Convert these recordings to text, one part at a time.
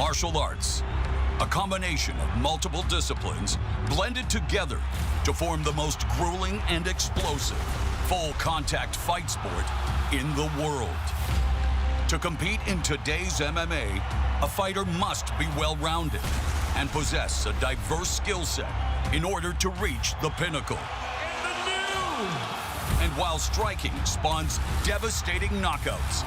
martial arts, a combination of multiple disciplines blended together to form the most grueling and explosive full-contact fight sport in the world. To compete in today's MMA, a fighter must be well-rounded and possess a diverse skill set in order to reach the pinnacle. And while striking spawns devastating knockouts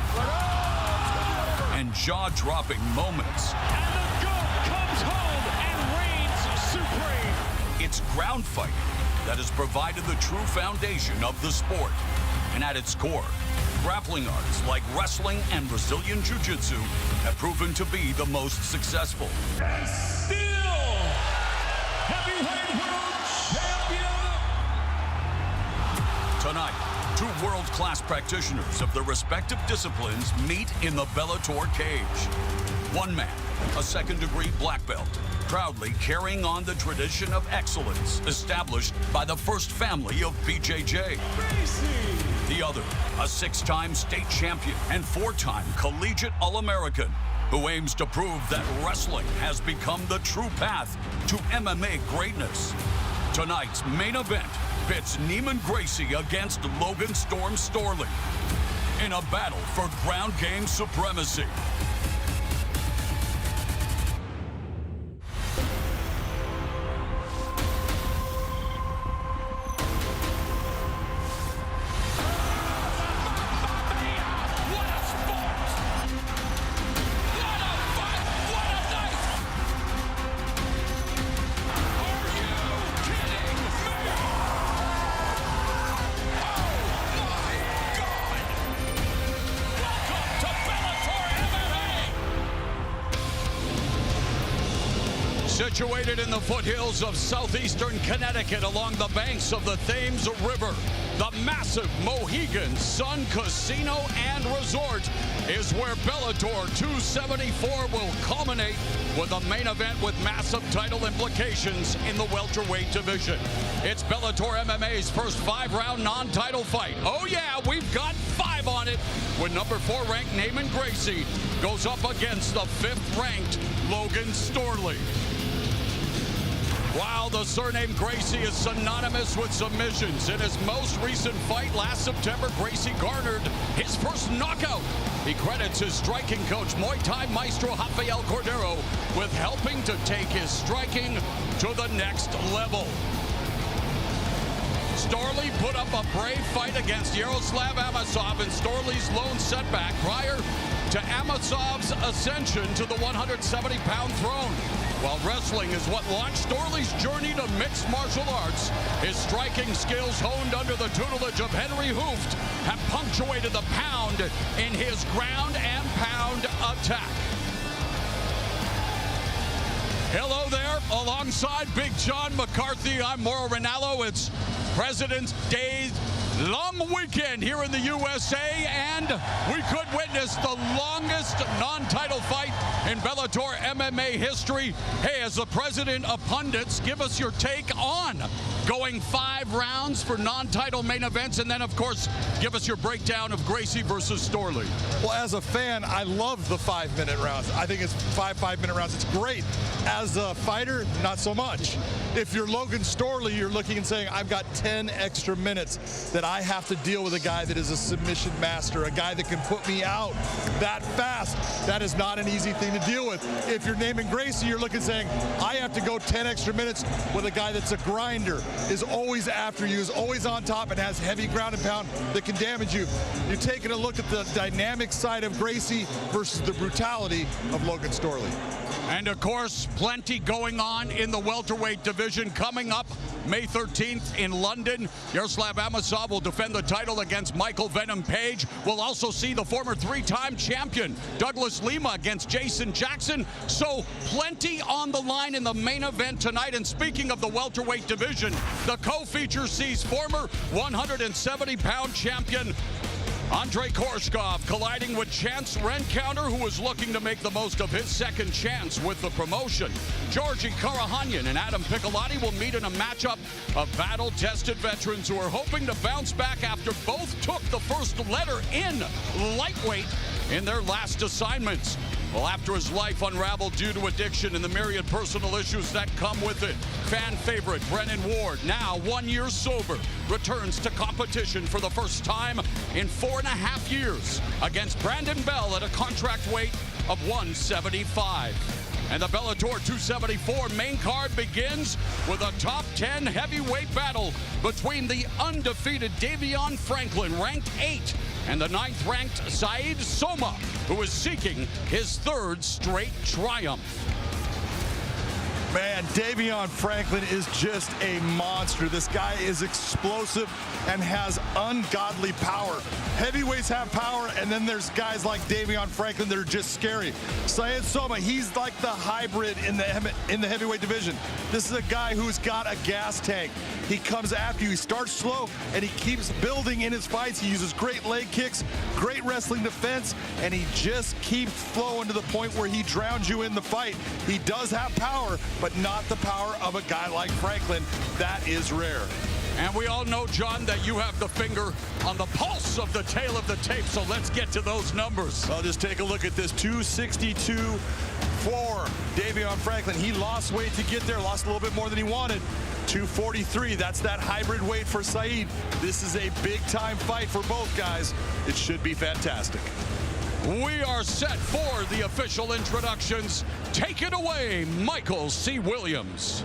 and jaw-dropping moments, and the GOAT comes home and reigns supreme. It's ground fighting that has provided the true foundation of the sport. And at its core, grappling arts like wrestling and Brazilian Jiu-Jitsu have proven to be the most successful. And still, heavyweight world champion. Tonight, two world-class practitioners of their respective disciplines meet in the Bellator cage. One man, a second-degree black belt, proudly carrying on the tradition of excellence established by the first family of BJJ. Gracie. The other, a six-time state champion and four-time collegiate All-American, who aims to prove that wrestling has become the true path to MMA greatness. Tonight's main event pits Naaman Gracie against Logan Storley in a battle for ground game supremacy. Situated in the foothills of southeastern Connecticut along the banks of the Thames River, the massive Mohegan Sun Casino and Resort is where Bellator 274 will culminate with a main event with massive title implications in the welterweight division. It's Bellator MMA's first five-round non-title fight. Oh yeah, we've got 5 on it, when number 4 ranked Naaman Gracie goes up against the 5th ranked Logan Storley. While the surname Gracie is synonymous with submissions, in his most recent fight last September, Gracie garnered his first knockout. He credits his striking coach, Muay Thai maestro Rafael Cordero, with helping to take his striking to the next level. Storley put up a brave fight against Yaroslav Amosov in Storley's lone setback prior to Amosov's ascension to the 170-pound throne. While wrestling is what launched Storley's journey to mixed martial arts, his striking skills honed under the tutelage of Henry Hooft have punctuated the pound in his ground and pound attack. Hello there, alongside Big John McCarthy, I'm Mauro Ranallo. It's President's Day long weekend here in the USA, and we could witness the longest non-title fight in Bellator MMA history. Hey, as the president of pundits, give us your take on going 5 rounds for non-title main events, and then, of course, give us your breakdown of Gracie versus Storley. Well, as a fan, I love the 5-minute rounds. I think it's 5-minute rounds. It's great. As a fighter, not so much. If you're Logan Storley, you're looking and saying, I've got 10 extra minutes that I have to deal with a guy that is a submission master, a guy that can put me out that fast. That is not an easy thing to deal with. If you're Naaman Gracie, you're looking and saying, I have to go 10 extra minutes with a guy that's a grinder, is always after you, is always on top, and has heavy ground and pound that can damage you. You're taking a look at the dynamic side of Gracie versus the brutality of Logan Storley. And of course, plenty going on in the welterweight division coming up May 13th in London. Yaroslav Amosov will defend the title against Michael Venom Page. We'll also see the former 3-time champion Douglas Lima against Jason Jackson. So plenty on the line in the main event tonight. And speaking of the welterweight division, the co-feature sees former 170-pound champion Andrei Korskov colliding with Chance Rencounter, who is looking to make the most of his second chance with the promotion. Georgie Karhanyan and Adam Piccalatti will meet in a matchup of battle-tested veterans who are hoping to bounce back after both took the first letter in lightweight in their last assignments. Well, after his life unraveled due to addiction and the myriad personal issues that come with it, fan favorite Brennan Ward, now 1 year sober, returns to competition for the first time in 4.5 years against Brandon Bell at a contract weight of 175. And the Bellator 274 main card begins with a top 10 heavyweight battle between the undefeated Davion Franklin, ranked 8, and the 9th ranked Said Soma, who is seeking his 3rd straight triumph. Man, Davion Franklin is just a monster. This guy is explosive and has ungodly power. Heavyweights have power, and then there's guys like Davion Franklin that are just scary. Said Soma, he's like the hybrid in the heavyweight division. This is a guy who's got a gas tank. He comes after you. He starts slow, and he keeps building in his fights. He uses great leg kicks, great wrestling defense, and he just keeps flowing to the point where he drowns you in the fight. He does have power, but not the power of a guy like Franklin. That is rare. And we all know, John, that you have the finger on the pulse of the tail of the tape, so let's get to those numbers. Well, just take a look at this. 262 for Davion Franklin. He lost weight to get there, lost a little bit more than he wanted. 243, that's that hybrid weight for Said. This is a big-time fight for both guys. It should be fantastic. We are set for the official introductions. Take it away, Michael C. Williams.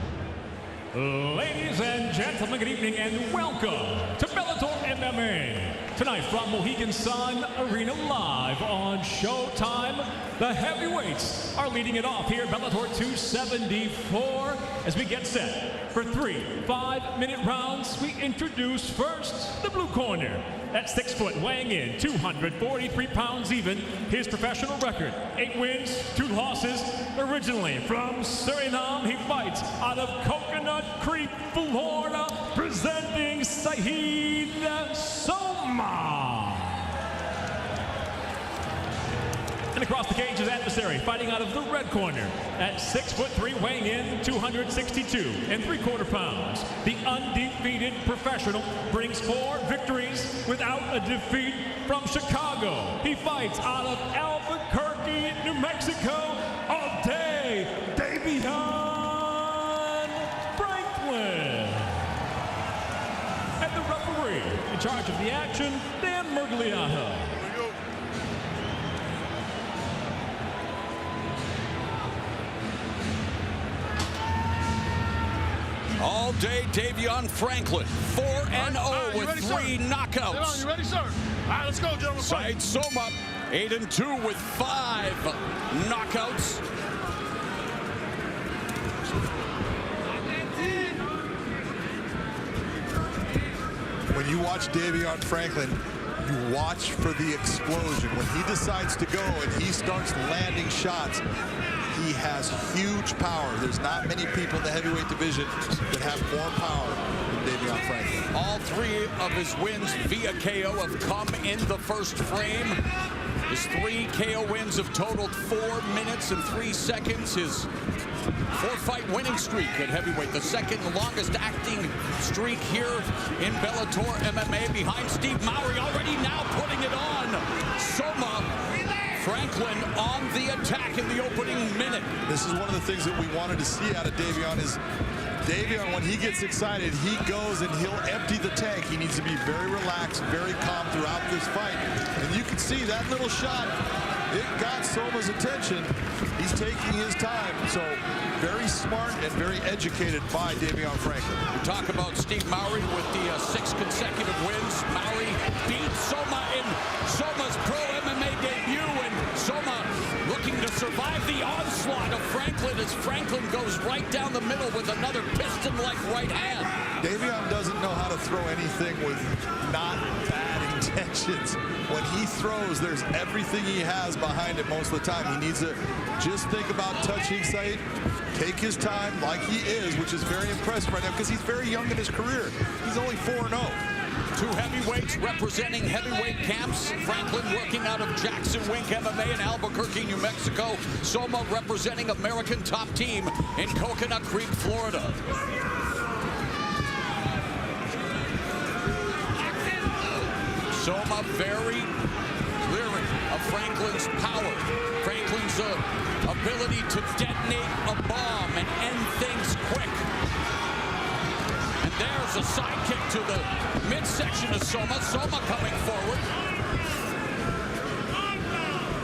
Ladies and gentlemen, good evening and welcome to Bellator MMA. Tonight from Mohegan Sun Arena live on Showtime, the heavyweights are leading it off here at Bellator 274 as we get set for 3 5-minute rounds. We introduce first the blue corner. At 6 foot, weighing in 243 pounds even, his professional record, 8 wins, 2 losses. Originally from Suriname, he fights out of Coconut Creek, Florida, presenting Said Soma. And across the cage, his adversary, fighting out of the red corner. At 6'3", weighing in 262 3/4 pounds. The undefeated professional brings 4 victories without a defeat from Chicago. He fights out of Albuquerque, New Mexico, all day, Davion Franklin. And the referee in charge of the action, Dan Murgliata. All day, Davion Franklin, 4-0 with 3 knockouts. You ready, sir? All right, let's go, gentlemen. Said Soma, 8-2 with 5 knockouts. When you watch Davion Franklin, you watch for the explosion. When he decides to go and he starts landing shots, he has huge power. There's not many people in the heavyweight division that have more power than Davion Franklin. All 3 of his wins via KO have come in the first frame. His 3 KO wins have totaled 4 minutes and 3 seconds. His 4-fight winning streak at heavyweight, the second longest acting streak here in Bellator MMA, behind Steve Mowry, already now putting it on. Soma, Franklin on the attack in the opening minute. This is one of the things that we wanted to see out of Davion is Davion, when he gets excited, he goes and he'll empty the tank. He needs to be very relaxed, very calm throughout this fight. And you can see that little shot, it got Soma's attention. He's taking his time. So very smart and very educated by Davion Franklin. We talk about Steve Mowry with the 6 consecutive wins. Mowry beat Soma in Soma's pro MMA debut, and Soma looking to survive the onslaught of Franklin as Franklin goes right down the middle with another piston-like right hand. Davion doesn't know how to throw anything with not bad intentions. When he throws, there's everything he has behind it most of the time. He needs to just think about touching Said, take his time like he is, which is very impressive right now because he's very young in his career. He's only 4-0. 2 heavyweights representing heavyweight camps. Franklin working out of Jackson Wink MMA in Albuquerque, New Mexico. Soma representing American Top Team in Coconut Creek, Florida. Soma very Leering of Franklin's power. Franklin's ability to detonate a bomb and end things quick. And there's a side kick to the midsection of Soma. Soma coming forward.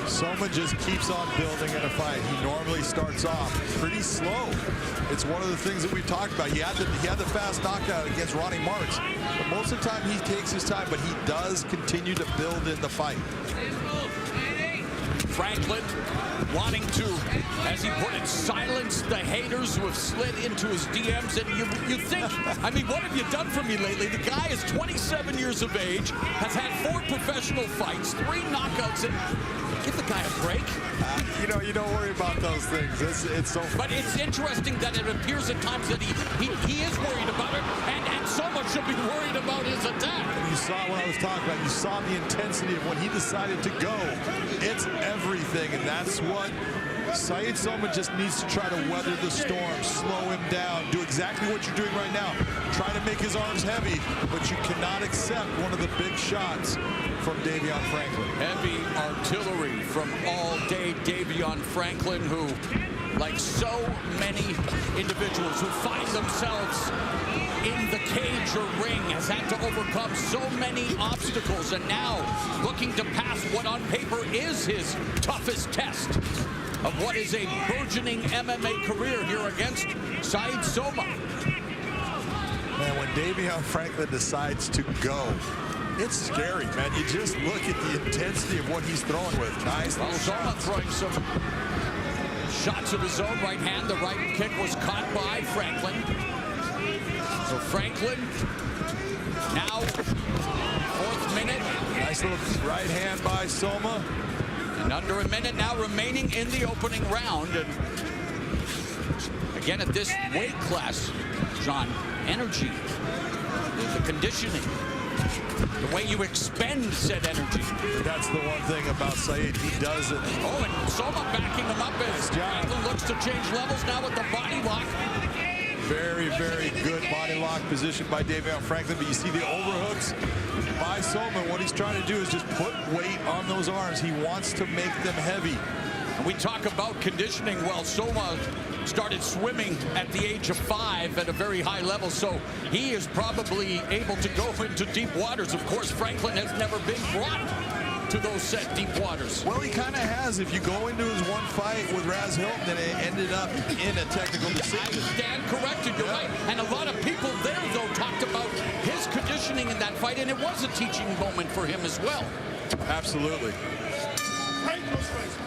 Soma just keeps on building in a fight. He normally starts off pretty slow. It's one of the things that we've talked about. He had the fast knockout against Ronnie Marks. But most of the time he takes his time, but he does continue to build in the fight. Franklin wanting to, as he put it, silence the haters who have slid into his DMs. And you think, I mean, what have you done for me lately? The guy is 27 years of age, has had 4 professional fights, 3 knockouts, and give the guy a break. You know, you don't worry about those things. It's so funny. But it's interesting that it appears at times that he is worried about it, and so much should be worried about his attack. And you saw what I was talking about. You saw the intensity of when he decided to go. It's everything, and that's what Saeed Soma just needs to try to weather the storm, slow him down, do exactly what you're doing right now. Try to make his arms heavy, but you cannot accept one of the big shots from Davion Franklin. Heavy artillery from all-day Davion Franklin, who, like so many individuals who find themselves in the cage or ring, has had to overcome so many obstacles, and now looking to pass what on paper is his toughest test of what is a burgeoning MMA career here against Saeed Soma. Man, when Davion Franklin decides to go, it's scary, man. You just look at the intensity of what he's throwing with. Nice little Soma shots. throwing some shots of his own right hand. The right kick was caught by Franklin. So Franklin now 4th minute. Nice little right hand by Soma. And under a minute now remaining in the opening round. And again, at this weight class, John, energy, the conditioning, the way you expend said energy. That's the one thing about Saeed. He does it. Oh, and Soma backing him up as Franklin looks to change levels now with the body lock. Very, very good body lock position by Davion Franklin, but you see the overhooks by Soma. What he's trying to do is just put weight on those arms. He wants to make them heavy. And we talk about conditioning. Well, Soma started swimming at the age of 5 at a very high level, so he is probably able to go into deep waters. Of course, Franklin has never been brought to those set deep waters. Well, he kind of has. If you go into his one fight with Raz Hilton, then it ended up in a technical decision. I stand corrected, you're right. And a lot of people there, though, talked about his conditioning in that fight, and it was a teaching moment for him as well. Absolutely. Good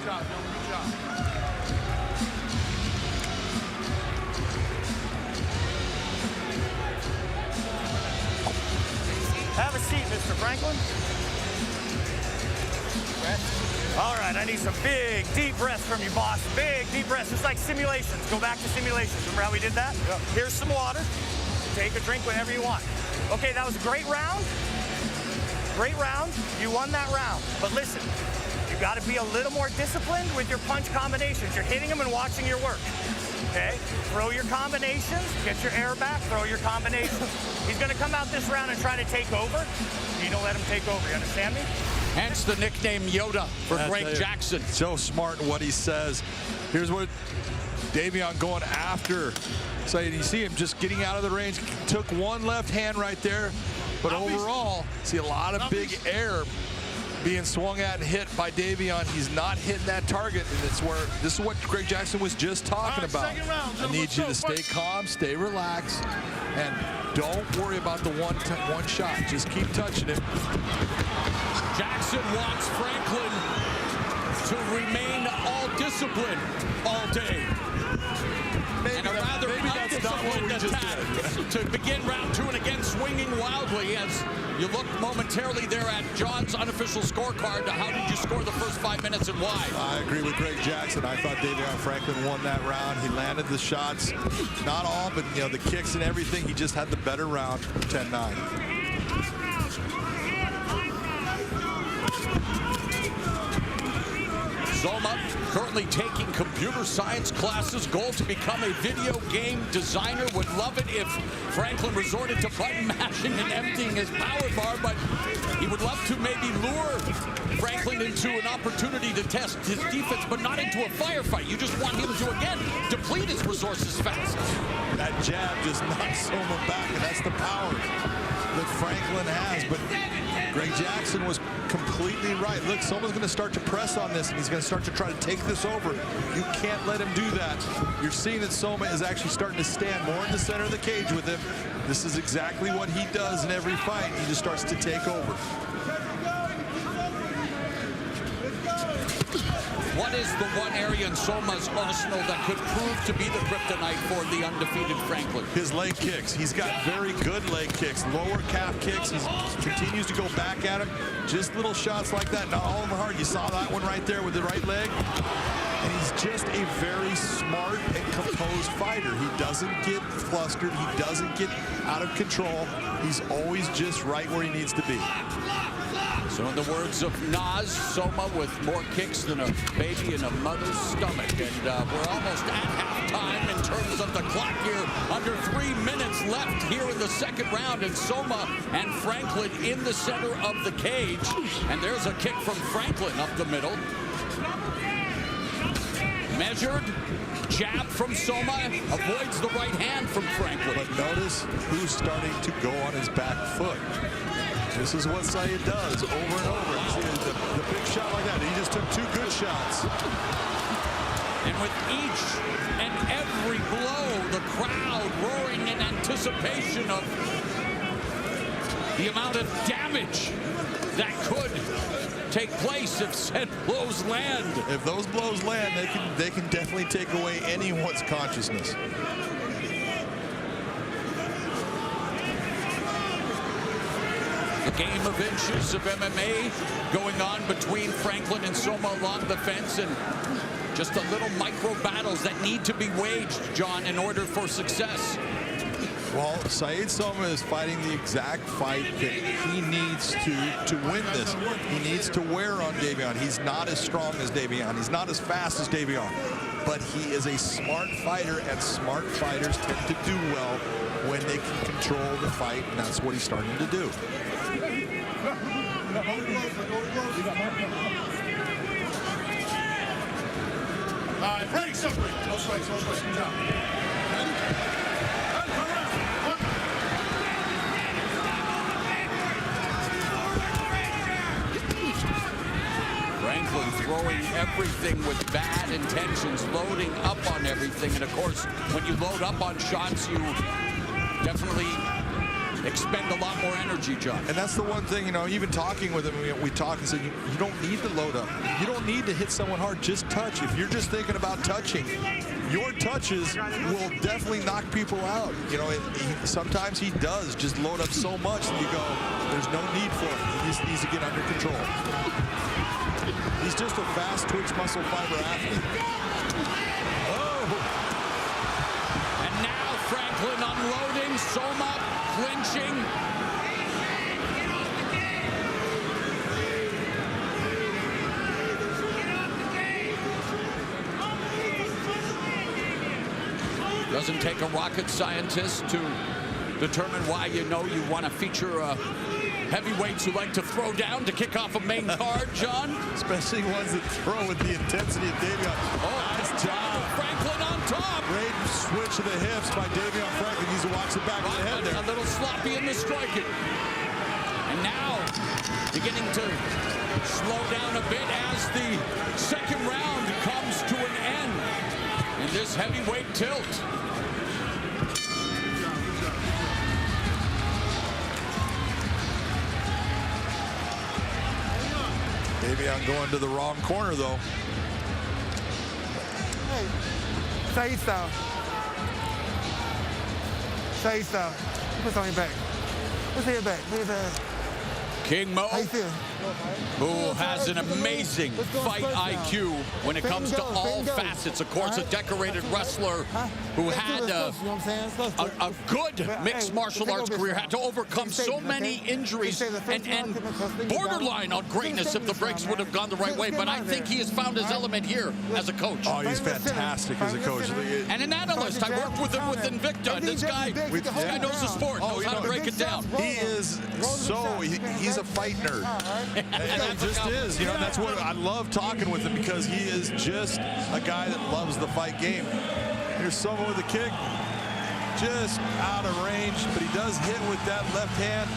job, gentlemen. Good job. Have a seat, Mr. Franklin. All right, I need some big, deep breaths from you, boss. Big, deep breaths, just like simulations. Go back to simulations. Remember how we did that? Yep. Here's some water. Take a drink whenever you want. Okay, that was a great round. Great round. You won that round. But listen, you got to be a little more disciplined with your punch combinations. You're hitting them and watching your work. Okay? Throw your combinations, get your air back, throw your combinations. He's going to come out this round and try to take over. You don't let him take over. You understand me? Hence the nickname Yoda for Greg Jackson. So smart in what he says. Here's what Davion going after. So you see him just getting out of the range. Took one left hand right there. But overall, see a lot of big air being swung at and hit by Davion. He's not hitting that target, and it's where this is what Greg Jackson was just talking about. I need you to stay calm, stay relaxed, and don't worry about the one shot. Just keep touching him. Jackson wants Franklin to remain all disciplined all day. And a rather undisciplined attack to begin round 2, and again swinging wildly as you look momentarily there at John's unofficial scorecard. How did you score the first 5 minutes and why? I agree with Greg Jackson. I thought Davion Franklin won that round. He landed the shots, not all, but you know, the kicks and everything. He just had the better round, 10-9. Soma currently taking computer science classes. Goal to become a video game designer. Would love it if Franklin resorted to button mashing and emptying his power bar, but he would love to maybe lure Franklin into an opportunity to test his defense, but not into a firefight. You just want him to, again, deplete his resources fast. That jab just knocks Soma back, and that's the power that Franklin has. But Greg Jackson was completely right. Look, Soma's going to start to press on this, and he's going to start to try to take this over. You can't let him do that. You're seeing that Soma is actually starting to stand more in the center of the cage with him. This is exactly what he does in every fight. He just starts to take over. What is the one area in Soma's arsenal that could prove to be the kryptonite for the undefeated Franklin? His leg kicks. He's got very good leg kicks. Lower calf kicks. He continues to go back at him. Just little shots like that. Not all of them hard. You saw that one right there with the right leg. And he's just a very smart and composed fighter. He doesn't get flustered. He doesn't get out of control. He's always just right where he needs to be. So in the words of Nas, Soma with more kicks than a baby in a mother's stomach. And we're almost at halftime in terms of the clock here. Under 3 minutes left here in the second round. And Soma and Franklin in the center of the cage. And there's a kick from Franklin up the middle. Measured. Jab from Soma. Avoids the right hand from Franklin. But notice who's starting to go on his back foot. This is what Saeed does over and over. See the big shot like that. He just took 2 good shots. And with each and every blow, the crowd roaring in anticipation of the amount of damage that could take place if said blows land. If those blows land, they can definitely take away anyone's consciousness. A game of inches of MMA going on between Franklin and Soma along the fence, and just a little micro battles that need to be waged, John, in order for success. Well, Saeed Soma is fighting the exact fight that he needs to win this. He needs to wear on Davion. He's not as strong as Davion. He's not as fast as Davion. But he is a smart fighter, and smart fighters tend to do well when they can control the fight, and that's what he's starting to do. All right, break something. No strikes, no strikes. Good job. Franklin throwing everything with bad intentions, loading up on everything. And of course, when you load up on shots, you definitely expend a lot more energy, John. And that's the one thing, you know, even talking with him, we talk and say, you don't need to load up. You don't need to hit someone hard, just touch. If you're just thinking about touching, your touches will definitely knock people out. You know, sometimes he does just load up so much that you go, there's no need for him. He just needs to get under control. He's just a fast twitch muscle fiber athlete. Oh. And now Franklin unloading, Soma clinching. Doesn't take a rocket scientist to determine why you want to feature heavyweights who like to throw down to kick off a main card, John. Especially ones that throw with the intensity of Davion. Oh, nice job. Franklin on top. Great switch of the hips by Davion Franklin. Needs to watch the back of the head there. A little sloppy in the striking. And now beginning to slow down a bit as the second round comes to an end in this heavyweight tilt. Davion going to the wrong corner, though. Hey, Saeed style. Saeed style. Put on your back. Let's hit your back. Look at that. King Mo. How you feel? who has an amazing fight IQ when it comes to all facets. Of course, a decorated wrestler who had a good mixed martial arts career, had to overcome so many injuries and borderline on greatness if the breaks would have gone the right way. But I think he has found his element here as a coach. Oh, he's fantastic as a coach. And an analyst. I worked with him with Invicta. This guy knows the sport, knows how to break it down. He is he's a fight nerd. And he just is, and that's what I love talking with him, because he is just a guy that loves the fight game. Here's Soma with a kick, just out of range, but he does hit with that left hand.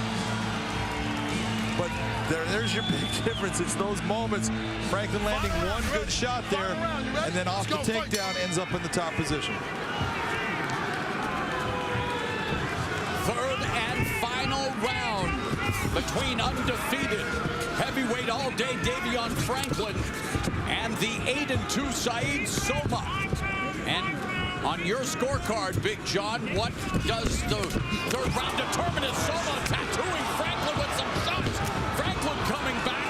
But there's your big difference. It's those moments. Franklin landing one good shot there, and then off the takedown ends up in the top position. Third and final round between undefeated heavyweight all-day Davion Franklin and the 8-2 Saeed Soma. And on your scorecard, Big John, what does the third round determine? Soma tattooing Franklin with some shots. Franklin coming back.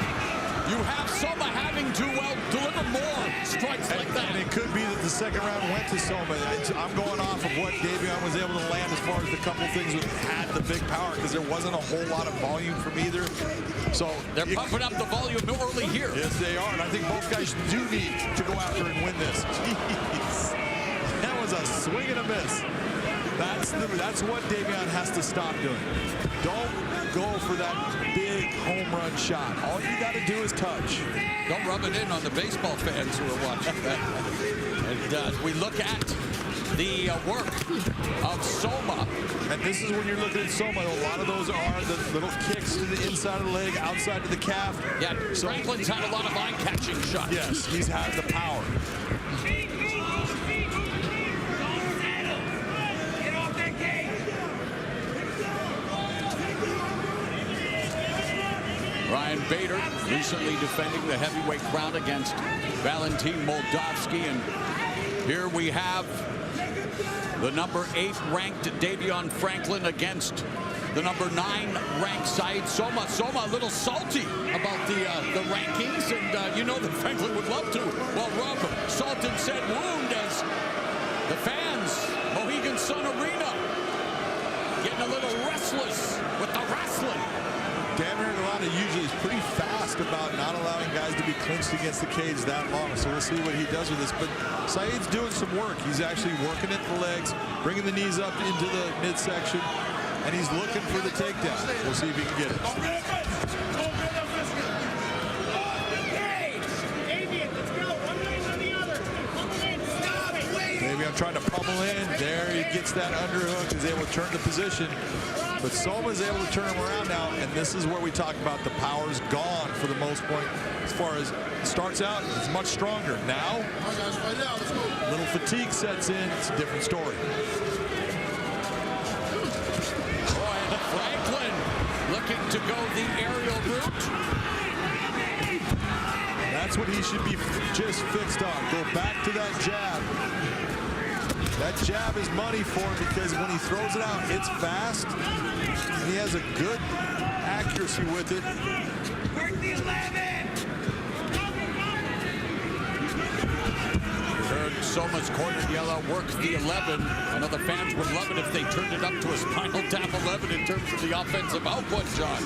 You have Soma having to, deliver more strikes like that. And it could be that the second round went to Soma. I'm going off of what Davion was able to land as far as the couple things that had the big power, because there wasn't a whole lot of volume from either. So they're pumping up the volume early here. Yes, they are. And I think both guys do need to go after and win this. Jeez. That was a swing and a miss. That's what Davion has to stop doing. Don't go for that big home run shot. All you got to do is touch. Don't rub it in on the baseball fans who are watching that. And as we look at the work of Soma. And this is when you're looking at Soma. A lot of those are the little kicks to the inside of the leg, outside of the calf. Yeah, so Franklin's had a lot of eye-catching shots. Yes, he's had the power. Ryan Bader recently defending the heavyweight crown against Valentin Moldavsky. And here we have the number 8 ranked Davion Franklin against the number 9 ranked Saeed Soma. Soma a little salty about the rankings, and you know that Franklin would love to. Well, rub salt and said wound as the fans, Mohegan Sun Arena, getting a little restless with the wrestling. Dan Miragliotta usually is pretty fast about not allowing guys to be clinched against the cage that long. So we'll see what he does with this. But Saeed's doing some work. He's actually working at the legs, bringing the knees up into the midsection, and he's looking for the takedown. We'll see if he can get it. Davion trying to pummel in. There he gets that underhook. He's able to turn the position. But Soma's able to turn him around now, and this is where we talk about the power's gone for the most part. As far as it starts out, it's much stronger. Now, little fatigue sets in. It's a different story. Boy, Franklin looking to go the aerial route. That's what he should be just fixed on. Go back to that jab. That jab is money for him, because when he throws it out, it's fast. He has a good accuracy with it. Heard Soma's corner yell out, work the 11. I know the fans would love it if they turned it up to a Spinal Tap 11 in terms of the offensive output, John.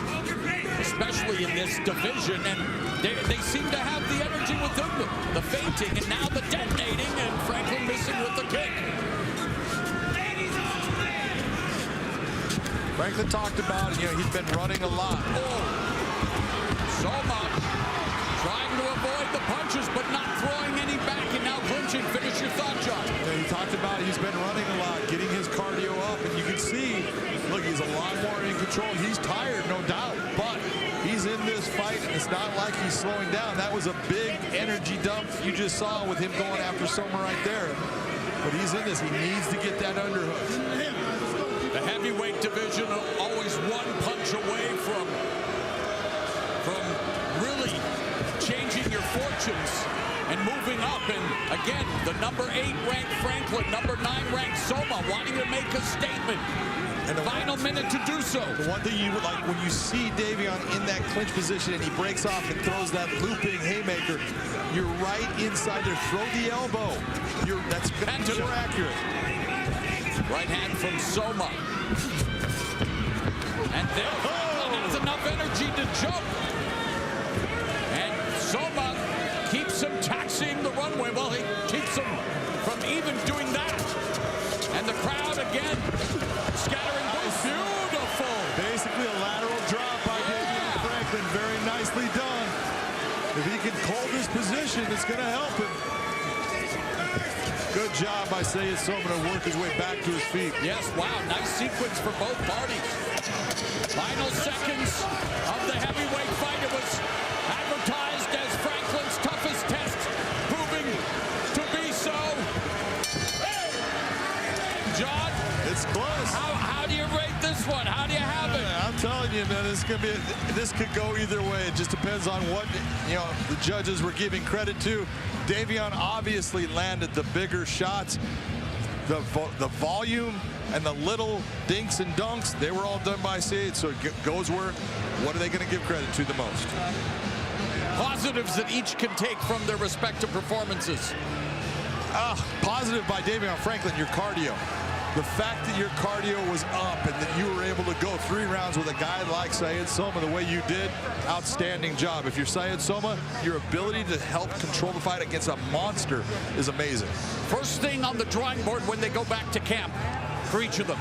Especially in this division, and they seem to have the energy with them, the feinting, and now the detonating, and Franklin missing with the kick. Franklin talked about it, he's been running a lot. Soma trying to avoid the punches, but not throwing any back, and now clinching. Finish your thought, John. He talked about it. He's been running a lot, getting his cardio up, and you can see, look, he's a lot more in control. He's tired, no doubt, but he's in this fight, and it's not like he's slowing down. That was a big energy dump you just saw with him going after Soma right there. But he's in this. He needs to get that underhook. The heavyweight division always one punch away from really changing your fortunes and moving up. And again, the number 8 ranked Franklin, number 9 ranked Soma wanting to make a statement. And the Final minute to do so. The one thing you would like when you see Davion in that clinch position and he breaks off and throws that looping haymaker, you're right inside there. Throw the elbow. That's going to be more accurate. Right hand from Soma. And there, Franklin has enough energy to jump. And Soma keeps him taxiing the runway. Well, he keeps him from even doing that. And the crowd again scattering both. Beautiful. Basically a lateral drop by Davion Franklin. Very nicely done. If he can hold this position, it's going to help him. Good job by Sayed Soma to work his way back to his feet. Yes, wow, nice sequence for both parties. Final seconds of the heavyweight fight. It was advertised as Franklin's toughest test, proving to be so. John, it's close. How do you rate this one? How do you have it? I'm telling you, man, this could go either way. It just depends on what the judges were giving credit to. Davion obviously landed the bigger shots. The volume and the little dinks and dunks, they were all done by Sayed. So it goes where, what are they going to give credit to the most? Positives that each can take from their respective performances. Positive by Davion Franklin, your cardio. The fact that your cardio was up and that you were able to go 3 rounds with a guy like Sayed Soma the way you did, outstanding job. If you're Sayed Soma, your ability to help control the fight against a monster is amazing. First thing on the drawing board when they go back to camp for each of them.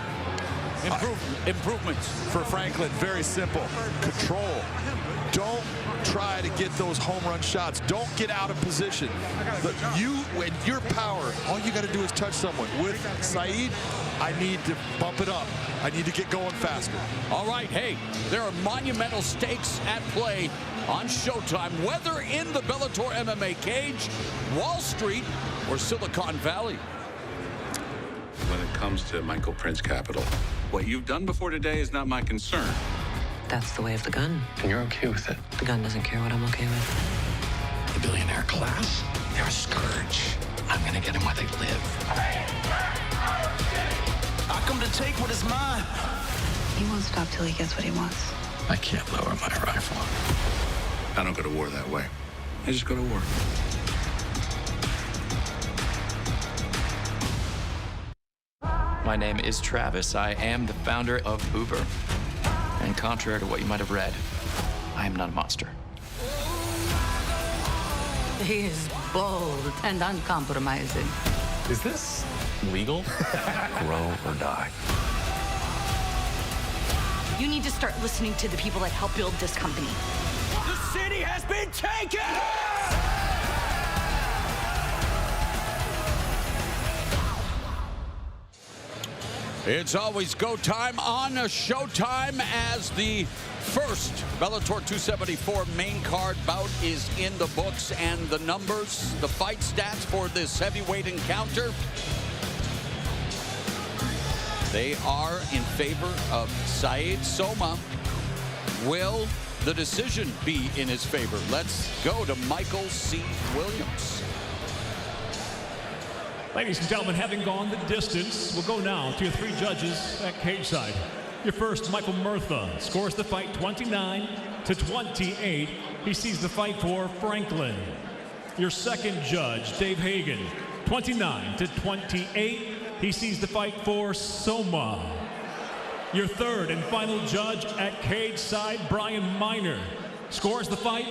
Improvements. For Franklin, very simple. Control. Don't try to get those home run shots. Don't get out of position. But with your power, all you got to do is touch someone. With Sayed, I need to bump it up. I need to get going faster. All right, hey, there are monumental stakes at play on Showtime, whether in the Bellator MMA cage, Wall Street, or Silicon Valley. When it comes to Michael Prince Capital, what you've done before today is not my concern. That's the way of the gun. And you're okay with it? The gun doesn't care what I'm okay with. The billionaire class, they're a scourge. I'm gonna get them where they live. I come to take what is mine. He won't stop till he gets what he wants. I can't lower my rifle. I don't go to war that way. I just go to war. My name is Travis. I am the founder of Uber. And contrary to what you might have read, I am not a monster. He is bold and uncompromising. Is this legal? Grow or die. You need to start listening to the people that help build this company. The city has been taken! It's always go time on a Showtime as the first Bellator 274 main card bout is in the books, and the numbers, the fight stats for this heavyweight encounter, they are in favor of Sayed Soma. Will the decision be in his favor? Let's go to Michael C. Williams. Ladies and gentlemen, having gone the distance, we'll go now to your 3 judges at cage side. Your first, Michael Murtha, scores the fight 29-28. He sees the fight for Franklin. Your second judge, Dave Hagan, 29-28. He sees the fight for Soma. Your third and final judge at cage side, Brian Miner, scores the fight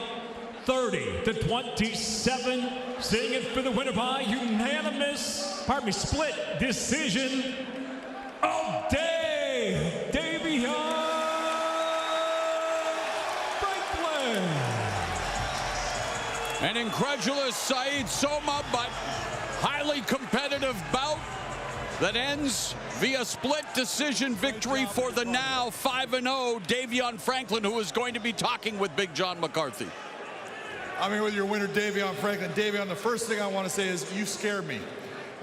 30-27, seeing it for the winner by unanimous, split decision of Davion Franklin. An incredulous Sayed Soma, but highly competitive bout that ends via split decision victory for the now 5-0 Davion Franklin, who is going to be talking with Big John McCarthy. I'm here with your winner, Davion Franklin. Davion, the first thing I want to say is you scared me.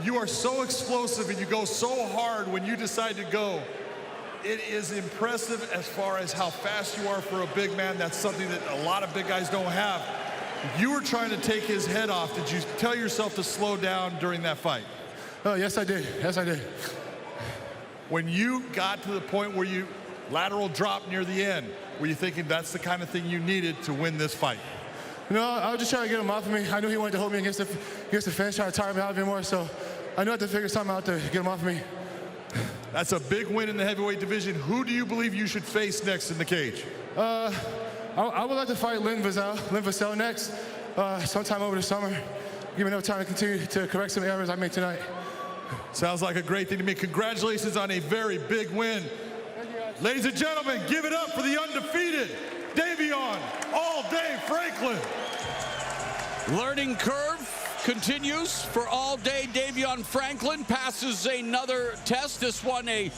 You are so explosive and you go so hard when you decide to go. It is impressive as far as how fast you are for a big man. That's something that a lot of big guys don't have. You were trying to take his head off. Did you tell yourself to slow down during that fight? Oh, yes, I did. Yes, I did. When you got to the point where you lateral drop near the end, were you thinking that's the kind of thing you needed to win this fight? No, I was just trying to get him off of me. I knew he wanted to hold me against the fence, trying to tire me out a bit more, so I knew I had to figure something out to get him off of me. That's a big win in the heavyweight division. Who do you believe you should face next in the cage? I would like to fight Lynn Vassell next, sometime over the summer. Give me enough time to continue to correct some errors I made tonight. Sounds like a great thing to me. Congratulations on a very big win. Ladies and gentlemen, give it up for the undefeated Davion All Day Franklin. Learning curve continues for All Day Davion Franklin. Passes another test. This one a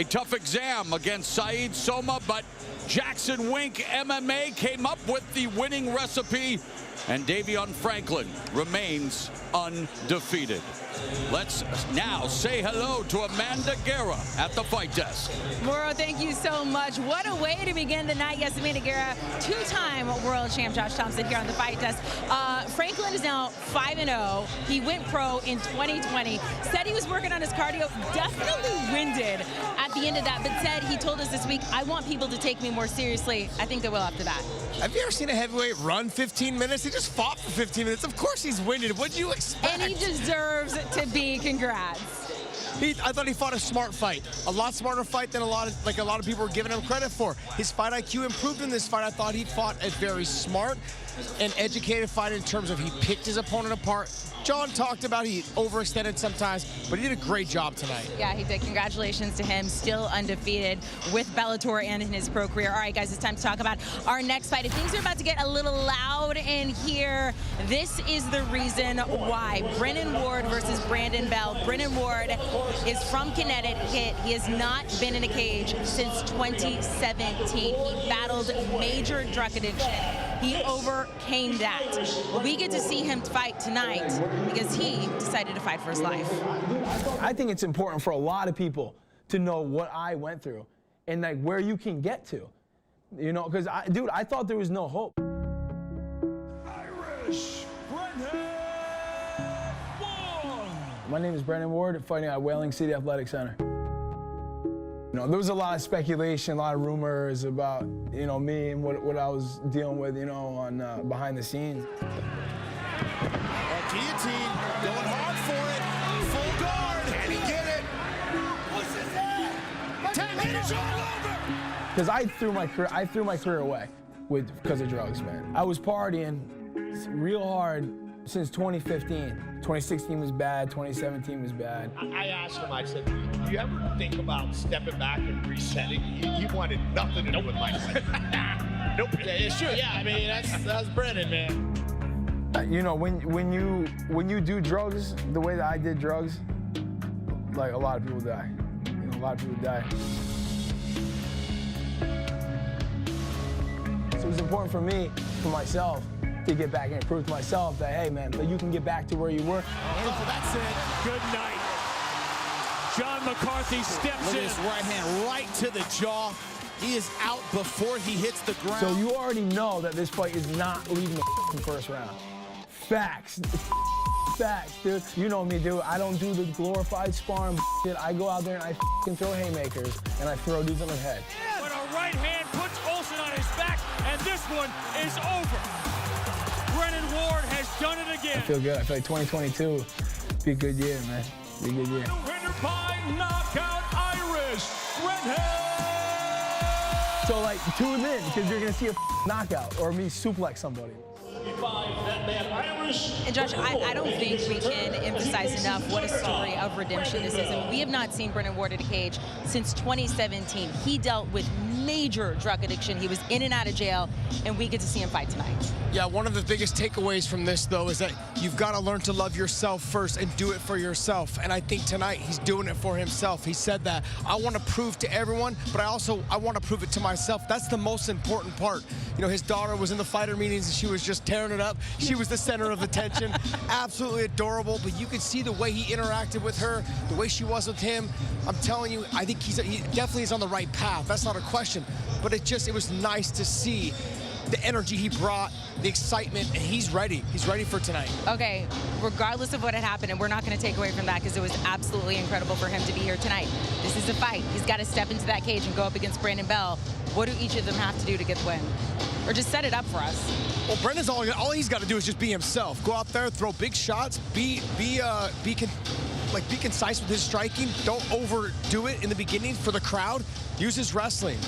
tough exam against Saeed Soma, but Jackson Wink MMA came up with the winning recipe, and Davion Franklin remains undefeated. Let's now say hello to Amanda Guerra at the fight desk. Moro, thank you so much. What a way to begin the night. Yes, Amanda Guerra, two-time world champ Josh Thompson here on the fight desk. Franklin is now 5-0. He went pro in 2020. Said he was working on his cardio. Definitely winded at the end of that, but said he told us this week, I want people to take me more seriously. I think they will after that. Have you ever seen a heavyweight run 15 minutes? He just fought for 15 minutes. Of course he's winded. What do you expect? And he deserves to be. Congrats. I thought he fought a smart fight, a lot smarter fight than a lot of people were giving him credit for. His fight IQ improved in this fight. I thought he fought a very smart and educated fight in terms of he picked his opponent apart. John talked about he overextended sometimes, but he did a great job tonight. Yeah, he did. Congratulations to him. Still undefeated with Bellator and in his pro career. All right, guys, it's time to talk about our next fight. If things are about to get a little loud in here, this is the reason why. Brennan Ward versus Brandon Bell. Brennan Ward is from Connecticut. He has not been in a cage since 2017. He battled major drug addiction. He overcame that. We get to see him fight tonight because he decided to fight for his life. I think it's important for a lot of people to know what I went through and like where you can get to, you know, because dude, I thought there was no hope. Irish Brennan Ward. My name is Brennan Ward, fighting at Whaling City Athletic Center. You know, there was a lot of speculation, a lot of rumors about, you know, me and what I was dealing with, you know, on behind the scenes. Guillotine, going hard for it. Full guard. Can he get it? What's his head? 10 minutes all over. Because I threw my career away because of drugs, man. I was partying real hard since 2015. 2016 was bad, 2017 was bad. I asked him, I said, do you ever think about stepping back and resetting? You wanted nothing to do with my fight. Nope. Yeah, sure, yeah, I mean, that's Brennan, man. You know, when you do drugs the way that I did drugs, like a lot of people die. You know, a lot of people die. So it was important for me, for myself, to get back and prove to myself that, hey, man, you can get back to where you were. Oh, that's it. Good night. John McCarthy steps in. His right hand right to the jaw. He is out before he hits the ground. So you already know that this fight is not leaving the first round. Facts. Facts, dude. You know me, dude. I don't do the glorified sparring shit. I go out there and I throw haymakers and I throw dudes on their head. But a right hand puts Olsen on his back, and this one is over. Brennan Ward has done it again. I feel good. I feel like 2022 be a good year, man. Be a good year. The winner by knockout, Irish Redhead. So like tune in because you're gonna see a knockout or me suplex somebody. And Josh, I don't think we can emphasize enough what a story of redemption this is. And we have not seen Brennan Ward in a cage since 2017. He dealt with major drug addiction. He was in and out of jail, and we get to see him fight tonight. Yeah, one of the biggest takeaways from this, though, is that you've got to learn to love yourself first and do it for yourself. And I think tonight he's doing it for himself. He said that. I want to prove to everyone, but I want to prove it to myself. That's the most important part. You know, his daughter was in the fighter meetings, and she was just tearing it up. She was the center of attention. Absolutely adorable, but you could see the way he interacted with her, the way she was with him. I'm telling you, I think he definitely is on the right path. That's not a question. But it was nice to see the energy he brought, the excitement, and he's ready. He's ready for tonight. Okay, regardless of what had happened, and we're not going to take away from that because it was absolutely incredible for him to be here tonight. This is a fight. He's got to step into that cage and go up against Brandon Bell. What do each of them have to do to get the win? Or just set it up for us? Well, Brennan's all he's got to do is just be himself. Go out there, throw big shots, be concise with his striking. Don't overdo it in the beginning for the crowd. Use his wrestling.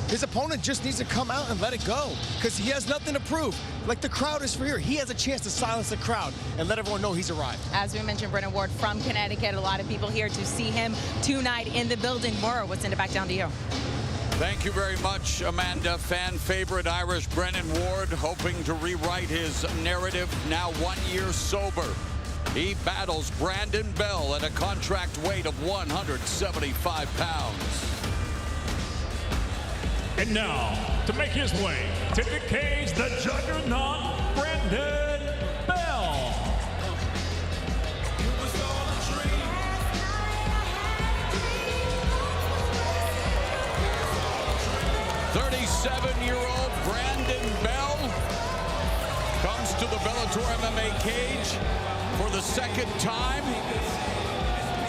His opponent just needs to come out and let it go because he has nothing to prove. Like, the crowd is for here. He has a chance to silence the crowd and let everyone know he's arrived. As we mentioned, Brennan Ward from Connecticut. A lot of people here to see him tonight in the building. Maura, we'll send it back down to you. Thank you very much, Amanda. Fan favorite Irish Brennan Ward, hoping to rewrite his narrative, now 1 year sober. He battles Brandon Bell at a contract weight of 175 pounds. And now, to make his way to the cage, the juggernaut, Brandon Bell. 37-year-old Brandon Bell comes to the Bellator MMA cage for the second time.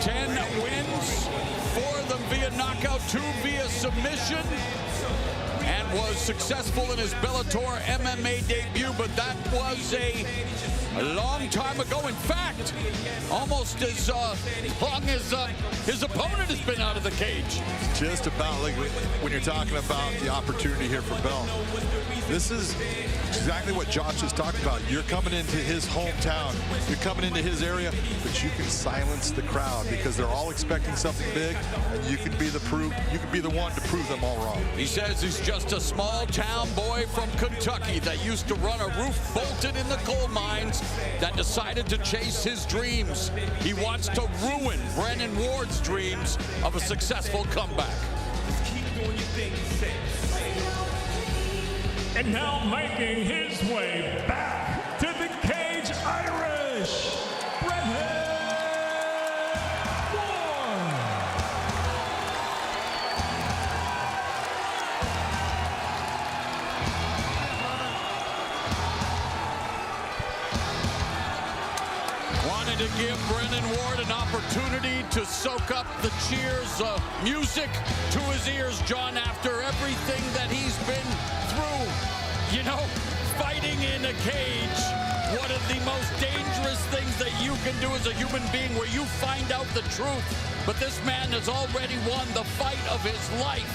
10 wins, 4 of them via knockout, 2 via submission, and was successful in his Bellator MMA debut, but that was a long time ago. In fact, almost as long as his opponent has been out of the cage. Just about, like when you're talking about the opportunity here for Bell, this is exactly what Josh is talking about. You're coming into his hometown, you're coming into his area, but you can silence the crowd because they're all expecting something big, and you can be the one to prove them all wrong. He says he's just a small town boy from Kentucky that used to run a roof bolted in the coal mines that decided to chase his dreams. He wants to ruin Brennan Ward's dreams of a successful comeback. And now making his way back to the cage, Irish Brennan Ward. Wanted to give Brennan Ward an opportunity to soak up the cheers, music to his ears, John, after everything that he's been through. You know, fighting in a cage, one of the most dangerous things that you can do as a human being, where you find out the truth. But this man has already won the fight of his life.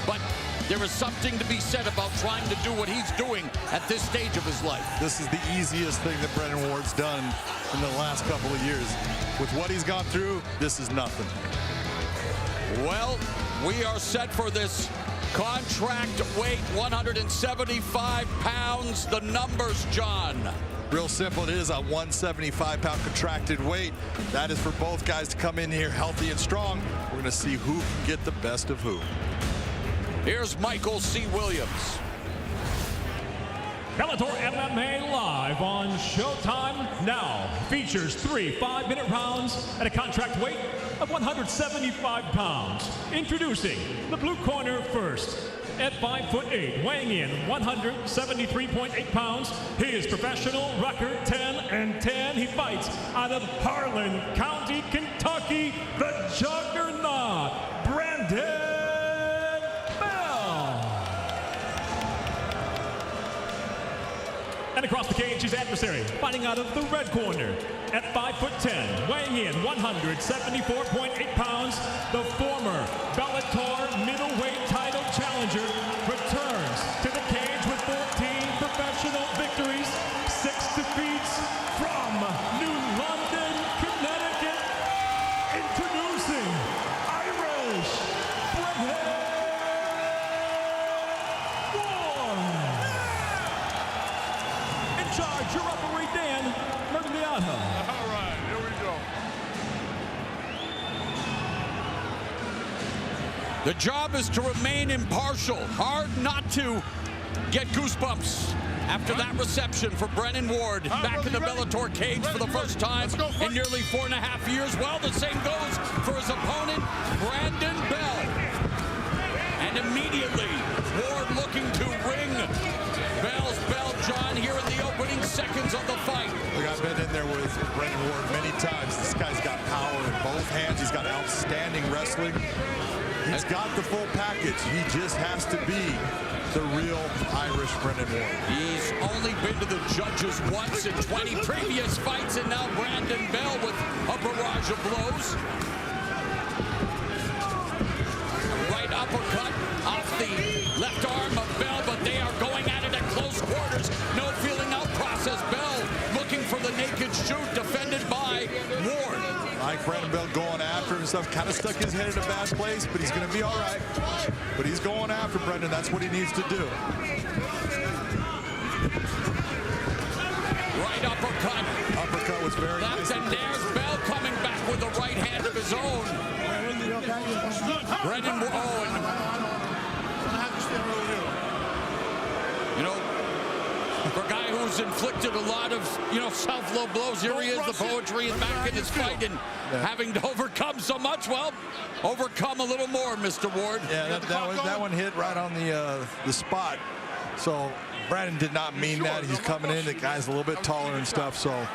But there is something to be said about trying to do what he's doing at this stage of his life. This is the easiest thing that Brennan Ward's done in the last couple of years. With what he's gone through, this is nothing. Well, we are set for this contract weight, 175 pounds. The numbers, John. Real simple, it is a 175-pound contracted weight. That is for both guys to come in here healthy and strong. We're going to see who can get the best of who. Here's Michael C. Williams. Bellator MMA live on Showtime now features 3 5-minute rounds at a contract weight of 175 pounds. Introducing the blue corner first. At 5'8", weighing in 173.8 pounds, his professional record 10-10. He fights out of Harlan County, Kentucky, the juggernaut, Brandon Bell. And across the cage, his adversary, fighting out of the red corner. At 5'10", weighing in 174.8 pounds, the former Bellator middleweight title challenger returns to the cage with 14 professional victories, 6 defeats from New London, Connecticut. Introducing Irish Brennan Ward. In charge, your referee Dan Mergliano. All right, here we go. The job is to remain impartial. Hard not to get goosebumps after that reception for Brennan Ward back in the Bellator cage for the first time in nearly 4.5 years. Well, the same goes for his opponent, Brandon Bell. And immediately, Ward looking to ring Bell Brennan Ward many times. This guy's got power in both hands. He's got outstanding wrestling. He's got the full package. He just has to be the real Irish Brennan Ward. He's only been to the judges once in 20 previous fights, and now Brandon Bell with a barrage of blows. Right uppercut off the left arm of Bell, but they are going at it at close quarters. No feeling out process. Bell looking for the naked shoot, defended by Ward. Like Brandon Bell going after him and stuff, kind of stuck his head in a bad place, but he's going to be all right. But he's going after Brendan. That's what he needs to do. Right uppercut. Uppercut was very nice. And there's Bell coming back with the right hand of his own. Brendan Ward. You know, for a guy who's inflicted a lot of, self-low blows, here he is, the poetry is back in his fight, and having to overcome so much, well, overcome a little more, Mr. Ward. Yeah, that one hit right on the spot. So Brandon did not mean that. He's coming in. The guy's a little bit taller and stuff, so,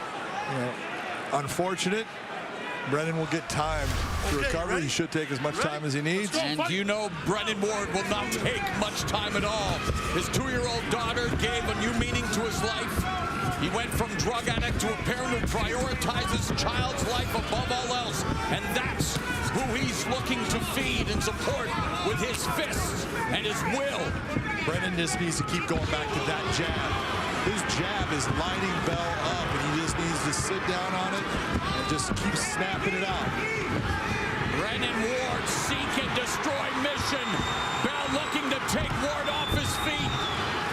unfortunate. Brennan will get time to recover. He should take as much time as he needs. And Brennan Ward will not take much time at all. His 2-year-old daughter gave a new meaning to his life. He went from drug addict to a parent who prioritizes his child's life above all else. And that's who he's looking to feed and support with his fists and his will. Brennan just needs to keep going back to that jab. His jab is lighting Bell up, and he just needs to sit down on it and just keep snapping it out. Brennan Ward, seek and destroy mission. Bell looking to take Ward off his feet.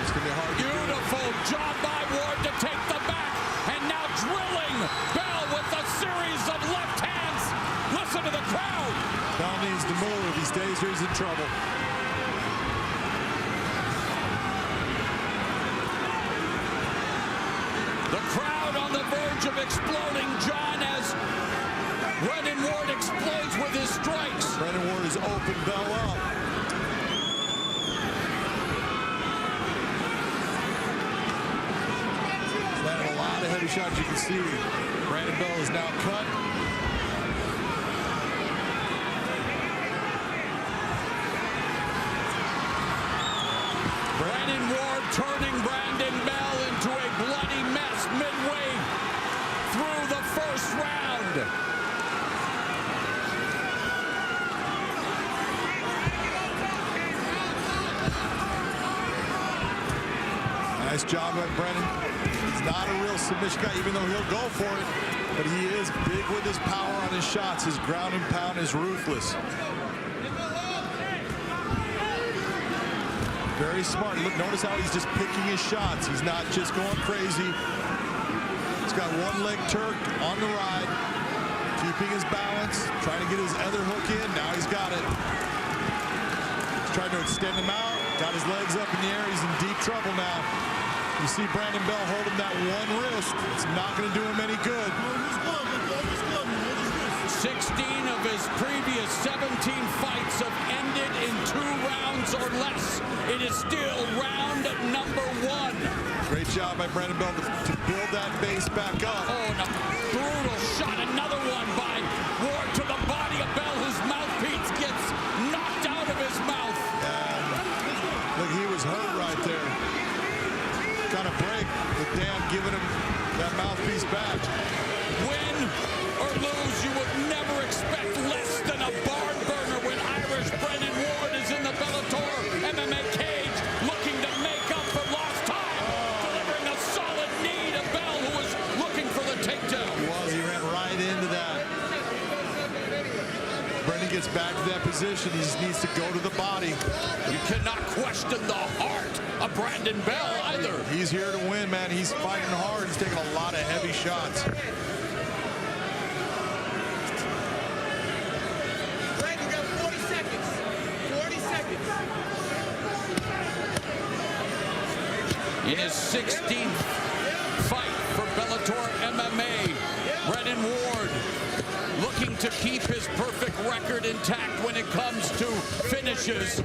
It's going to be hard. Beautiful job by Ward to take the back, and now drilling Bell with a series of left hands. Listen to the crowd. Bell needs to move. If he stays here, he's in trouble. The crowd on the verge of exploding, John, as Brennan Ward explodes with his strikes. Brennan Ward has opened Bell up. He's landed a lot of heavy shots. You can see Brandon Bell is now cut. Brennan Ward turning Brandon Bell into a bloody mess midway through the first round. Nice job by Brennan. He's not a real submission guy, even though he'll go for it. But he is big with his power on his shots. His ground and pound is ruthless. Very smart. Look, notice how he's just picking his shots. He's not just going crazy. He's got one leg Turk on the ride, keeping his balance, trying to get his other hook in. Now he's got it. He's trying to extend him out. Got his legs up in the air. He's in deep trouble now. You see Brandon Bell holding that one wrist. It's not going to do him any good. 16 of his previous 17 fights have ended in 2 rounds or less. It is still round number 1. Great job by Brandon Bell to build that base back up. Oh, and a brutal shot. Another one by Ward to the body of Bell, whose mouthpiece gets knocked out of his mouth. And look, he was hurt right there. Got a break with Dan giving him that mouthpiece back. Win or lose, you would never expect less than a barn burner when Irish Brennan Ward is in the Bellator MMA cage looking to make up for lost time, delivering a solid knee to Bell, who was looking for the takedown. He ran right into that. Brennan gets back to that position. He just needs to go to the body. You cannot question the heart of Brandon Bell either. He's here to win, man. He's fighting hard. He's taking a lot of heavy shots. Brandon, you got 40 seconds. 40 seconds. In his 16th fight for Bellator MMA, Brennan Ward looking to keep his perfect record intact when it comes to finishes.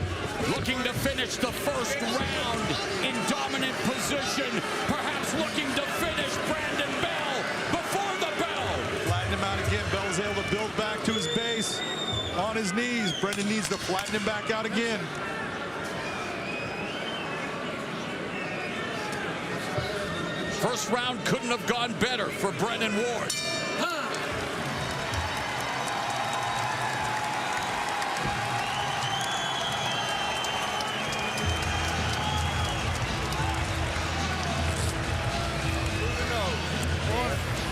Looking to finish the first round in dominant position. Perhaps looking to finish Brandon Bell before the bell. his knees. Brennan needs to flatten him back out again. First round couldn't have gone better for Brennan Ward.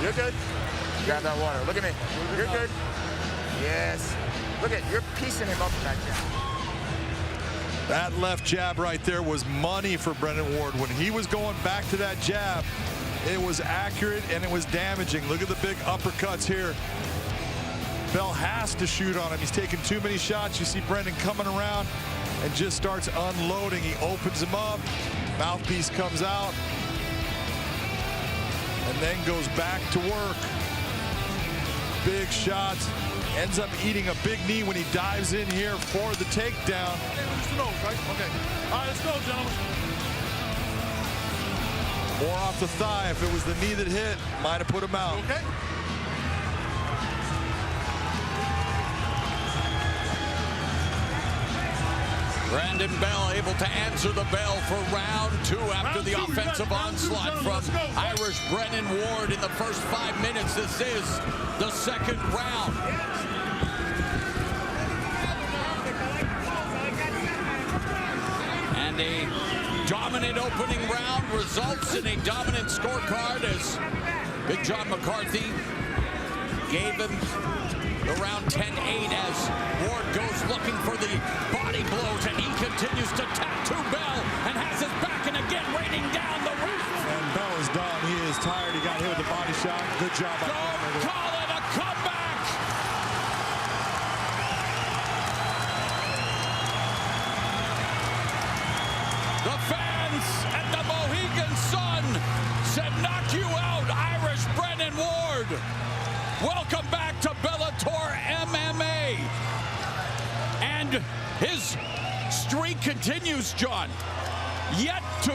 You're good. Grab that water. Look at me. You're good. Yes. Look at, you're piecing him up in that jab. That left jab right there was money for Brennan Ward. When he was going back to that jab, it was accurate and it was damaging. Look at the big uppercuts here. Bell has to shoot on him. He's taking too many shots. You see Brennan coming around and just starts unloading. He opens him up. Mouthpiece comes out. And then goes back to work. Big shots. Ends up eating a big knee when he dives in here for the takedown. It's the nose, right? Okay. All right, let's go, gentlemen. More off the thigh. If it was the knee that hit, might have put him out. Okay. Brandon Bell able to answer the bell for round 2 after the offensive onslaught from Irish Brennan Ward in the first 5 minutes. This is the second round. And a dominant opening round results in a dominant scorecard as Big John McCarthy gave him the round 10-8 as Ward goes looking for the body blows, and he continues to tattoo Bell and has his back, and again raining down the round. And Bell is done. He is tired. He got hit with a body shot. Good job. Don't call it a comeback. The fans at the Mohegan Sun said, knock you out, Irish Brennan Ward. Welcome back to Bellator MMA. And his streak continues, John. Yet to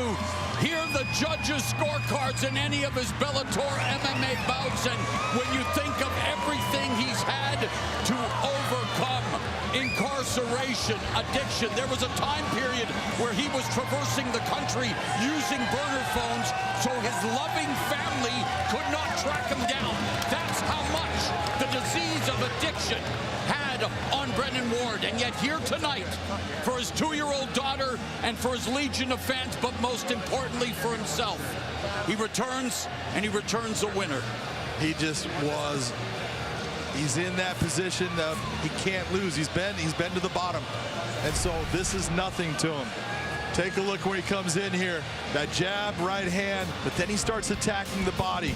hear the judges' scorecards in any of his Bellator MMA bouts, and when you think of everything he's had to overcome, incarceration, addiction. There was a time period where he was traversing the country using burner phones so his loving family could not track him down. That's how much the disease of addiction had on Brennan Ward. And yet here tonight, for his 2-year-old daughter and for his legion of fans, but most importantly for himself, he returns, and he returns a winner. He just was. He's in that position of he can't lose. He's been to the bottom. And so this is nothing to him. Take a look where he comes in here. That jab, right hand, but then he starts attacking the body.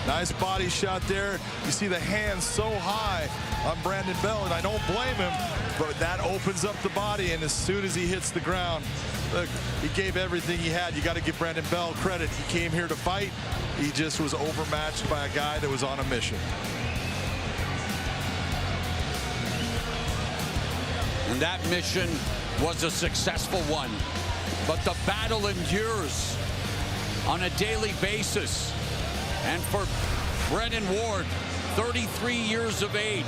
Nice body shot there. You see the hands so high on Brandon Bell, and I don't blame him, but that opens up the body, and as soon as he hits the ground, look, he gave everything he had. You got to give Brandon Bell credit. He came here to fight. He just was overmatched by a guy that was on a mission. And that mission was a successful one. But the battle endures on a daily basis. And for Brennan Ward, 33 years of age,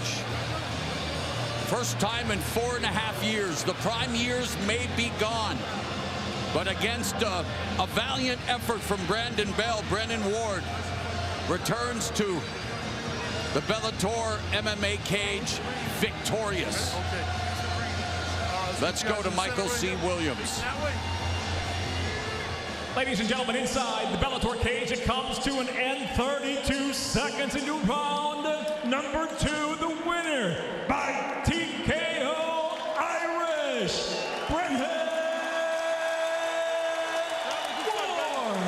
first time in 4.5 years. The prime years may be gone. But against a valiant effort from Brandon Bell, Brennan Ward returns to the Bellator MMA cage victorious. Let's go to Michael C. Williams. Ladies and gentlemen, inside the Bellator cage, it comes to an end. 32 seconds into round number 2. The winner by TKO, Irish Brennan Ward.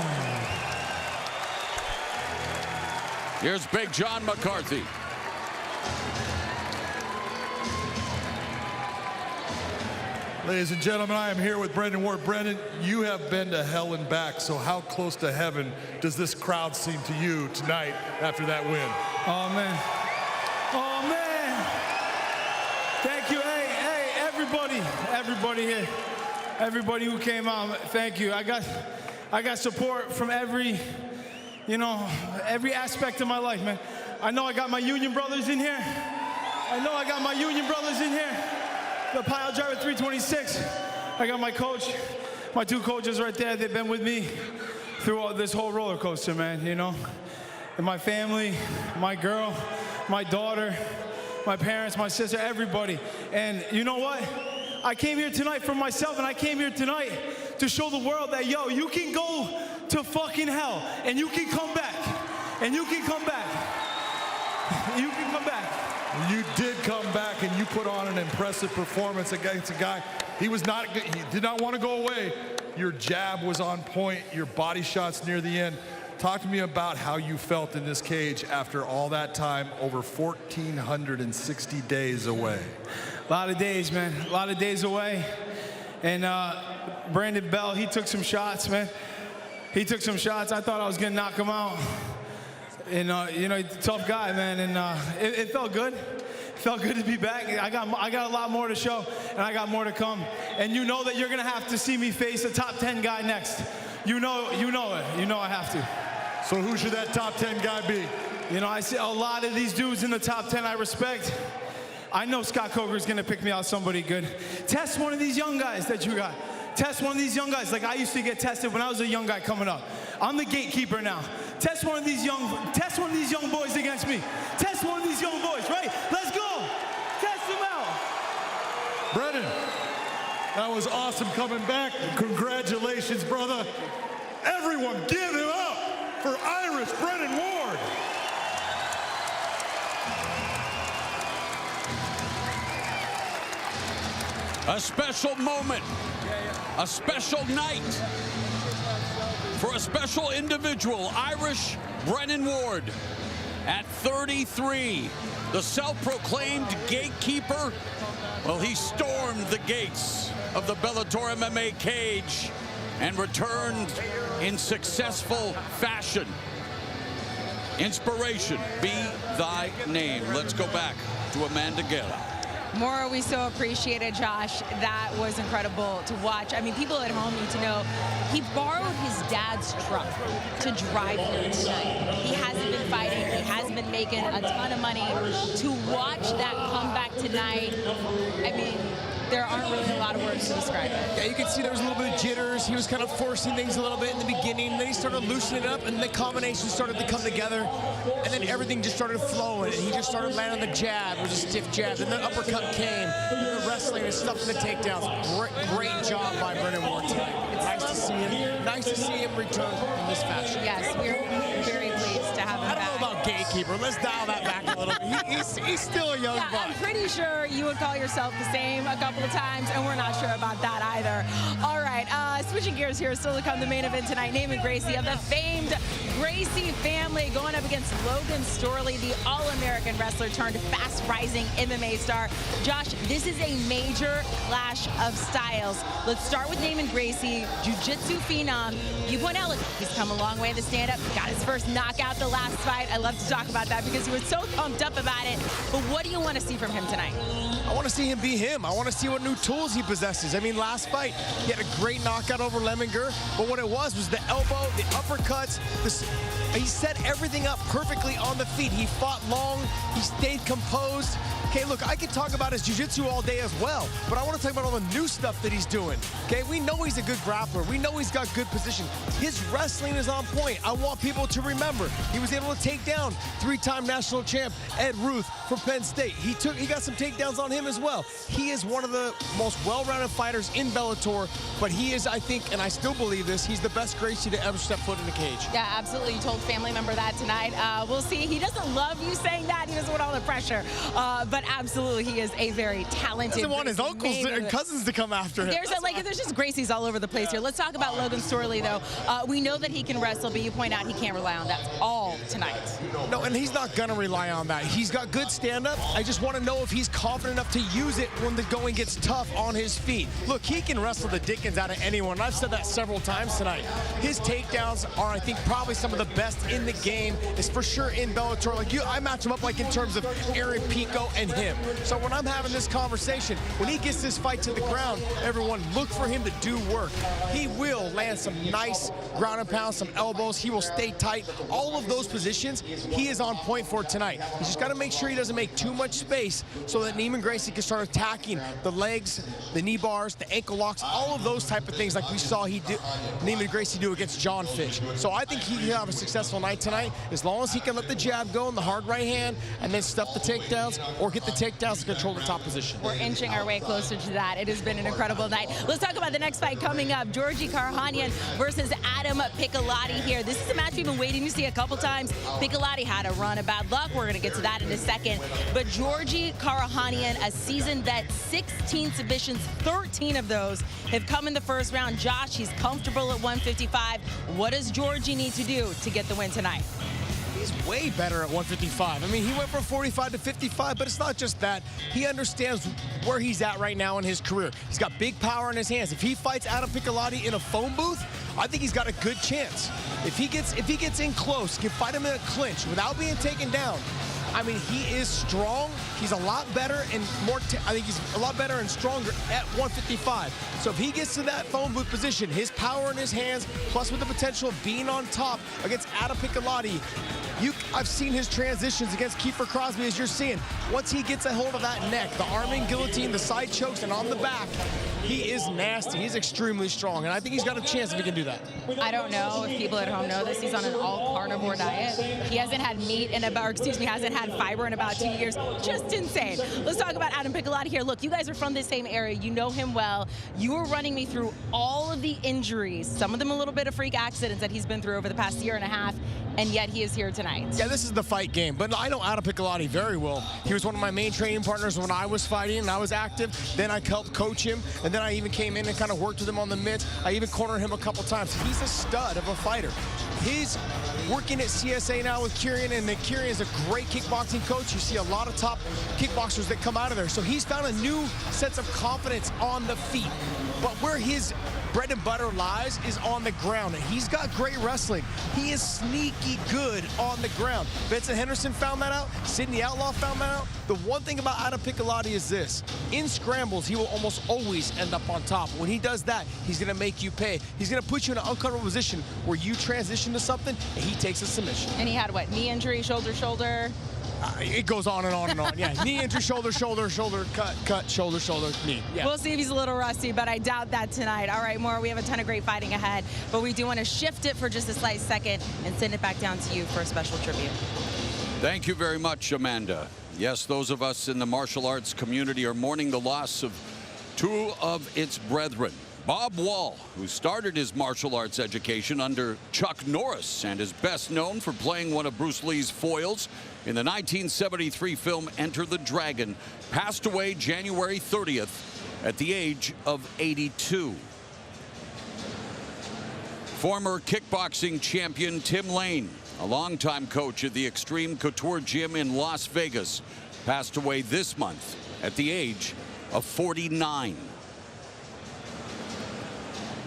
Here's Big John McCarthy. Ladies and gentlemen, I am here with Brennan Ward. Brennan, you have been to hell and back, so how close to heaven does this crowd seem to you tonight after that win? Oh, man. Oh, man. Thank you. Hey, everybody here. Everybody who came out, thank you. I got support from every aspect of my life, man. I know I got my union brothers in here. I know I got my Union brothers in here. The pile driver 326. I got my coach, my two coaches right there. They've been with me through this whole roller coaster, man, you know? And my family, my girl, my daughter, my parents, my sister, everybody. And you know what? I came here tonight for myself, and I came here tonight to show the world that, yo, you can go to fucking hell, and you can come back. And you can come back. You can come back. You did come back, and you put on an impressive performance against a guy. He did not want to go away. Your jab was on point, your body shots near the end. Talk to me about how you felt in this cage after all that time, over 1,460 days away. A lot of days, man. A lot of days away. And Brandon Bell, he took some shots, man. He took some shots. I thought I was going to knock him out. And, you know, he's a tough guy, man. And it felt good. It felt good to be back. I got a lot more to show, and I got more to come. And you know that you're going to have to see me face a top 10 guy next. You know it. You know I have to. So who should that top 10 guy be? You know, I see a lot of these dudes in the top 10 I respect. I know Scott Coker's gonna pick me out somebody good. Test one of these young guys that you got. Test one of these young guys like I used to get tested when I was a young guy coming up. I'm the gatekeeper now. Test one of these young boys against me. Test one of these young boys, right? Let's go. Test them out. Brennan, that was awesome coming back. Congratulations, brother. Everyone give him up for Irish Brennan Ward. A special moment, a special night for a special individual, Irish Brennan Ward. At 33, the self-proclaimed gatekeeper, well, he stormed the gates of the Bellator MMA cage and returned in successful fashion. Inspiration, be thy name. Let's go back to Amanda Gala. More we so appreciated, Josh. That was incredible to watch. I mean, people at home need to know he borrowed his dad's truck to drive here tonight. He hasn't been fighting. He hasn't been making a ton of money. To watch that comeback tonight, I mean, there aren't really a lot of words to describe it. Yeah, you can see there was a little bit of jitters. He was kind of forcing things a little bit in the beginning. Then he started loosening it up, and the combination started to come together. And then everything just started flowing, and he just started landing the jab. It was a stiff jab. And the uppercut came. The wrestling and stuff in the takedowns. Great job by Brennan Ward tonight. It's nice to see him. Nice to see him return in this fashion. Yes, we're very pleased to have him back. I don't know about gatekeeper. Let's dial that back a little bit. He's still a young buck. I'm pretty sure you would call yourself the same a couple of times, and we're not sure about that either. All right, switching gears here, still to come the main event tonight. Naaman Gracie of the famed Gracie family going up against Logan Storley, the All-American wrestler turned fast-rising MMA star. Josh, this is a major clash of styles. Let's start with Naaman Gracie, jiu-jitsu phenom. You point out, look, he's come a long way in the stand-up. Got his first knockout the last fight. I love to talk about that because he was so pumped up about it. But what do you want to see from him tonight? I want to see him be him. I want to see what new tools he possesses. I mean, last fight, he had a great knockout over Lemminger, but what it was the elbow, the uppercuts. He set everything up perfectly on the feet. He fought long. He stayed composed. Okay, look, I could talk about his jiu-jitsu all day as well, but I want to talk about all the new stuff that he's doing. Okay, we know he's a good grappler. We know he's got good position. His wrestling is on point. I want people to remember he was able to take down three-time national champ Ed Ruth from Penn State. He got some takedowns on him as well. He is one of the most well-rounded fighters in Bellator, but he is, I think, and I still believe this, he's the best Gracie to ever step foot in the cage. Yeah, absolutely. You told family member that tonight. We'll see. He doesn't love you saying that. He doesn't want all the pressure. But absolutely, he is a very talented. He doesn't want his uncles and cousins to come after him. There's just Gracies all over the place here. Let's talk about Logan Storley, though. We know that he can wrestle, but you point out he can't rely on that all tonight. No, and he's not going to rely on that. He's got good stand-up. I just want to know if he's confident enough to use it when the going gets tough on his feet. Look, he can wrestle the dickens out of anyone. I've said that several times tonight. His takedowns are, I think, probably some of the best best in the game is for sure in Bellator. Like I match him up like in terms of Aaron Pico and him. So when I'm having this conversation, when he gets this fight to the ground, everyone look for him to do work. He will land some nice ground and pound, some elbows. He will stay tight. All of those positions, he is on point for tonight. He's just got to make sure he doesn't make too much space so that Naaman Gracie can start attacking the legs, the knee bars, the ankle locks, all of those type of things like we saw Naaman Gracie do against John Fitch. So I think he'll have a successful night tonight as long as he can let the jab go in the hard right hand and then stuff the takedowns or get the takedowns to control the top position. We're inching our way closer to that. It has been an incredible night. Let's talk about the next fight coming up. Georgie Karhanyan versus Adam Piccalatti here. This is a match we've been waiting to see a couple times. Piccalatti had a run of bad luck. We're going to get to that in a second. But Georgie Karhanyan, a season that 16 submissions, 13 of those have come in the first round. Josh, he's comfortable at 155. What does Georgie need to do to get the win tonight? He's way better at 155. I mean, he went from 45 to 55, but it's not just that. He understands where he's at right now in his career. He's got big power in his hands. If he fights Adam Piccalatti in a phone booth, I think he's got a good chance. If he gets in close, can fight him in a clinch without being taken down. I mean, he is strong. He's a lot better and I think he's a lot better and stronger at 155. So if he gets to that phone booth position, his power in his hands, plus with the potential of being on top against Adam Piccalatti, I've seen his transitions against Kiefer Crosby, as you're seeing. Once he gets a hold of that neck, the arming guillotine, the side chokes, and on the back, he is nasty. He's extremely strong, and I think he's got a chance if he can do that. I don't know if people at home know this. He's on an all-carnivore diet. He hasn't had meat in about, hasn't had fiber in about 2 years. Just insane. Let's talk about Adam Piccalatti here. Look, you guys are from the same area. You know him well. You were running me through all of the injuries, some of them a little bit of freak accidents that he's been through over the past year and a half, and yet he is here tonight. Yeah, this is the fight game, but I know Adam Piccalatti very well. He was one of my main training partners when I was fighting and I was active. Then I helped coach him, and then I even came in and kind of worked with him on the mitts. I even cornered him a couple times. He's a stud of a fighter. He's working at CSA now with Kieran, and Kieran is a great kickboxing coach. You see a lot of top kickboxers that come out of there. So he's found a new sense of confidence on the feet. But where his bread and butter lies is on the ground. And he's got great wrestling. He is sneaky good on the ground. Benson Henderson found that out. Sidney Outlaw found that out. The one thing about Adam Piccalatti is this. In scrambles, he will almost always end up on top. When he does that, he's going to make you pay. He's going to put you in an uncomfortable position where you transition to something and he takes a submission. And he had what, knee injury, shoulder? It goes on and on and on. Yeah, knee injury, shoulder, cut, shoulder, knee. Yeah. We'll see if he's a little rusty, but I doubt that tonight. All right, Maura, we have a ton of great fighting ahead, but we do want to shift it for just a slight second and send it back down to you for a special tribute. Thank you very much, Amanda. Yes, those of us in the martial arts community are mourning the loss of two of its brethren. Bob Wall, who started his martial arts education under Chuck Norris and is best known for playing one of Bruce Lee's foils in the 1973 film Enter the Dragon, passed away January 30th at the age of 82. Former kickboxing champion Tim Lane, a longtime coach at the Extreme Couture Gym in Las Vegas, passed away this month at the age of 49.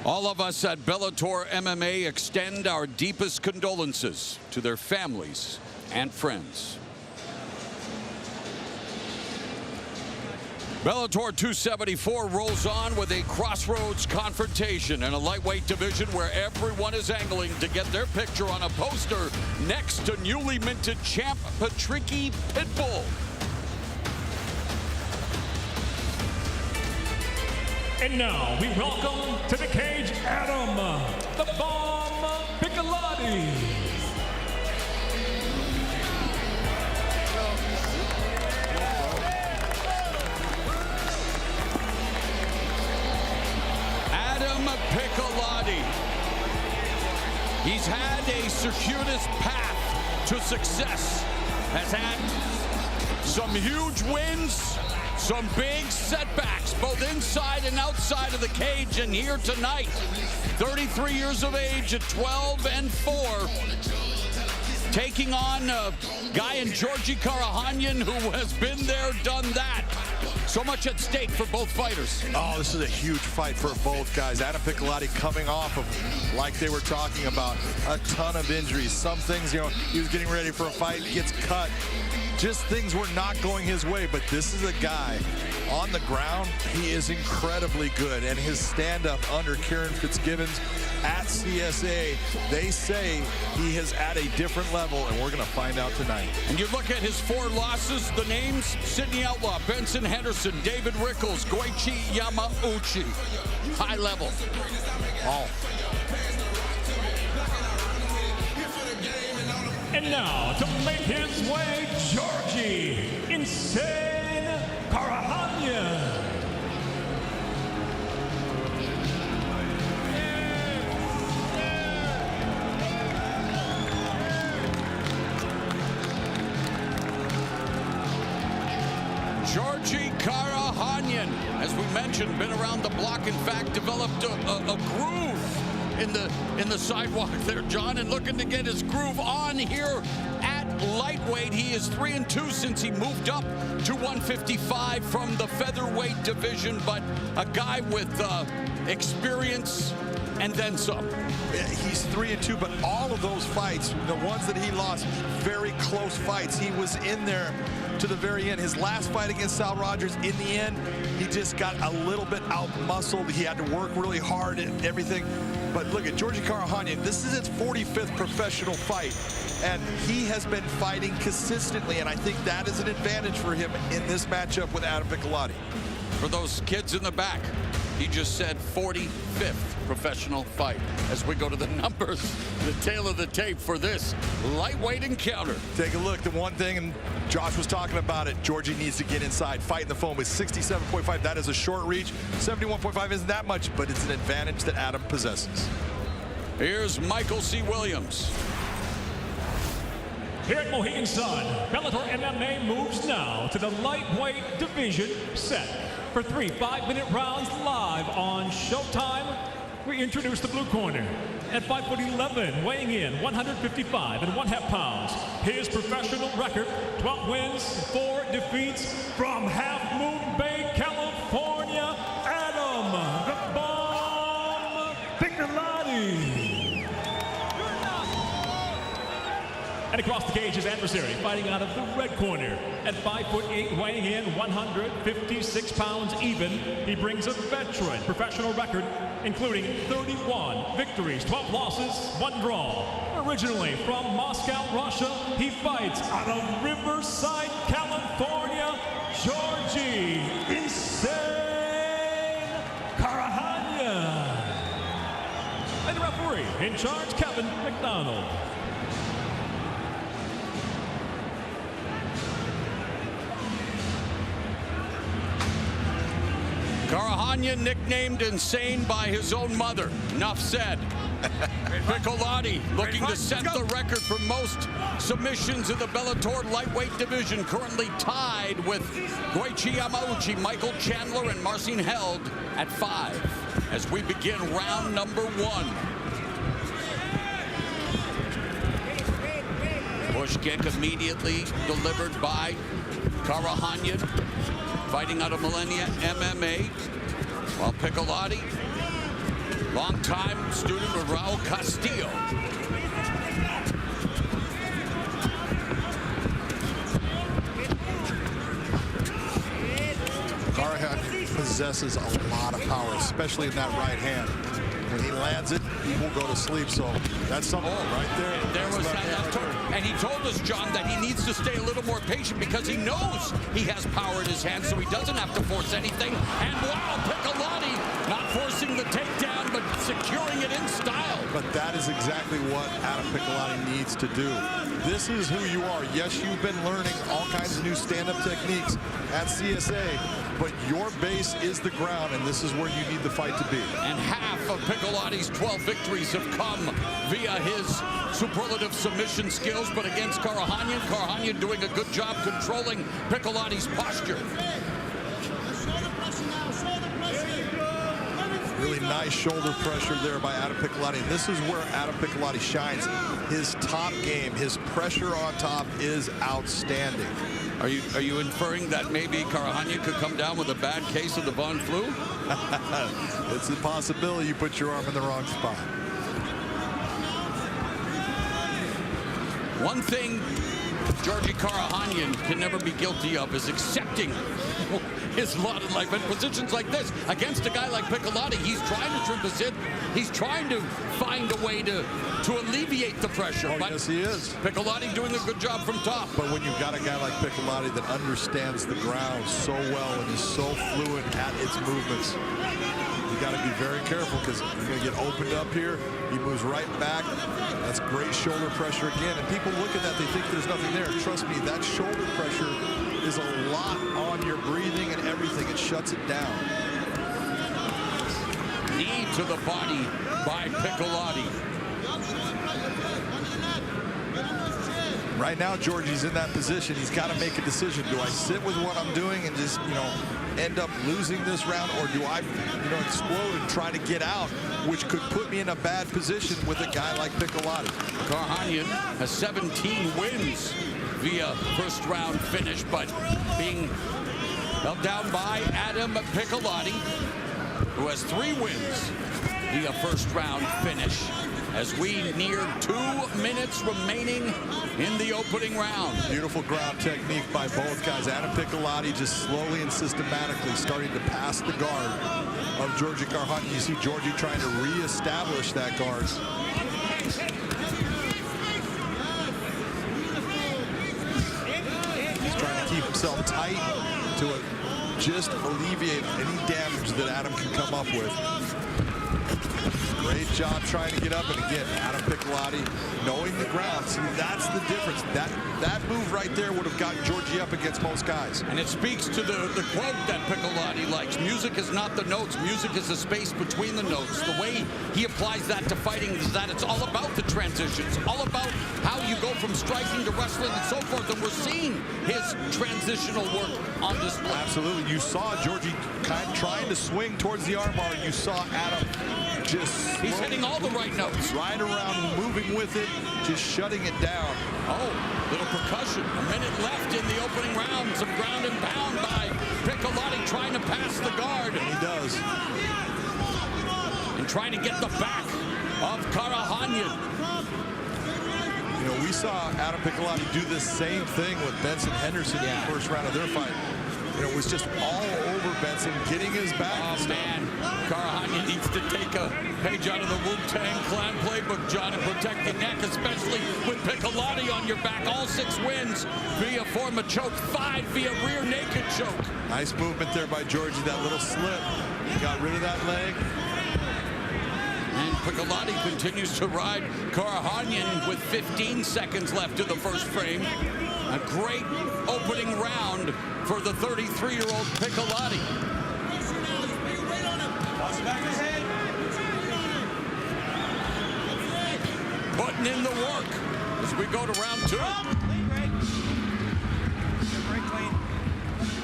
All of us at Bellator MMA extend our deepest condolences to their families and friends. Bellator 274 rolls on with a crossroads confrontation in a lightweight division where everyone is angling to get their picture on a poster next to newly minted champ Patricky Pitbull. And now we welcome to the cage Adam the Bomb Piccalatti. Adam Piccalatti. He's had a circuitous path to success. Has had some huge wins, some big setbacks, both inside and outside of the cage, and here tonight, 33 years of age at 12-4, taking on a guy in Georgie Karhanyan who has been there, done that. So much at stake for both fighters. Oh, this is a huge fight for both guys. Adam Piccalatti coming off of, like they were talking about, a ton of injuries. Some things, you know, he was getting ready for a fight, gets cut. Just things were not going his way, but this is a guy on the ground. He is incredibly good, and his stand-up under Kieran Fitzgibbons at CSA, they say he is at a different level, and we're going to find out tonight. And you look at his 4 losses, the names: Sidney Outlaw, Benson Henderson, David Rickles, Goichi Yamauchi. High level. All. And now, to make his way, Georgie, Insane Karhanyan. Georgie Karhanyan, as we mentioned, been around the block. In fact, developed a groove in the sidewalk there, John, and looking to get his groove on here at lightweight. He is 3-2 since he moved up to 155 from the featherweight division, but a guy with experience and then some. He's 3-2, but all of those fights, the ones that he lost, very close fights. He was in there to the very end. His last fight against Sal Rogers, in the end, he just got a little bit out-muscled. He had to work really hard and everything. But look at Georgie Karhanyan. This is his 45th professional fight, and he has been fighting consistently, and I think that is an advantage for him in this matchup with Adam Piccalatti. For those kids in the back, he just said 45th professional fight. As we go to the numbers, the tail of the tape for this lightweight encounter. Take a look. The one thing, and Josh was talking about it, Georgie needs to get inside. Fight in the foam is 67.5. That is a short reach. 71.5 isn't that much, but it's an advantage that Adam possesses. Here's Michael C. Williams. Here at Mohegan Sun, Bellator MMA moves now to the lightweight division set. For 3 5-minute rounds live on Showtime, we introduce the blue corner. At 5'11", weighing in 155.5 pounds. His professional record, 12 wins, 4 defeats. From Half Moon Bay, California, Adam the Bomb Piccalatti. And across the cage, his adversary, fighting out of the red corner. At 5'8", weighing in 156 pounds even, he brings a veteran professional record, including 31 victories, 12 losses, 1 draw. Originally from Moscow, Russia, he fights out of Riverside, California, Georgie Insane Karhanyan. And the referee in charge, Kevin McDonald. Karhanyan, nicknamed Insane by his own mother. Enough said. Piccolati looking to set the record for most submissions in the Bellator lightweight division, currently tied with Goichi Yamauchi, Michael Chandler, and Marcin Held at 5 as we begin round number 1. Push kick immediately delivered by Karhanyan, fighting out of Millennia MMA, while Piccalati, longtime student of Raul Castillo. Karhanyan possesses a lot of power, especially in that right hand. When he lands it, he will go to sleep, so that's something right there. There was that left hook. And he told us, John, that he needs to stay a little more patient because he knows he has power in his hands, so he doesn't have to force anything. And wow, Piccalati not forcing the takedown, but securing it in style. But that is exactly what Adam Piccalati needs to do. This is who you are. Yes, you've been learning all kinds of new stand-up techniques at CSA, but your base is the ground, and this is where you need the fight to be. And half of Piccalati's 12 victories have come via his superlative submission skills, but against Karhanyan doing a good job controlling Piccalati's posture. Really nice shoulder pressure there by Adam Piccalatti. And this is where Adam Piccalatti shines. His top game, his pressure on top is outstanding. Are you inferring that maybe Karhanyan could come down with a bad case of the Von flu? It's a possibility you put your arm in the wrong spot. One thing Georgie Karhanyan can never be guilty of is accepting his lot in life in positions like this against a guy like Piccalatti. He's trying to trip us in. He's trying to find a way to alleviate the pressure. Oh, but yes, he is. Piccalatti doing a good job from top. But when you've got a guy like Piccalatti that understands the ground so well and is so fluid at its movements, you got to be very careful because you're going to get opened up here. He moves right back. That's great shoulder pressure again. And people look at that, they think there's nothing there. Trust me, that shoulder pressure is a lot on your breathing and everything. It shuts it down. Knee to the body by Piccalatti. Right now, Georgie's in that position. He's got to make a decision. Do I sit with what I'm doing and just, end up losing this round, or do I, explode and try to get out, which could put me in a bad position with a guy like Piccalatti? Karhanyan has 17 wins via first round finish, but being held down by Adam Piccalatti, who has 3 wins via first round finish, as we near 2 minutes remaining in the opening round. Beautiful ground technique by both guys. Adam Piccalatti just slowly and systematically starting to pass the guard of Georgie Karhanyan. You see Georgie trying to reestablish that guard. He's trying to keep himself tight to just alleviate any damage that Adam can come up with. Great job trying to get up, and again, Adam Piccalatti knowing the ground. See, that's the difference. That move right there would have gotten Georgie up against most guys. And it speaks to the quote that Piccalatti likes. Music is not the notes. Music is the space between the notes. The way he applies that to fighting is that it's all about the transitions, all about how you go from striking to wrestling and so forth. And we're seeing his transitional work on display. Absolutely. You saw Georgie kind of trying to swing towards the armbar. You saw Adam just... He's hitting all the right notes. Right around, moving with it, just shutting it down. Oh, little percussion. A minute left in the opening round. Some ground and pound by Piccalatti trying to pass the guard. And he does. And trying to get the back of Karhanyan. We saw Adam Piccalatti do this same thing with Benson Henderson in the first round of their fight. It was just all over Benson, getting his back. Oh, man. Karhanyan needs to take a page out of the Wu-Tang Clan playbook, John, and protect the neck, especially with Piccalatti on your back. All 6 wins via form choke, 5 via rear naked choke. Nice movement there by Georgie, that little slip. He got rid of that leg. And Piccalatti continues to ride Karhanyan with 15 seconds left in the first frame. A great opening round for the 33-year-old Piccalatti. Putting in the work as we go to round 2.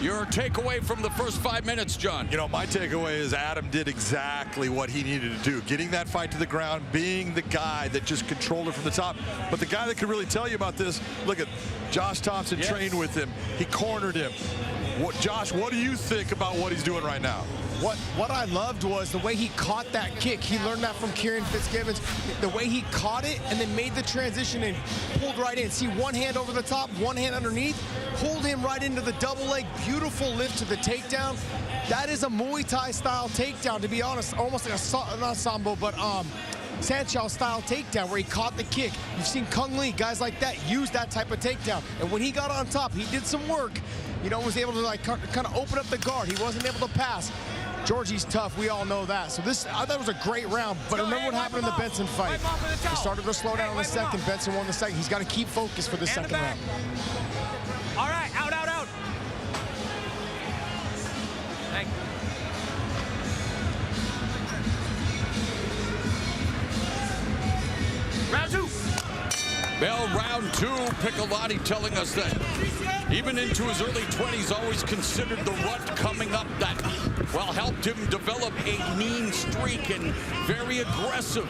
Your takeaway from the first 5 minutes, John? My takeaway is Adam did exactly what he needed to do. Getting that fight to the ground, being the guy that just controlled it from the top. But the guy that could really tell you about this, look at Josh Thompson trained with him. He cornered him. Josh, what do you think about what he's doing right now? What I loved was the way he caught that kick. He learned that from Kieran Fitzgibbons. The way he caught it and then made the transition and pulled right in. See, one hand over the top, one hand underneath. Pulled him right into the double leg. Beautiful lift to the takedown. That is a Muay Thai style takedown, to be honest. Almost like a, not Sambo, but Sanchow style takedown where he caught the kick. You've seen Kung Lee, guys like that, use that type of takedown. And when he got on top, he did some work. Was able to kind of open up the guard. He wasn't able to pass. Georgie's tough, we all know that. So I thought it was a great round, but remember what happened in the Benson fight. He started to slow down in the second, Benson won the second. He's got to keep focused for the second round. All right, out. Thank you. Round 2. Well, round 2, Piccalatti telling us that he Even into his early 20s, always considered the rut coming up that, well, helped him develop a mean streak and very aggressive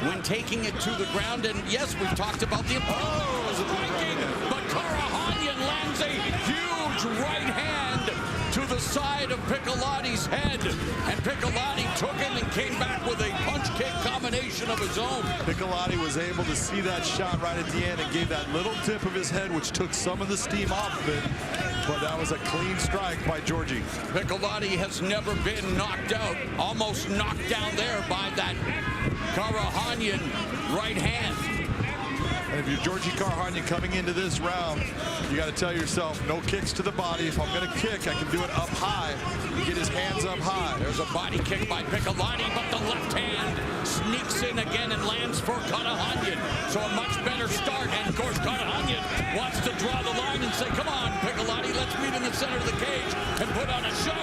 when taking it to the ground. And yes, we've talked about the importance of striking, but Karhanyan lands a huge right hand to the side of Piccolatti's head, and Piccalatti took him and came back with a punch-kick combination of his own. Piccalatti was able to see that shot right at the end and gave that little tip of his head, which took some of the steam off of it, but that was a clean strike by Georgie. Piccalatti has never been knocked out, almost knocked down there by that Karhanyan right hand. And if you're Georgie Karhanyan coming into this round, you got to tell yourself, no kicks to the body. If I'm going to kick, I can do it up high. You get his hands up high. There's a body kick by Piccalatti, but the left hand sneaks in again and lands for Karhanyan. So a much better start. And of course, Karhanyan wants to draw the line and say, come on, Piccalatti, let's meet in the center of the cage and put on a show.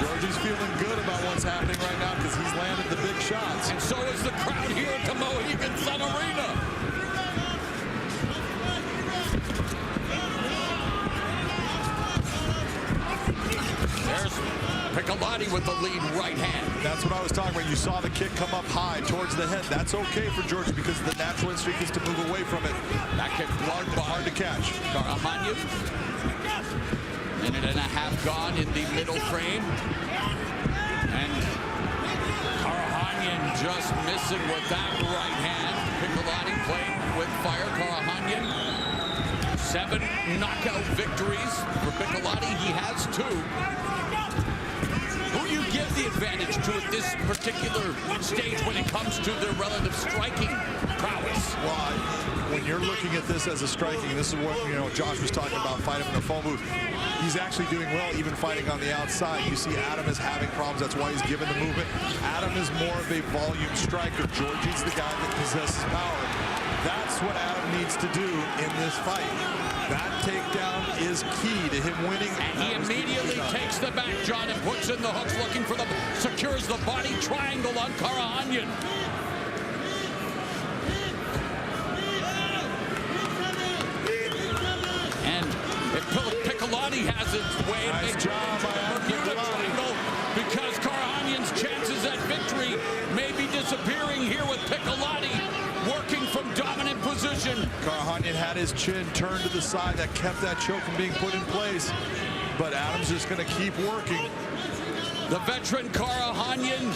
Georgie's feeling good about what's happening right now because he's landed the big shots. And so is the crowd here at the Mohegan Sun Arena. There's Piccalatti with the lead right hand. That's what I was talking about. You saw the kick come up high towards the head. That's okay for Georgie because the natural instinct is to move away from it. That kick blocked by hard to catch. Karhanyan. Minute and a half gone in the middle frame. And Karhanyan just missing with that right hand. Piccalatti playing with fire. Karhanyan, 7 knockout victories for Piccalatti. He has 2. Who do you give the advantage to at this particular stage when it comes to their relative striking prowess? Well, when you're looking at this as a striking, this is what, Josh was talking about fighting in the phone booth. He's actually doing well, even fighting on the outside. You see Adam is having problems. That's why he's given the movement. Adam is more of a volume striker. Georgie's the guy that possesses power. That's what Adam needs to do in this fight. That takedown is key to him winning. And he immediately takes the back, John, and puts in the hooks, looking for secures the body triangle on Karhanyan. And if Piccalatti has its way, nice job by Bermuda triangle, because Karhanyan's chances at victory may be disappearing here with Piccalatti working from dominant position. Karhanyan had his chin turned to the side. That kept that choke from being put in place. But Adam's just going to keep working. The veteran Karhanyan.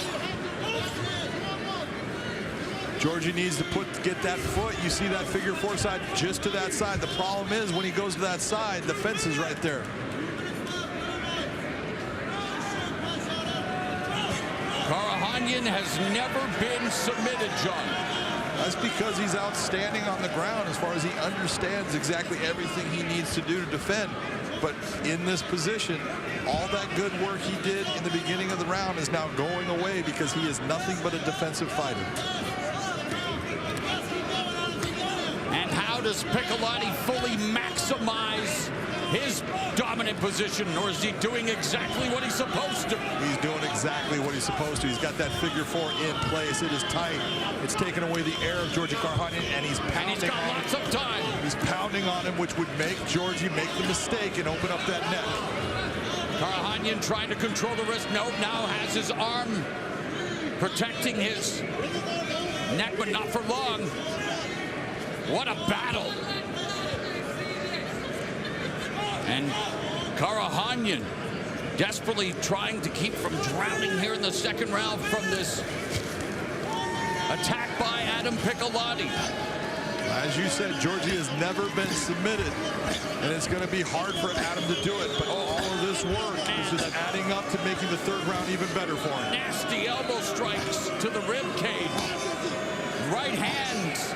Georgie needs to get that foot. You see that figure 4 side just to that side. The problem is when he goes to that side, the fence is right there. Karhanyan has never been submitted, John. That's because he's outstanding on the ground as far as he understands exactly everything he needs to do to defend. But in this position, all that good work he did in the beginning of the round is now going away because he is nothing but a defensive fighter. And how does Piccalatti fully maximize his dominant position, or is he doing exactly what he's supposed to? He's doing exactly what he's supposed to. He's got that figure 4 in place. It is tight. It's taken away the air of Georgie Karhanyan, and he's pounding. And he's got lots of time. He's pounding on him, which would make Georgie make the mistake and open up that neck. Karhanyan trying to control the wrist. Nope, now has his arm protecting his neck, but not for long. What a battle. And Karhanyan desperately trying to keep from drowning here in the second round from this attack by Adam Piccalatti. As you said, Georgie has never been submitted, and it's going to be hard for Adam to do it, but all of this work is just adding up to making the third round even better for him. Nasty elbow strikes to the rib cage. Right hands.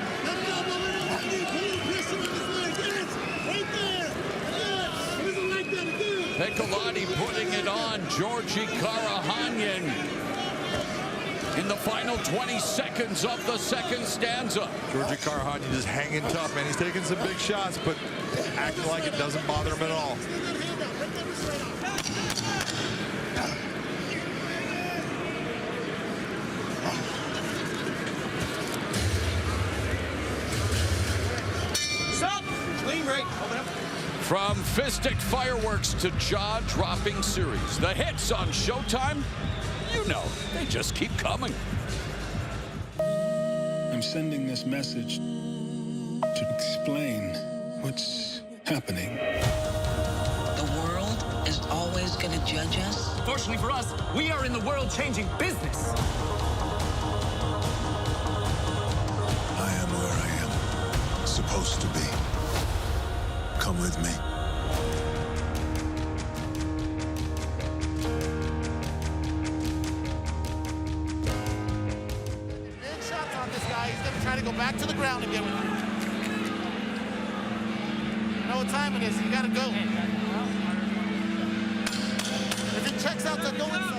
Piccalatti putting it on Georgie Karhanyan in the final 20 seconds of the second stanza. Georgie Karhanyan just hanging tough, man. He's taking some big shots, but acting like it doesn't bother him at all. Stop! Clean break. Open up. From Fistic fireworks to jaw-dropping series. The hits on Showtime, you know, they just keep coming. I'm sending this message to explain what's happening. The world is always going to judge us. Fortunately for us, we are in the world-changing business. I am where I am supposed to be. Come with me. Big shots on this guy. He's going to try to go back to the ground again with you. You know what time it is. You got to go. If he checks out, then go inside.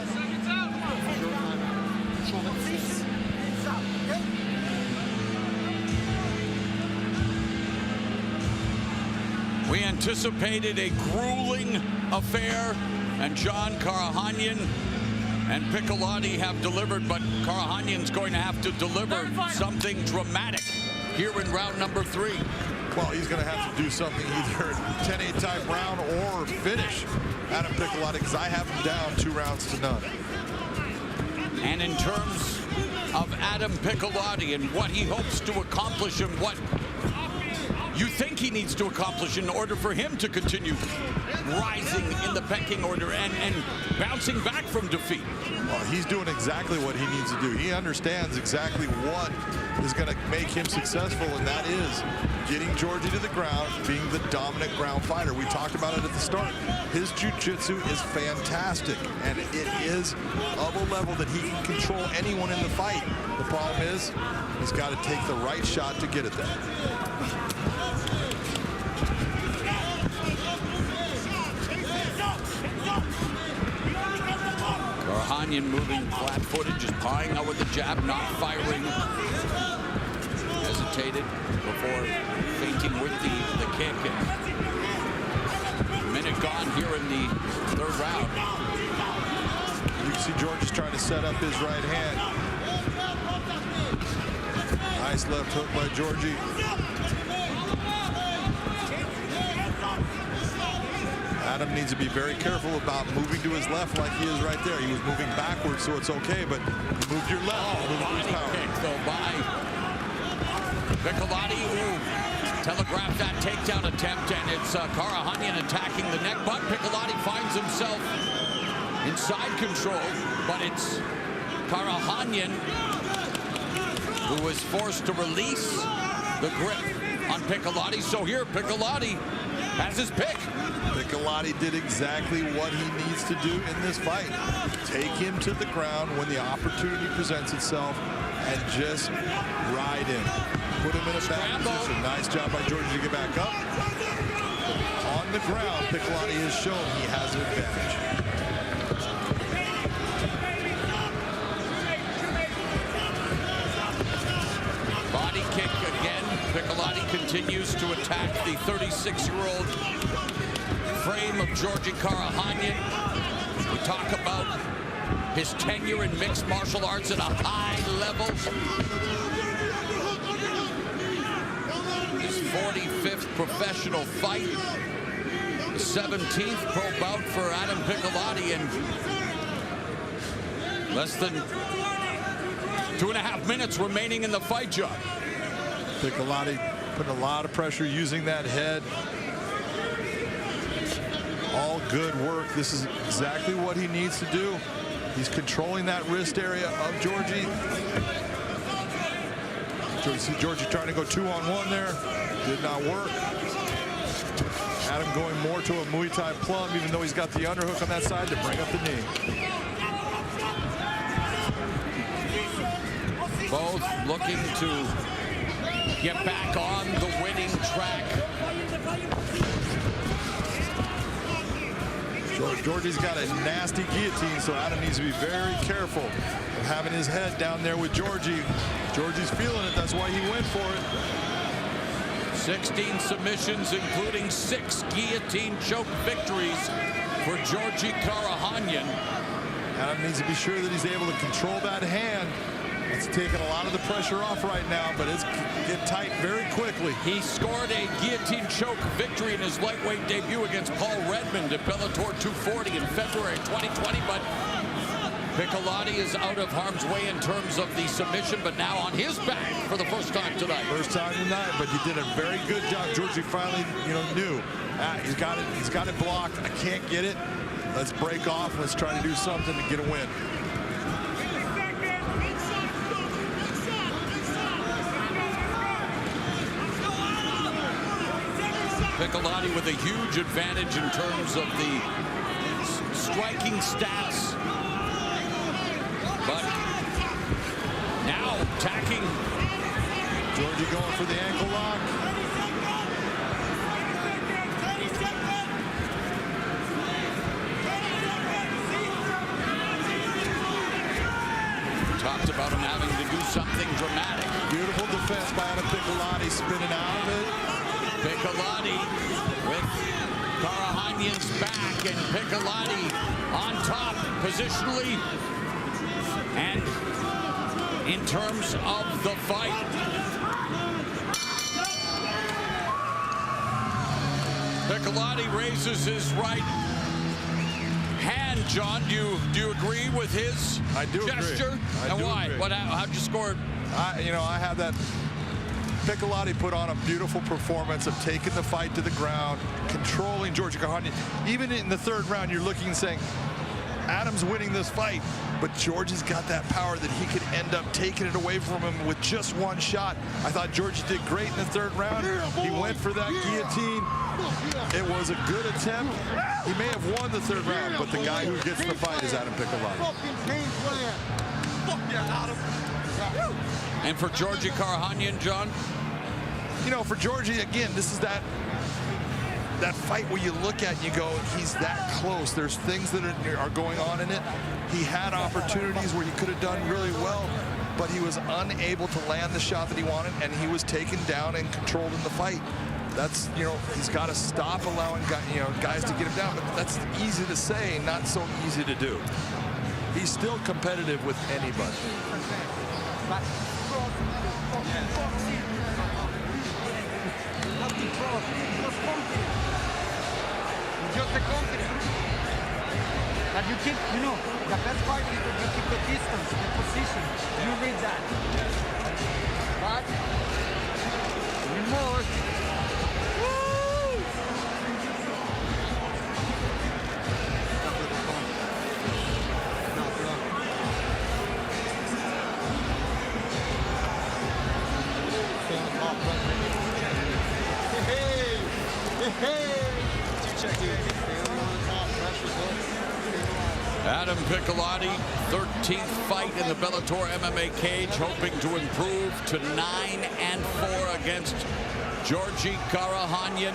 We anticipated a grueling affair, and John Karhanyan and Piccalatti have delivered, but Karhanyan's going to have to deliver something dramatic here in round number 3. Well, he's going to have to do something either 10-8 type round or finish Adam Piccalatti, because I have him down 2 rounds to none. And in terms of Adam Piccalatti and what he hopes to accomplish and what you think he needs to accomplish in order for him to continue rising in the pecking order and bouncing back from defeat. Well, he's doing exactly what he needs to do. He understands exactly what is going to make him successful, and that is getting Georgie to the ground, being the dominant ground fighter. We talked about it at the start. His jiu-jitsu is fantastic, and it is of a level that he can control anyone in the fight. The problem is he's got to take the right shot to get it there. Karhanyan moving flat-footed, just pieing out with the jab, not firing. Hesitated before feinting with the kick. And minute gone here in the 3rd round. You can see George is trying to set up his right hand. Nice left hook by Georgie. Adam needs to be very careful about moving to his left like he is right there. He was moving backwards, so it's okay, but you moved your left. Body kick, though, by Piccalatti. Ooh, telegraphed that takedown attempt, and it's Karhanyan attacking the neck, but Piccalatti finds himself in side control, but it's Karhanyan who was forced to release the grip on Piccalatti. So here, Piccalatti has his pick. Piccalatti did exactly what he needs to do in this fight. Take him to the ground when the opportunity presents itself and just ride him. Put him in a bad position. Nice job by Georgie to get back up. On the ground, Piccalatti has shown he has an advantage. Body kick again. Piccalatti continues to attack the 36-year-old frame of Georgie Karhanyan. We talk about his tenure in mixed martial arts at a high level. His 45th professional fight. The 17th pro bout for Adam Piccalatti, and less than 2.5 minutes remaining in the fight, John. Piccalatti putting a lot of pressure, using that head. All good work. This is exactly what he needs to do. He's controlling that wrist area of Georgie. Georgie trying to go 2-on-1 there. Did not work. Adam going more to a Muay Thai plum, even though he's got the underhook on that side to bring up the knee. Both looking to get back on the winning track. Georgie's got a nasty guillotine, so Adam needs to be very careful of having his head down there with Georgie. Georgie's feeling it. That's why he went for it. 16 submissions, including 6 guillotine choke victories for Georgie Karhanyan. Adam needs to be sure that he's able to control that hand It's taking a lot of the pressure off right now, but it's get tight very quickly. He scored a guillotine choke victory in his lightweight debut against Paul Redmond at Bellator 240 in February 2020, but Piccalatti is out of harm's way in terms of the submission, but now on his back for the first time tonight. First time tonight, but he did a very good job. Georgie finally, knew. He's got it blocked. I can't get it. Let's break off. Let's try to do something to get a win. Piccalatti with a huge advantage in terms of the striking stats. But now attacking. Georgie going for the ankle lock. Talked about him having to do something dramatic. Beautiful defense by Adam Piccalatti, spinning out of it. Piccalatti with Karhanyan's back, and Piccalatti on top positionally. And in terms of the fight, Piccalatti raises his right hand. John, do you agree with his gesture? And why? Agree. How'd you score? I have that. Piccalatti put on a beautiful performance of taking the fight to the ground, controlling Georgie Karhanyan. Even in the third round, you're looking and saying, Adam's winning this fight, but Georgie's got that power that he could end up taking it away from him with just one shot. I thought Georgie did great in the third round. He went for that guillotine. It was a good attempt. He may have won the third round, but the guy who gets the fight is Adam Piccalatti. And for Georgie Karhanyan, John? For Georgie, again, this is that fight where you look at and you go, he's that close. There's things that are going on in it. He had opportunities where he could have done really well, but he was unable to land the shot that he wanted, and he was taken down and controlled in the fight. That's, he's got to stop allowing guys to get him down, but that's easy to say, not so easy to do. He's still competitive with anybody. Just the confidence that you keep, the best part is that you keep the distance, the position. You read that. But more. Adam Piccalatti, 13th fight in the Bellator MMA cage, hoping to improve to 9-4 against Georgie Karhanyan.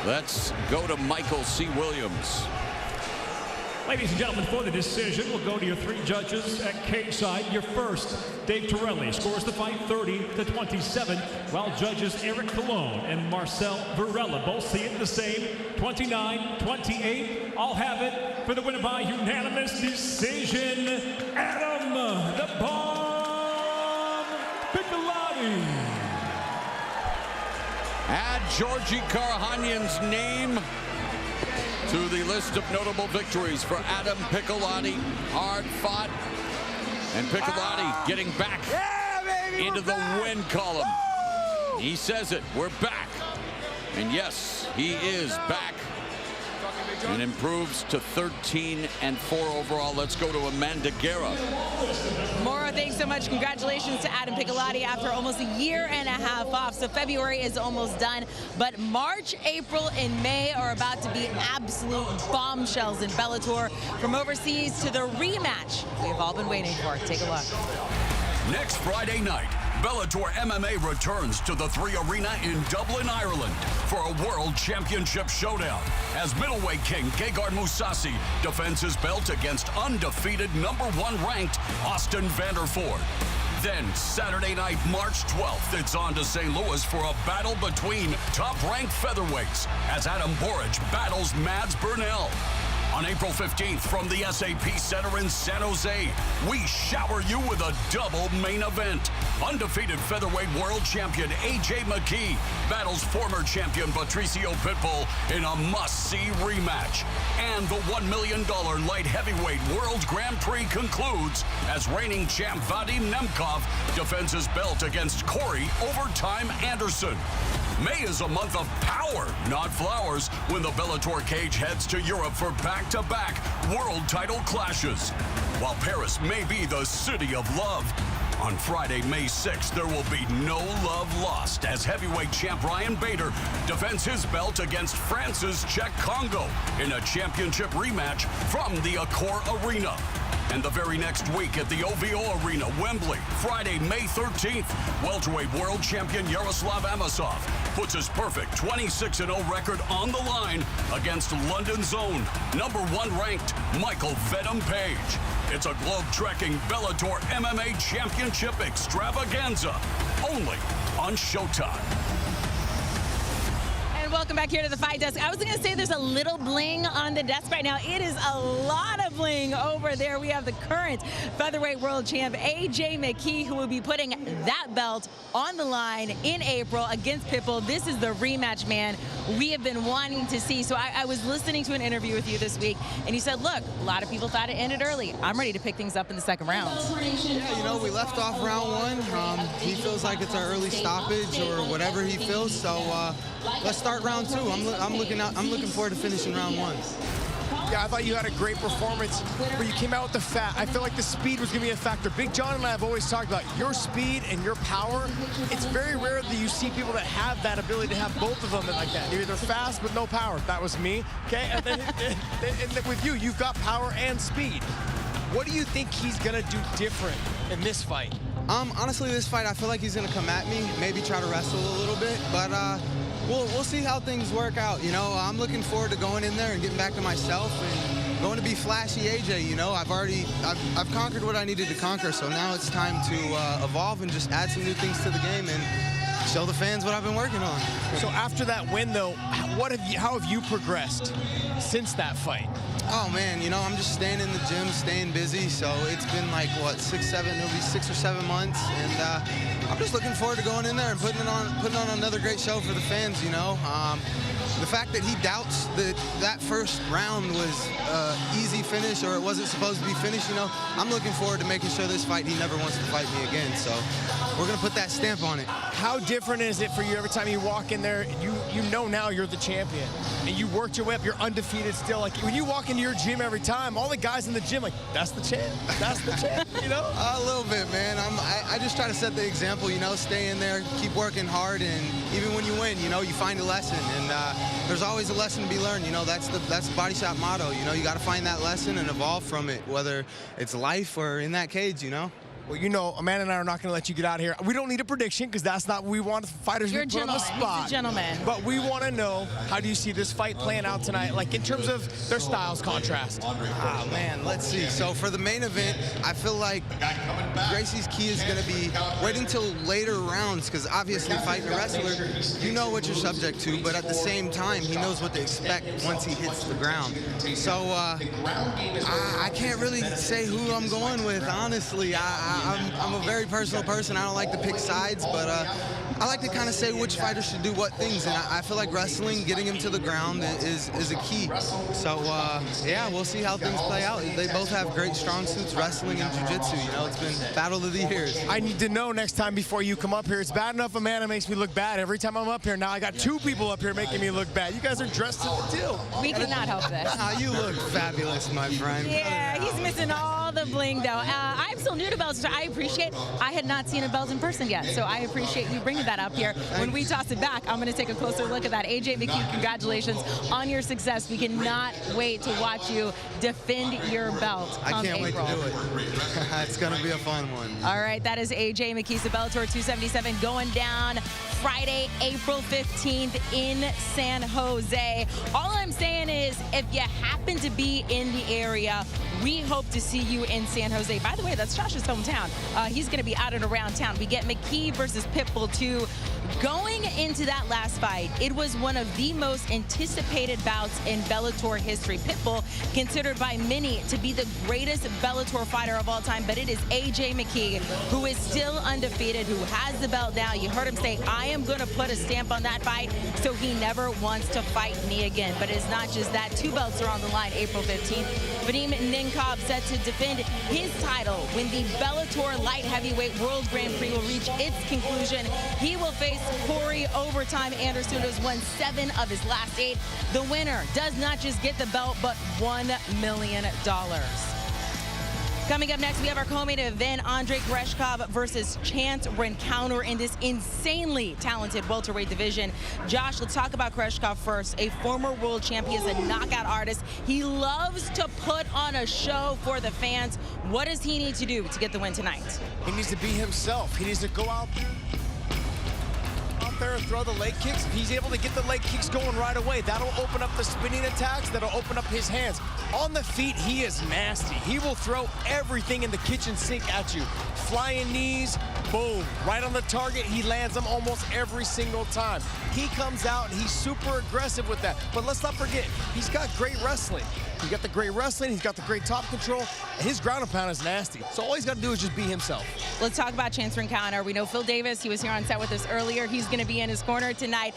Let's go to Michael C. Williams. Ladies and gentlemen, for the decision, we'll go to your three judges at cage side. Your first, Dave Torelli, scores the fight 30-27, while judges Eric Colon and Marcel Varela both see it the same, 29-28. I'll have it for the winner by unanimous decision, Adam the Bomb Piccalatti. Add Georgie Karhanyan's name to the list of notable victories for Adam Piccalatti. Hard fought. And Piccalatti getting back into the win column. He says it, we're back. And yes, he is back. And improves to 13-4 overall. Let's go to Amanda Guerra. Maura, thanks so much. Congratulations to Adam Piccalatti after almost a year and a half off. So February is almost done, but March, April, and May are about to be absolute bombshells in Bellator. From overseas to the rematch we've all been waiting for. Take a look. Next Friday night, Bellator MMA returns to the 3 Arena in Dublin, Ireland for a World Championship showdown as middleweight king Gegard Mousasi defends his belt against undefeated #1 ranked Austin Vanderford. Then Saturday night, March 12th, it's on to St. Louis for a battle between top-ranked featherweights as Adam Boric battles Mads Burnell. On April 15th from the SAP Center in San Jose, we shower you with a double main event. Undefeated featherweight world champion AJ Mckee battles former champion Patricio Pitbull in a must-see rematch. And the $1 million light heavyweight World Grand Prix concludes as reigning champ Vadim Nemkov defends his belt against Corey Overtime Anderson. May is a month of power, not flowers, when the Bellator cage heads to Europe for back-to-back world title clashes. While Paris may be the city of love, on Friday, May 6th, there will be no love lost as heavyweight champ Ryan Bader defends his belt against France's Czech Congo in a championship rematch from the Accor Arena. And the very next week at the OVO Arena, Wembley, Friday, May 13th, welterweight world champion Yaroslav Amosov puts his perfect 26-0 record on the line against London's own #1 ranked Michael Venom Page. It's a globe-trekking Bellator MMA Championship extravaganza, only on Showtime. And welcome back here to the fight desk. I was going to say there's a little bling on the desk right now. It is a lot of bling over there. We have the current featherweight world champ, AJ Mckee, who will be putting that belt on the line in April against Pitbull. This is the rematch, man, we have been wanting to see. So I was listening to an interview with you this week, and you said, look, a lot of people thought it ended early. I'm ready to pick things up in the second round. Yeah, you know, we left off round one. He feels like it's our early stoppage or whatever he feels. So let's start round two. I'm looking forward to finishing round one. Yeah, I thought you had a great performance where you came out with the fat. I feel like the speed was going to be a factor. Big John and I have always talked about your speed and your power. It's very rare that you see people that have that ability to have both of them like that. You're either fast with no power. That was me, okay? And then with you, you've got power and speed. What do you think he's going to do different in this fight? Honestly, this fight, I feel like he's going to come at me, maybe try to wrestle a little bit, but we'll see how things work out. You know, I'm looking forward to going in there and getting back to myself and going to be flashy AJ. You know, I've conquered what I needed to conquer, so now it's time to evolve and just add some new things to the game and show the fans what I've been working on. So after that win, though, how have you progressed since that fight? Oh man, you know, I'm just staying in the gym, staying busy. So it's been like, what, it'll be 6 or 7 months, and I'm just looking forward to going in there and putting on another great show for the fans. You know, the fact that he doubts that first round was easy finish or it wasn't supposed to be finished. You know, I'm looking forward to making sure this fight he never wants to fight me again. So we're gonna put that stamp on it. How different is it for you every time you walk in there? You know now you're the champion, and you worked your way up. You're undefeated still. Like when you walk into your gym every time, all the guys in the gym like, that's the champ, that's the champ. You know? A little bit, man. I just try to set the example. You know, stay in there, keep working hard, and even when you win, you know, you find a lesson. And there's always a lesson to be learned. You know, that's the Body Shop motto. You know, you got to find that lesson and evolve from it, whether it's life or in that cage. You know. Well, you know, Amanda and I are not going to let you get out of here. We don't need a prediction because that's not what we want fighters to put on the spot. He's a gentleman. But we want to know, how do you see this fight playing out tonight, like in terms of their styles contrast? Oh, man, let's see. So for the main event, I feel like Gracie's key is going to be waiting till later rounds because obviously fighting a wrestler, you know what you're subject to, but at the same time, he knows what to expect once he hits the ground. So I can't really say who I'm going with, honestly. I'm a very personal person. I don't like to pick sides, but I like to kind of say which fighter should do what things, and I feel like wrestling, getting him to the ground is a key. So, yeah, we'll see how things play out. They both have great strong suits, wrestling and jiu-jitsu. You know, it's been battle of the years. I need to know next time before you come up here. It's bad enough Amanda makes me look bad every time I'm up here. Now I got 2 people up here making me look bad. You guys are dressed to the deal. We cannot help this. You look fabulous, my friend. Yeah, he's missing all the bling, though. I'm still new to belts, so I appreciate I had not seen a belt in person yet, so I appreciate you bringing that up here. When we toss it back, I'm going to take a closer look at that. AJ Mckee, congratulations on your success. We cannot wait to watch you defend your belt come I can't April. wait to do it. It's going to be a fun one. All right, that is AJ Mckee, Bellator 277 going down Friday, April 15th in San Jose. All I'm saying is, if you happen to be in the area, we hope to see you in San Jose. By the way, that's Josh's hometown. He's going to be out and around town. We get Mckee versus Pitbull 2. Going into that last fight, it was one of the most anticipated bouts in Bellator history. Pitbull, considered by many to be the greatest Bellator fighter of all time, but it is AJ Mckee, who is still undefeated, who has the belt now. You heard him say, I am going to put a stamp on that fight, so he never wants to fight me again. But it's not just that. 2 belts are on the line April 15th. Vadim Nemkov set to defend his title when the Bellator Light Heavyweight World Grand Prix will reach its conclusion. He will face Corey Overtime Anderson, who has won 7 of his last 8. The winner does not just get the belt, but $1 million. Coming up next, we have our co-main event, Andrei Korskov versus Chance Rencounter in this insanely talented welterweight division. Josh, let's talk about Korskov first. A former world champion, is a knockout artist. He loves to put on a show for the fans. What does he need to do to get the win tonight? He needs to be himself. He needs to go out there and throw the leg kicks. If he's able to get the leg kicks going right away, that'll open up the spinning attacks, that'll open up his hands. On the feet, he is nasty. He will throw everything in the kitchen sink at you. Flying knees, boom, right on the target. He lands them almost every single time. He comes out and he's super aggressive with that. But let's not forget, he's got great wrestling. He's got the great wrestling, he's got the great top control, and his ground and pound is nasty. So all he's got to do is just be himself. Let's talk about Chance Rencounter. We know Phil Davis, he was here on set with us earlier. He's going to be in his corner tonight.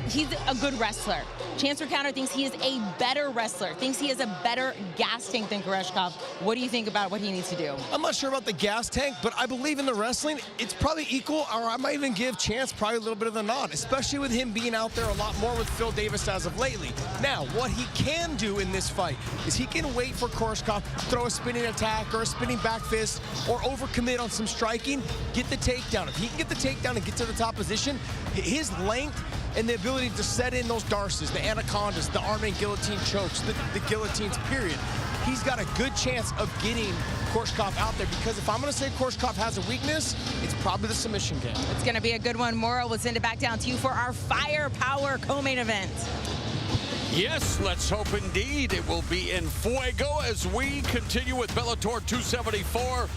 He's a good wrestler. Chance Rencounter thinks he is a better wrestler, thinks he has a better gas tank than Korskov. What do you think about what he needs to do? I'm not sure about the gas tank, but I believe in the wrestling. It's probably equal, or I might even give Chance probably a little bit of the nod, especially with him being out there a lot more with Phil Davis as of lately. Now, what he can do in this fight is he can wait for Korskov to throw a spinning attack or a spinning back fist or overcommit on some striking, get the takedown. If he can get the takedown and get to the top position, his length and the ability to set in those darces, the anacondas, the arm and guillotine chokes, the guillotines, period. He's got a good chance of getting Korskov out there, because if I'm going to say Korskov has a weakness, it's probably the submission game. It's going to be a good one. Mauro, we'll send it back down to you for our firepower co-main event. Yes, let's hope indeed it will be in fuego as we continue with Bellator 274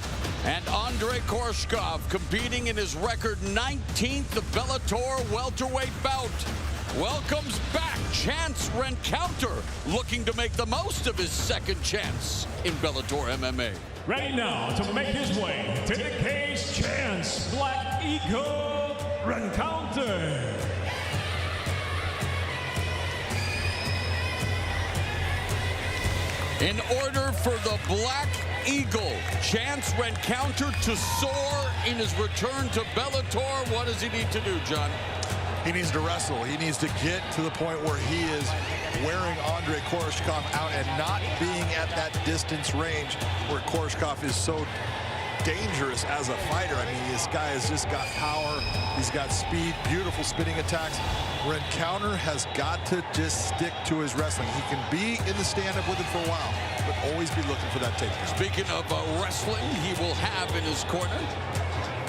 and Andrei Korskov competing in his record 19th Bellator welterweight bout. Welcomes back Chance Rencounter, looking to make the most of his second chance in Bellator MMA. Ready now to make his way to the cage, Chance Black Eagle Rencounter. In order for the Black Eagle, Chance Rencounter, to soar in his return to Bellator, what does he need to do, John? He needs to wrestle. He needs to get to the point where he is wearing Andrei Korskov out and not being at that distance range where Korskov is so dangerous as a fighter. I mean, this guy has just got power. He's got speed, beautiful spinning attacks. Rencounter has got to just stick to his wrestling. He can be in the stand-up with him for a while, but always be looking for that takedown. Speaking of wrestling, he will have in his corner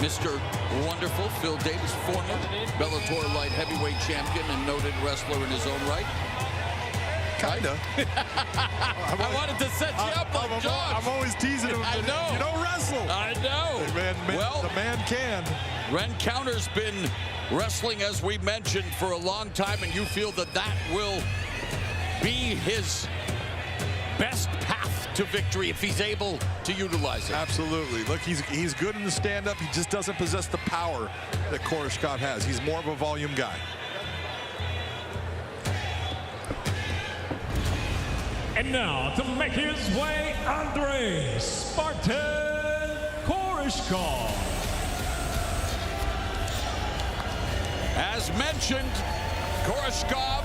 Mr. Wonderful Phil Davis, former Bellator light heavyweight champion and noted wrestler in his own right. Kinda. I wanted to set you up like George. I'm always teasing him. I know. You don't wrestle. I know. Hey, well, the man can. Rencounter's been wrestling, as we mentioned, for a long time, and you feel that that will be his best path to victory if he's able to utilize it. Absolutely. Look, he's good in the stand-up. He just doesn't possess the power that Korskov has. He's more of a volume guy. And now, to make his way, Andrei Spartan Korskov. As mentioned, Korskov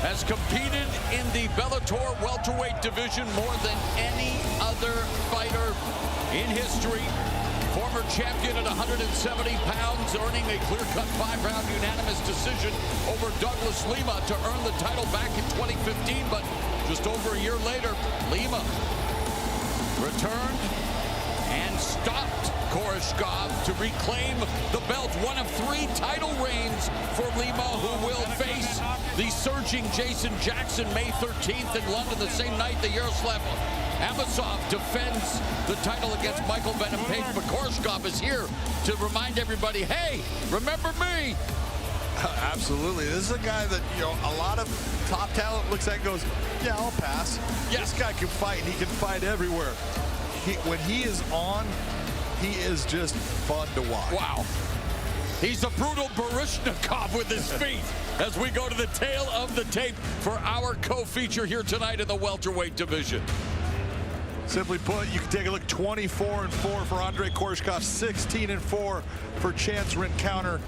has competed in the Bellator welterweight division more than any other fighter in history. Former champion at 170 pounds, earning a clear-cut 5-round unanimous decision over Douglas Lima to earn the title back in 2015, but just over a year later, Lima returned and stopped Korskov to reclaim the belt. One of 3 title reigns for Lima, who will face the surging Jason Jackson May 13th in London, the same night the Yaroslav Amosov defends the title against Michael Venom Page, but Korskov is here to remind everybody, hey, remember me. Absolutely. This is a guy that, you know, a lot of top talent looks at and goes, yeah, I'll pass. Yes. This guy can fight, and he can fight everywhere. When he is on, he is just fun to watch. Wow. He's a brutal Baryshnikov with his feet as we go to the tail of the tape for our co-feature here tonight in the welterweight division. Simply put, you can take a look, 24-4 for Andrei Korskov, 16-4 for Chance Rencounter.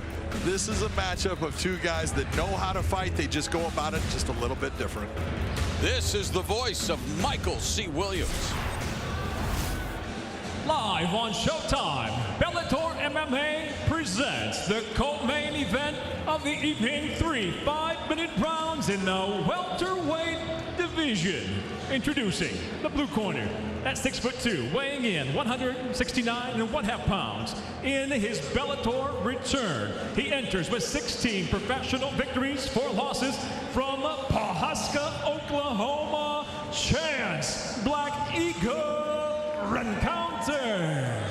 This is a matchup of two guys that know how to fight. They just go about it just a little bit different. This is the voice of Michael C. Williams. Live on Showtime, Bellator MMA presents the co-main event of the evening, 3 5-minute rounds in the welterweight division. Introducing the blue corner at 6'2", weighing in 169.5 pounds. In his Bellator return, he enters with 16 professional victories, 4 losses from Pawhuska, Oklahoma. Chance Black Eagle Rencounter.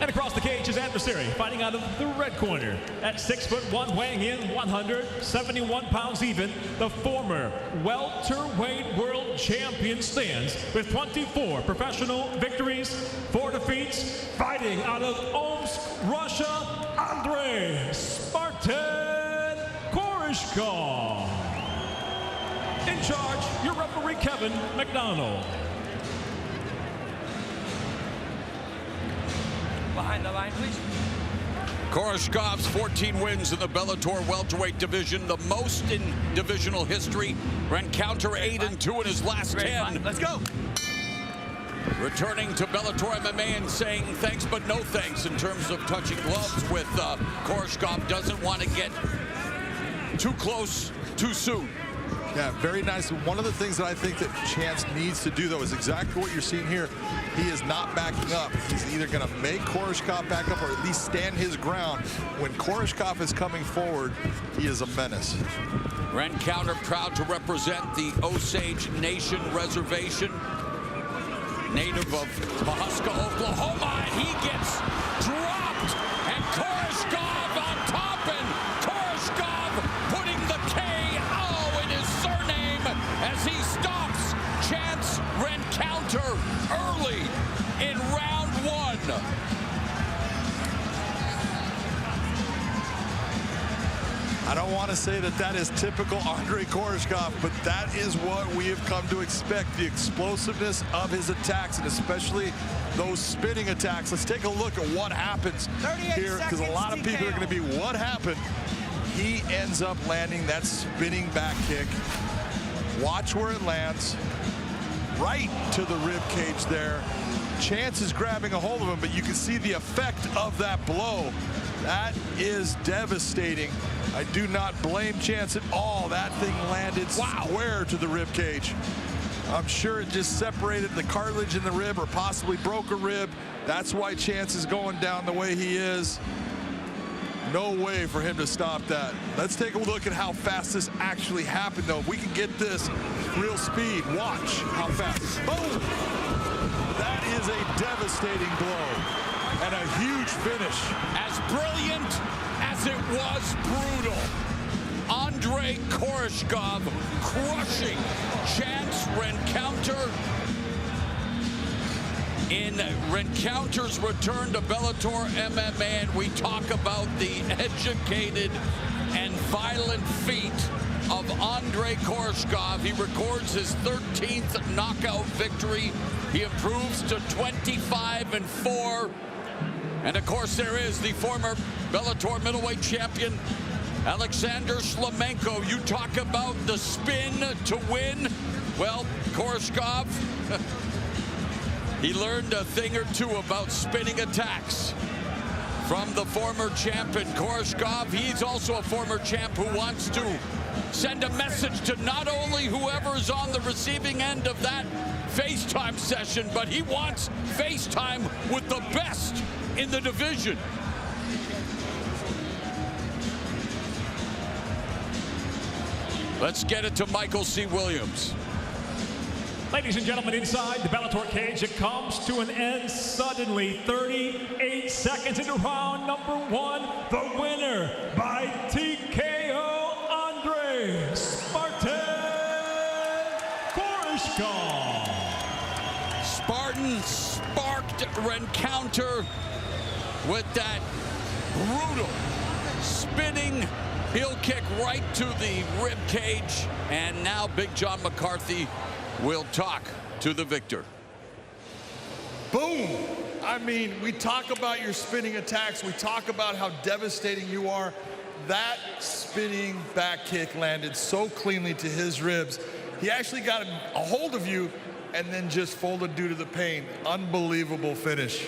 And across the cage, his adversary, fighting out of the red corner at 6'1", weighing in 171 pounds even. The former welterweight world champion stands with 24 professional victories, 4 defeats, fighting out of Omsk, Russia, Andrei Spartan Korshkov. In charge, your referee, Kevin McDonald. Behind the line, please. Korshkov's 14 wins in the Bellator welterweight division, the most in divisional history. Rencounter 8-2 in his last 10. Let's go. Returning to Bellator MMA and saying thanks but no thanks in terms of touching gloves with Korskov. Doesn't want to get too close too soon. Yeah, very nice. One of the things that I think that Chance needs to do, though, is exactly what you're seeing here. He is not backing up. He's either going to make Korshkov back up or at least stand his ground. When Korshkov is coming forward, he is a menace. Rencounter proud to represent the Osage Nation Reservation. Native of Pawhuska, Oklahoma, and he gets dropped. And Korshkov on top, and Korshkov putting the KO in his surname as he stops Chance Rencounter early in round 1. I don't want to say that that is typical Andrei Korshkov, but that is what we have come to expect, the explosiveness of his attacks, and especially those spinning attacks. Let's take a look at what happens here, because a lot of people are going to be, what happened? He ends up landing that spinning back kick. Watch where it lands. Right to the rib cage there. Chance is grabbing a hold of him, but you can see the effect of that blow. That is devastating. I do not blame Chance at all. That thing landed square to the rib cage. I'm sure it just separated the cartilage in the rib or possibly broke a rib. That's why Chance is going down the way he is. No way for him to stop that. Let's take a look at how fast this actually happened, though. If we can get this real speed, watch how fast. Boom! That is a devastating blow and a huge finish. As brilliant as it was brutal, Andrei Korshkov crushing Chance Rencounter. In Rencounter's return to Bellator MMA, and we talk about the educated and violent feat of Andrei Korshkov. He records his 13th knockout victory. He improves to 25-4. And of course, there is the former Bellator middleweight champion, Alexander Shlemenko. You talk about the spin to win. Well, Korshkov, he learned a thing or two about spinning attacks from the former champion Korshkov. He's also a former champ who wants to send a message to not only whoever's on the receiving end of that FaceTime session, but he wants FaceTime with the best in the division. Let's get it to Michael C. Williams. Ladies and gentlemen, inside the Bellator cage, it comes to an end suddenly. 38 seconds into round number 1. The winner by TKO, Andrei Spartan Korskov. Spartan sparked rencounter with that brutal spinning heel kick right to the rib cage. And now Big John McCarthy will talk to the victor. Boom! I mean, we talk about your spinning attacks. We talk about how devastating you are. That spinning back kick landed so cleanly to his ribs. He actually got a hold of you and then just folded due to the pain. Unbelievable finish.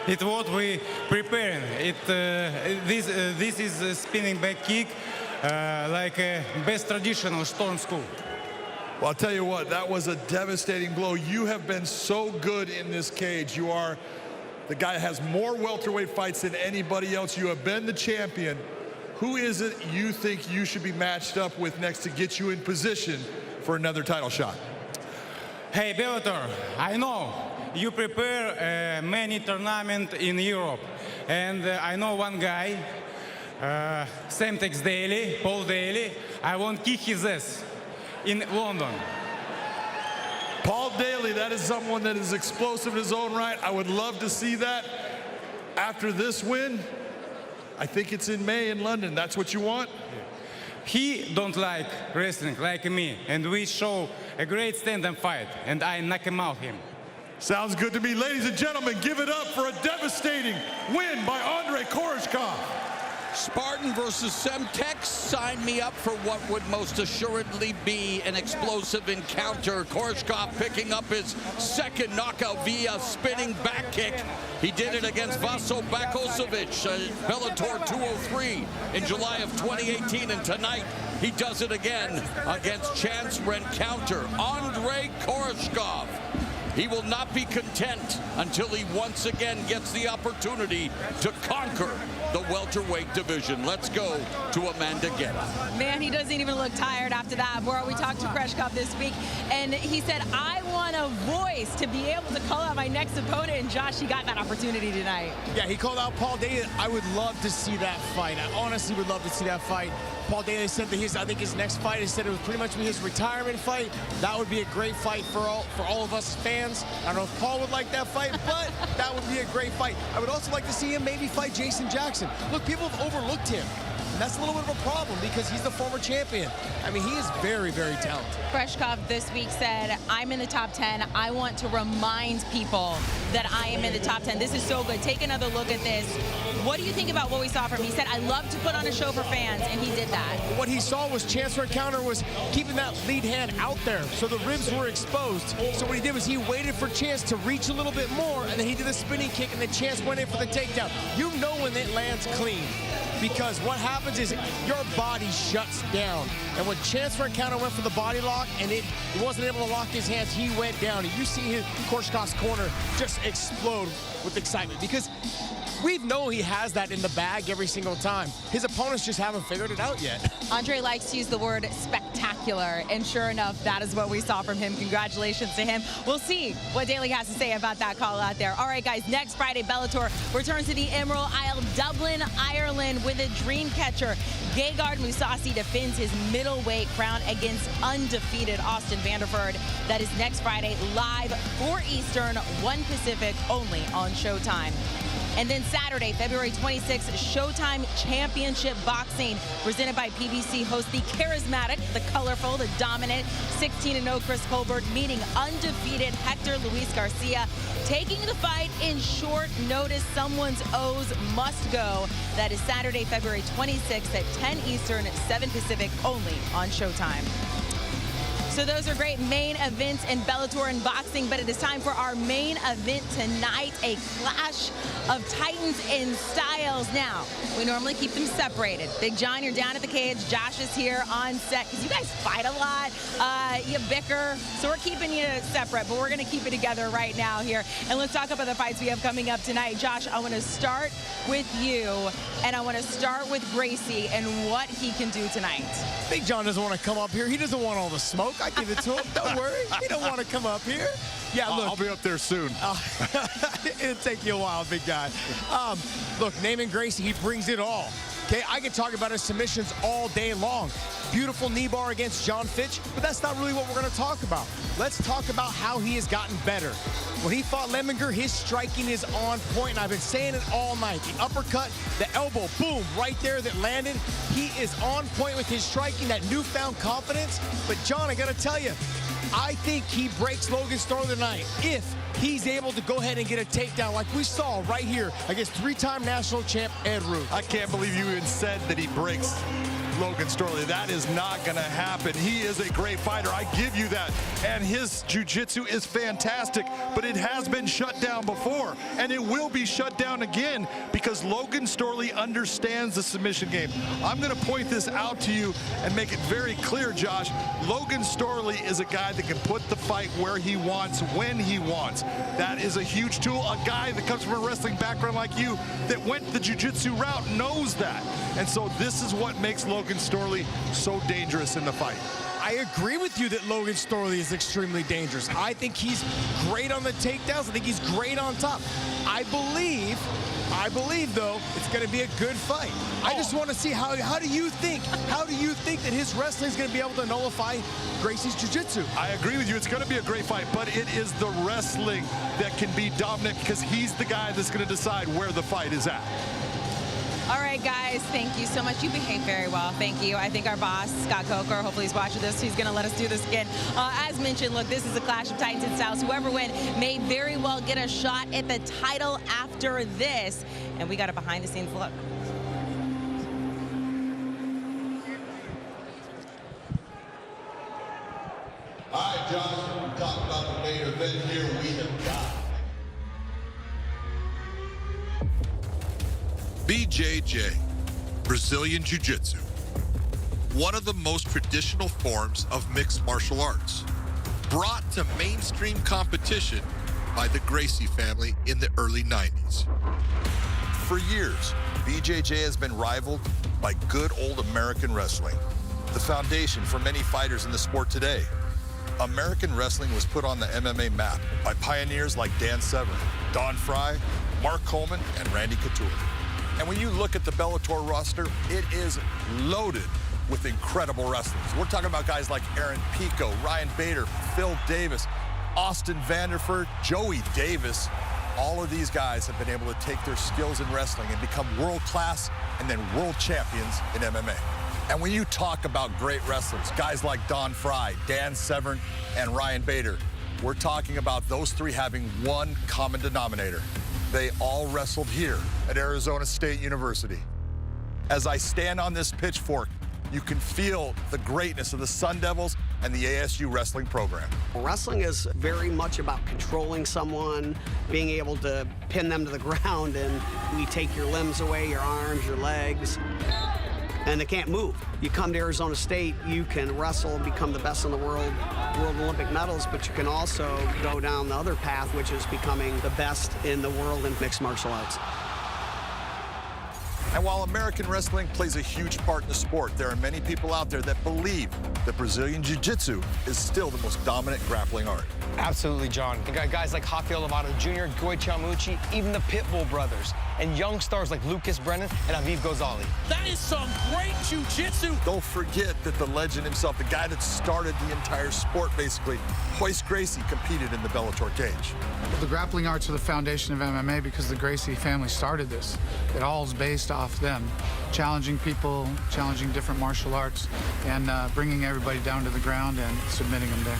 It's what we preparing. This is a spinning back kick, like a best traditional Storm school. Well, I'll tell you what, that was a devastating blow. You have been so good in this cage. You are the guy that has more welterweight fights than anybody else. You have been the champion. Who is it you think you should be matched up with next to get you in position for another title shot? Hey, Bellator, I know you prepare many tournaments in Europe, and I know one guy, Semtex Daly, Paul Daly. I want to kick his ass in London. Paul Daly, that is someone that is explosive in his own right. I would love to see that. After this win, I think it's in May in London. That's what you want? He don't like wrestling like me, and we show a great stand-up fight, and I knock him out him. Sounds good to me. Ladies and gentlemen, give it up for a devastating win by Andrei Korskov. Spartan versus Semtex. Sign me up for what would most assuredly be an explosive encounter. Korskov picking up his second knockout via spinning back kick. He did it against Vaso Bakosevic, Bellator 203 in July of 2018, and tonight he does it again against Chance Rencounter. Andrei Korskov. He will not be content until he once again gets the opportunity to conquer the welterweight division. Let's go to Amanda Guerra. Man, he doesn't even look tired after that. Where we talked to Korskov this week, and he said, I want a voice to be able to call out my next opponent, and Josh, he got that opportunity tonight. Yeah, he called out Paul Daly. I would love to see that fight. I honestly would love to see that fight. Paul Daly said that I think his next fight, he said it would pretty much be his retirement fight. That would be a great fight for all of us fans. I don't know if Paul would like that fight, but that would be a great fight. I would also like to see him maybe fight Jason Jackson. Look, people have overlooked him. And that's a little bit of a problem because he's the former champion. I mean, he is very, very talented. Korskov this week said, I'm in the top 10. I want to remind people that I am in the top 10. This is so good. Take another look at this. What do you think about what we saw from him? He said, I love to put on a show for fans, and he did that. What he saw was Chance Rencounter was keeping that lead hand out there, so the ribs were exposed. So what he did was he waited for Chance to reach a little bit more, and then he did a spinning kick, and then Chance went in for the takedown. You know when it lands clean, because what happens is your body shuts down. And when Chance Rencounter went for the body lock, and he wasn't able to lock his hands, he went down. And you see his Korskov's corner just explode with excitement, because we've known he has that in the bag every single time. His opponents just haven't figured it out yet. Andre likes to use the word spectacular, and sure enough, that is what we saw from him. Congratulations to him. We'll see what Daly has to say about that call out there. All right, guys, next Friday, Bellator returns to the Emerald Isle, Dublin, Ireland, with a dream catcher. Gegard Mousasi defends his middleweight crown against undefeated Austin Vanderford. That is next Friday, live 4 Eastern, 1 Pacific, only on Showtime. And then Saturday, February 26th, Showtime Championship Boxing, presented by PBC, hosts the charismatic, the colorful, the dominant 16-0 Chris Colbert meeting undefeated Hector Luis Garcia, taking the fight in short notice. Someone's O's must go. That is Saturday, February 26th at 10 Eastern, 7 Pacific, only on Showtime. So those are great main events in Bellator and boxing, but it is time for our main event tonight, a clash of titans and styles. Now, we normally keep them separated. Big John, you're down at the cage. Josh is here on set because you guys fight a lot. You bicker, so we're keeping you separate, but we're going to keep it together right now here. And let's talk about the fights we have coming up tonight. Josh, I want to start with you, and I want to start with Gracie and what he can do tonight. Big John doesn't want to come up here. He doesn't want all the smoke. I give it to him. Don't worry. He don't want to come up here. Yeah, look. I'll be up there soon. It'll take you a while, big guy. Look, Naaman Gracie, he brings it all. Okay, I could talk about his submissions all day long. Beautiful knee bar against John Fitch, but that's not really what we're going to talk about. Let's talk about how he has gotten better. When he fought Lemminger, his striking is on point, and I've been saying it all night. The uppercut, the elbow, boom, right there that landed. He is on point with his striking, that newfound confidence. But John, I got to tell you, I think he breaks Logan Storley tonight if he's able to go ahead and get a takedown like we saw right here against three-time national champ Ed Ruth. I can't believe you even said that he breaks Logan Storley. That is not going to happen. He is a great fighter. I give you that. And his jiu-jitsu is fantastic, but it has been shut down before, and it will be shut down again because Logan Storley understands the submission game. I'm going to point this out to you and make it very clear, Josh. Logan Storley is a guy that can put the fight where he wants, when he wants. That is a huge tool. A guy that comes from a wrestling background like you that went the jiu-jitsu route knows that. And so this is what makes Logan Storley so dangerous in the fight. I agree with you that Logan Storley is extremely dangerous. I think he's great on the takedowns. I think he's great on top. I believe, though, it's going to be a good fight. I just want to see how do you think that his wrestling is going to be able to nullify Gracie's jiu-jitsu? I agree with you. It's going to be a great fight, but it is the wrestling that can be dominant because he's the guy that's going to decide where the fight is at. All right, guys, thank you so much. You behaved very well. Thank you. I think our boss, Scott Coker, hopefully he's watching this. He's going to let us do this again. As mentioned, look, this is a clash of titans and styles. Whoever wins may very well get a shot at the title after this. And we got a behind-the-scenes look. All right, Josh, we talked about the main event here. We have got BJJ, Brazilian Jiu-Jitsu, one of the most traditional forms of mixed martial arts, brought to mainstream competition by the Gracie family in the early 90s. For years, BJJ has been rivaled by good old American wrestling, the foundation for many fighters in the sport today. American wrestling was put on the MMA map by pioneers like Dan Severn, Don Frye, Mark Coleman, and Randy Couture. And when you look at the Bellator roster, it is loaded with incredible wrestlers. We're talking about guys like Aaron Pico, Ryan Bader, Phil Davis, Austin Vanderford, Joey Davis. All of these guys have been able to take their skills in wrestling and become world-class and then world champions in MMA. And when you talk about great wrestlers, guys like Don Frye, Dan Severn, and Ryan Bader, we're talking about those three having one common denominator. They all wrestled here at Arizona State University. As I stand on this pitchfork, you can feel the greatness of the Sun Devils and the ASU wrestling program. Wrestling is very much about controlling someone, being able to pin them to the ground, and we take your limbs away, your arms, your legs, and they can't move. You come to Arizona State, you can wrestle and become the best in the world, world Olympic medals, but you can also go down the other path, which is becoming the best in the world in mixed martial arts. And while American wrestling plays a huge part in the sport, there are many people out there that believe that Brazilian Jiu-Jitsu is still the most dominant grappling art. Absolutely, John. You got guys like Rafael Lovato Jr., Goy Chamuchi, even the Pitbull brothers, and young stars like Lucas Brennan and Aviv Ghazali. That is some great jiu-jitsu. Don't forget that the legend himself, the guy that started the entire sport, basically, Royce Gracie, competed in the Bellator cage. The grappling arts are the foundation of MMA because the Gracie family started this. It all is based off them, challenging people, challenging different martial arts, and bringing everybody down to the ground and submitting them there.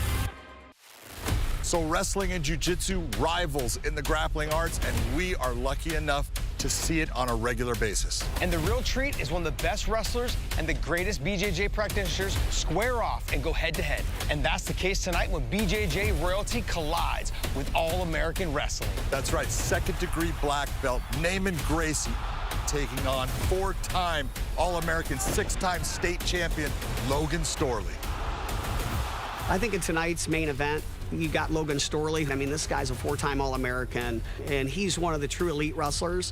So wrestling and jiu-jitsu rivals in the grappling arts, and we are lucky enough to see it on a regular basis. And the real treat is when the best wrestlers and the greatest BJJ practitioners square off and go head-to-head. And that's the case tonight when BJJ royalty collides with All-American Wrestling. That's right, second-degree black belt, Naaman Gracie, taking on four-time All-American, six-time state champion, Logan Storley. I think in tonight's main event, you got Logan Storley. I mean, this guy's a four-time All-American, and he's one of the true elite wrestlers.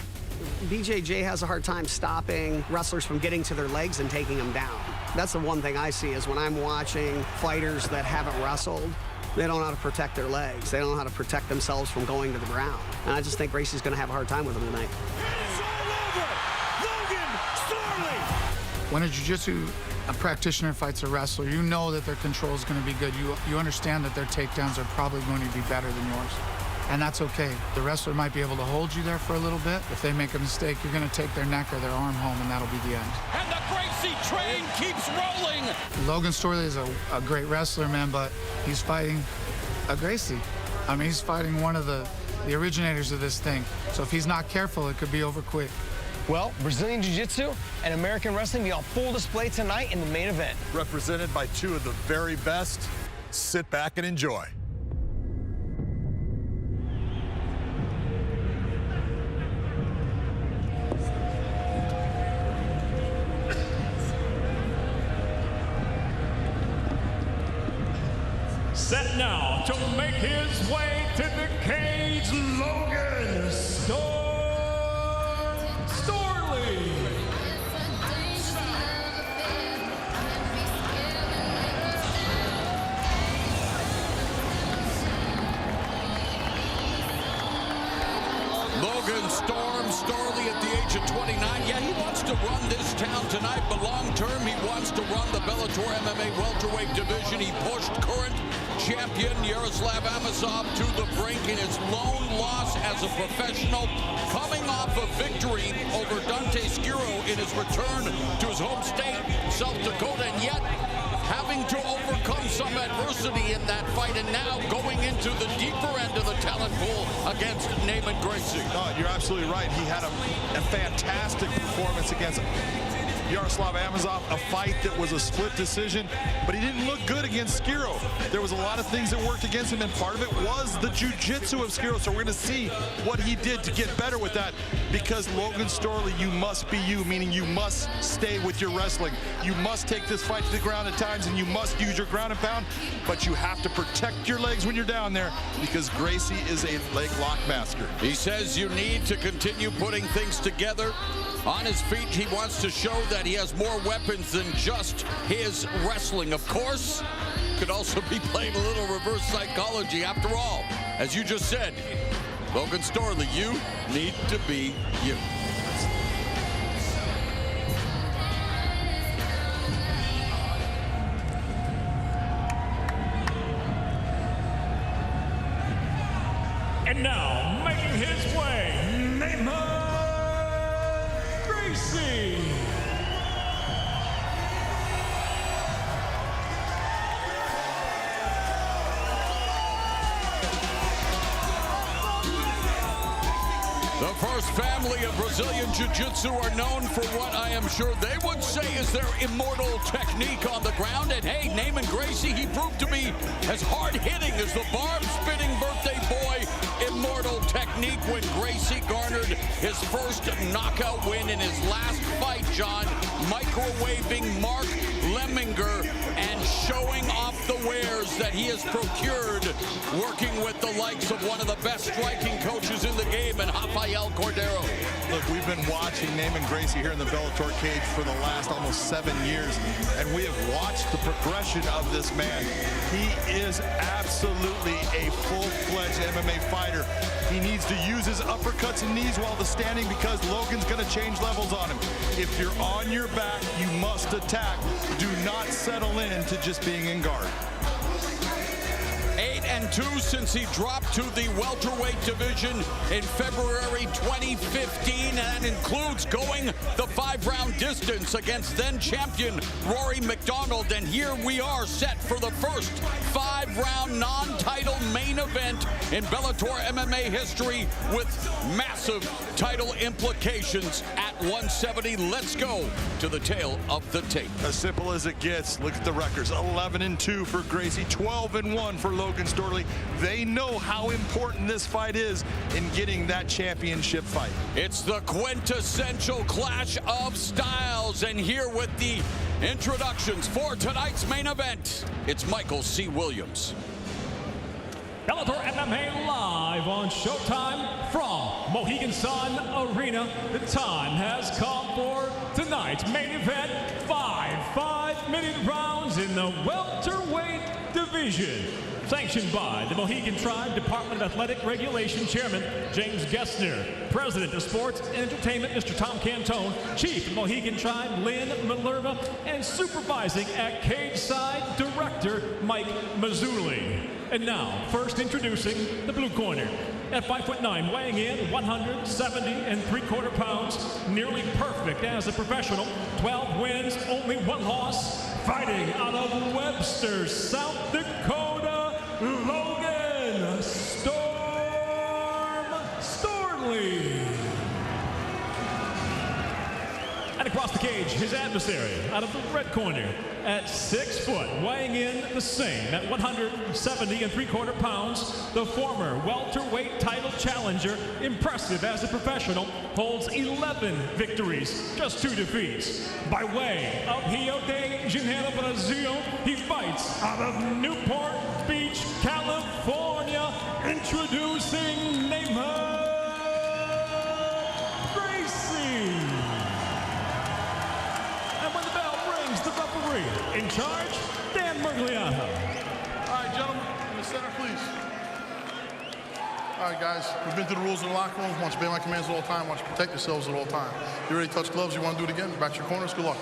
BJJ has a hard time stopping wrestlers from getting to their legs and taking them down. That's the one thing I see is when I'm watching fighters that haven't wrestled, they don't know how to protect their legs. They don't know how to protect themselves from going to the ground. And I just think Gracie's going to have a hard time with him tonight. When a jiu-jitsu practitioner fights a wrestler, you know that their control is going to be good. You understand that their takedowns are probably going to be better than yours. And that's okay. The wrestler might be able to hold you there for a little bit. If they make a mistake, you're going to take their neck or their arm home, and that'll be the end. And the Gracie train keeps rolling. Logan Storley is a great wrestler, man, but he's fighting a Gracie. I mean, he's fighting one of the originators of this thing. So if he's not careful, it could be over quick. Well, Brazilian Jiu-Jitsu and American Wrestling be on full display tonight in the main event. Represented by two of the very best. Sit back and enjoy. Set now to make his way to the cage, Logan Storley. Logan Storley at the age of 29. Yeah, he wants to run this town tonight, but long-term, he wants to run the Bellator MMA welterweight division. He pushed current champion Yaroslav Amosov to the brink in his lone loss as a professional, coming off a victory over Dante Skiro in his return to his home state, South Dakota, and yet having to overcome some adversity in that fight, and now going into the deeper end of the talent pool against Naaman Gracie. No, you're absolutely right. He had a fantastic performance against Yaroslav Amosov, a fight that was a split decision, but he didn't look good against Skiro. There was a lot of things that worked against him, and part of it was the jiu-jitsu of Skiro, so we're going to see what he did to get better with that, because Logan Storley, you must be you, meaning you must stay with your wrestling. You must take this fight to the ground at times, and you must use your ground and pound, but you have to protect your legs when you're down there, because Gracie is a leg lock master. He says you need to continue putting things together. On his feet, he wants to show that he has more weapons than just his wrestling. Of course, could also be playing a little reverse psychology. After all, as you just said, Logan Storley, you need to be you. And now, making his way, Neymar Gracie. The first family of Brazilian Jiu-Jitsu are known for what I am sure they would say is their immortal technique on the ground. And hey, Naaman Gracie, he proved to be as hard-hitting as the barb-spitting birthday boy. Immortal technique when Gracie garnered his first knockout win in his last fight, John, microwaving Mark Lemminger and showing off the wares that he has procured working with the likes of one of the best striking coaches in the game, and Rafael Cordero. Look, we've been watching Naaman Gracie here in the Bellator cage for the last almost 7 years, and we have watched the progression of this man. He is absolutely a full-fledged MMA fighter. He needs to use his uppercuts and knees while standing, because Logan's going to change levels on him. If you're on your back, you must attack. Do not settle in to just being in guard. 8 11-2 since he dropped to the welterweight division in February 2015, and that includes going the 5-round distance against then-champion Rory McDonald. And here we are set for the first 5-round non-title main event in Bellator MMA history with massive title implications at 170. Let's go to the tail of the tape. As simple as it gets. Look at the records. 11-2 for Gracie, 12-1 for Logan Storley. They know how important this fight is in getting that championship fight. It's the quintessential clash of styles, and here with the introductions for tonight's main event, it's Michael C. Williams. Bellator MMA live on Showtime from Mohegan Sun Arena. The time has come for tonight's main event. 5-minute rounds in the welterweight division. Sanctioned by the Mohegan Tribe Department of Athletic Regulation Chairman James Gessner, President of Sports and Entertainment Mr. Tom Cantone, Chief of Mohegan Tribe Lynn Minerva, and supervising at cage side Director Mike Mazzulli. And now, first introducing the blue corner. At 5'9", weighing in 170 3/4 pounds, nearly perfect as a professional, 12 wins, only 1 loss, fighting out of Webster, South Dakota, Logan Storley. And across the cage, his adversary out of the red corner at 6 foot, weighing in the same at 170 3/4 pounds, the former welterweight title challenger, impressive as a professional, holds 11 victories, just 2 defeats. By way of Rio de Janeiro, Brazil, he fights out of Newport Beach, California, introducing Neymar Gracie. The referee in charge, Dan Mergliano. All right, gentlemen, in the center, please. All right, guys, we've been through the rules in the locker room. I want you to obey my commands at all time. I want you to protect yourselves at all time. You ready to touch gloves? You want to do it again? Back to your corners. Good luck.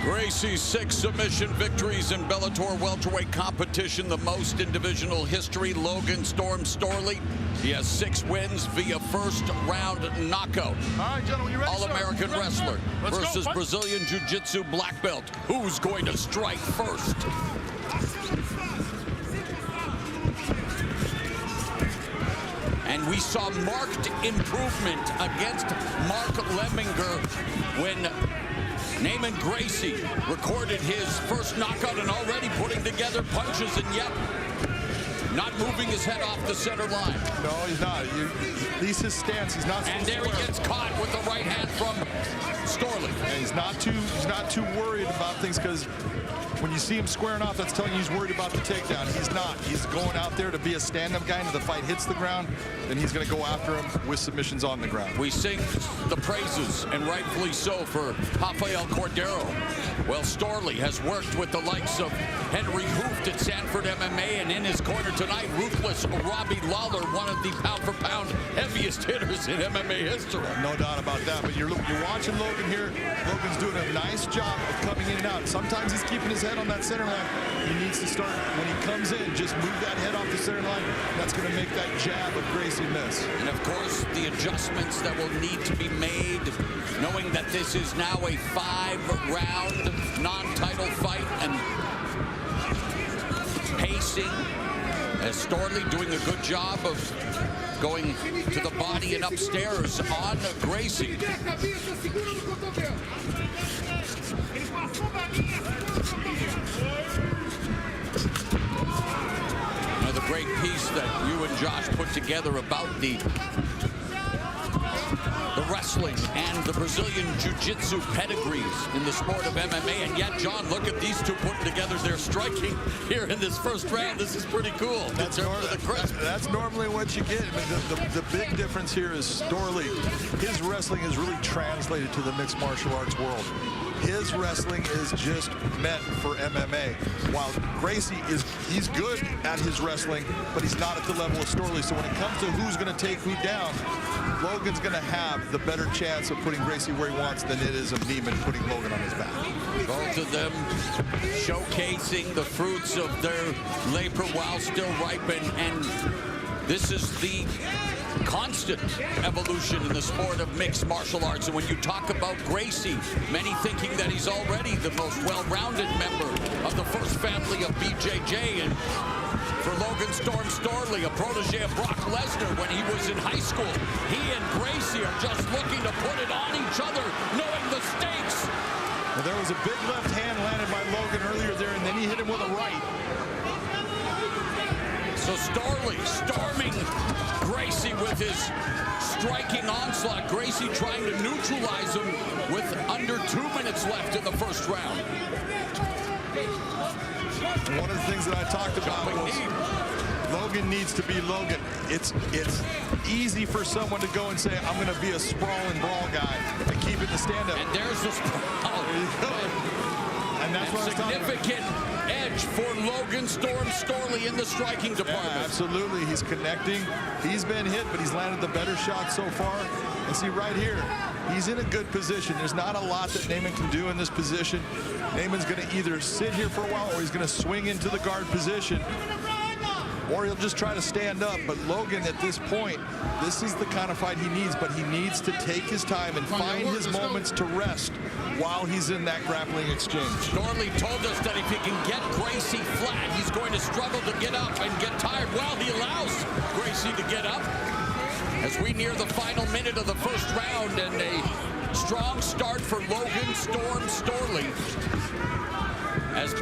Gracie's 6 submission victories in Bellator welterweight competition, the most in divisional history. Logan Storley, he has 6 wins via first-round knockout. All right, gentlemen, you ready? All-American wrestler versus go. Brazilian Jiu-Jitsu black belt. Who's going to strike first? And we saw marked improvement against Mark Lemminger when Naaman Gracie recorded his first knockout and already putting together punches, and yet not moving his head off the center line. No, he's not. At least his stance, he's not. And there he gets caught with the right hand from Storley. And he's not too worried about things, because when you see him squaring off, that's telling you he's worried about the takedown. He's not. He's going out there to be a stand-up guy, and if the fight hits the ground, then he's going to go after him with submissions on the ground. We sing the praises, and rightfully so, for Rafael Cordero. Well, Storley has worked with the likes of Henry Hooft at Sanford MMA, and in his corner tonight, ruthless Robbie Lawler, one of the pound-for-pound heaviest hitters in MMA history. No doubt about that, but you're watching Logan here. Logan's doing a nice job of coming in and out. Sometimes he's keeping his head on that center line. He needs to start, when he comes in, just move that head off the center line. That's going to make that jab of Gracie miss. And of course, the adjustments that will need to be made, knowing that this is now a 5-round non-title fight, and pacing, as Storley doing a good job of going to the body and upstairs on Gracie. Another great piece that you and Josh put together about the wrestling and the Brazilian Jiu-Jitsu pedigrees in the sport of MMA. And yet, John, look at these two putting together their striking here in this first round. This is pretty cool. That's normally what you get. I mean, the big difference here is Storley. His wrestling is really translated to the mixed martial arts world. His wrestling is just meant for MMA. While Gracie he's good at his wrestling, but he's not at the level of Storley. So when it comes to who's going to take who down, Logan's going to have the better chance of putting Gracie where he wants than it is of Naaman putting Logan on his back. Both of them showcasing the fruits of their labor while still ripen, and this is the constant evolution in the sport of mixed martial arts. And when you talk about Gracie, many thinking that he's already the most well-rounded member of the first family of BJJ, and for Logan Storley, a protege of Brock Lesnar when he was in high school, he and Gracie are just looking to put it on each other, knowing the stakes. Well, there was a big left hand landed by Logan earlier there, and then he hit him with a right. So Storley storming Gracie with his striking onslaught. Gracie trying to neutralize him with under 2 minutes left in the first round. And one of the things that I talked about was Logan needs to be Logan. It's easy for someone to go and say, I'm going to be a sprawling brawl guy and keep it the stand-up. And there's the sprawl. There you go. And that's what I was talking about. Significant edge for Logan Storley in the striking department. Yeah, absolutely. He's connecting. He's been hit, but he's landed the better shot so far. And see right here, he's in a good position. There's not a lot that Naaman can do in this position. Naaman's going to either sit here for a while or he's going to swing into the guard position, or he'll just try to stand up. But Logan, at this point, this is the kind of fight he needs, but he needs to take his time and find his moments to rest while he's in that grappling exchange. Storley told us that if he can get Gracie flat, he's going to struggle to get up and get tired. Well, he allows Gracie to get up as we near the final minute of the first round, and a strong start for Logan Storley as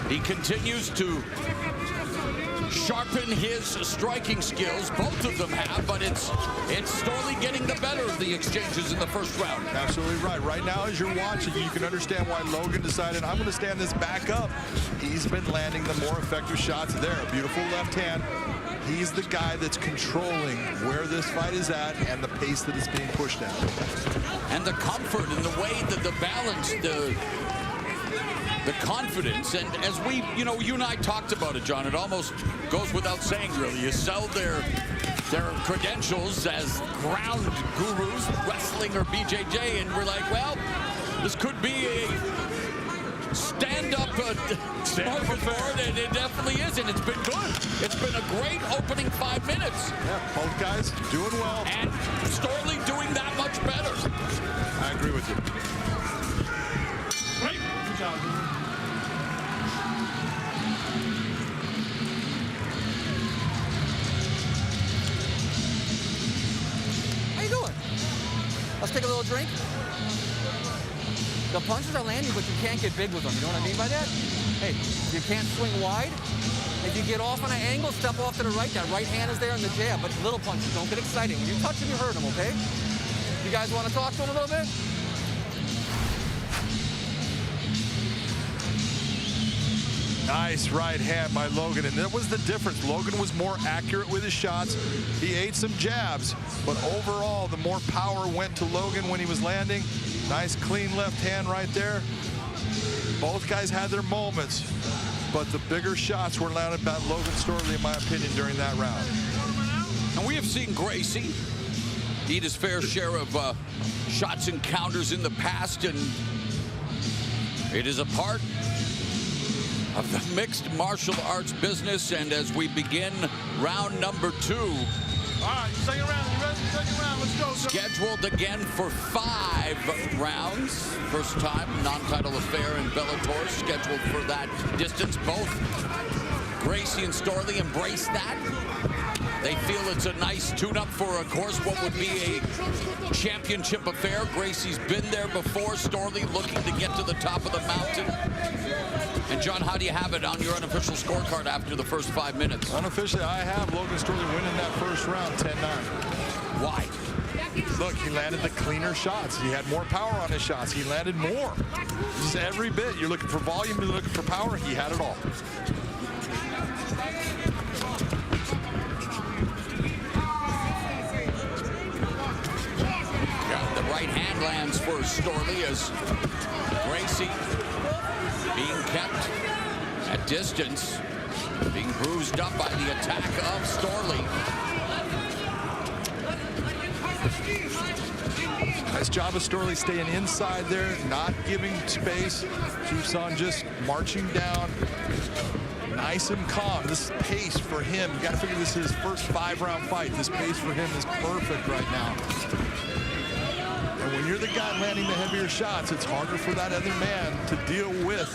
he continues to sharpen his striking skills. Both of them have, but it's Storley getting the better of the exchanges in the first round. Absolutely right. Right now, as you're watching, you can understand why Logan decided, I'm going to stand this back up. He's been landing the more effective shots there. A beautiful left hand. He's the guy that's controlling where this fight is at and the pace that it's being pushed at. And the comfort and the way that the balance, the confidence, and as we, you and I talked about it, John, it almost goes without saying, really. You sell their credentials as ground gurus, wrestling or BJJ, and we're like, well, this could be a stand-up smorgasbord, and it definitely is, and it's been good. It's been a great opening 5 minutes. Yeah, both guys doing well. And Storley doing that much better. I agree with you. Great. Good job. How you doing? Let's take a little drink. The punches are landing, but you can't get big with them. You know what I mean by that? Hey, you can't swing wide. If you get off on an angle, step off to the right. That right hand is there in the jab, but little punches. Don't get excited. When you touch him, you hurt him, okay? You guys want to talk to him a little bit? Nice right hand by Logan, and that was the difference. Logan was more accurate with his shots. He ate some jabs, but overall, the more power went to Logan when he was landing. Nice clean left hand right there. Both guys had their moments, but the bigger shots were landed by Logan Storley, in my opinion, during that round. And we have seen Gracie eat his fair share of shots and counters in the past, and it is a part of the mixed martial arts business. And as we begin round number 2, all right, second round. You ready? Second round. Let's go. Scheduled again for 5 rounds. First time non-title affair in Bellator, scheduled for that distance. Both Gracie and Storley embrace that. They feel it's a nice tune-up for, of course, what would be a championship affair. Gracie's been there before. Storley looking to get to the top of the mountain. And John, how do you have it on your unofficial scorecard after the first 5 minutes? Unofficially, I have Logan Storley winning that first round 10-9. Why? Look, he landed the cleaner shots. He had more power on his shots. He landed more. Just every bit. You're looking for volume, you're looking for power. He had it all. Yeah, the right hand hand lands for Storley as Gracie being kept at distance, being bruised up by the attack of Storley. Nice job of Storley staying inside there, not giving space. Tucson just marching down. Nice and calm. This pace for him, you got to figure this is his first 5-round fight. This pace for him is perfect right now. And when you're the guy landing the heavier shots, it's harder for that other man to deal with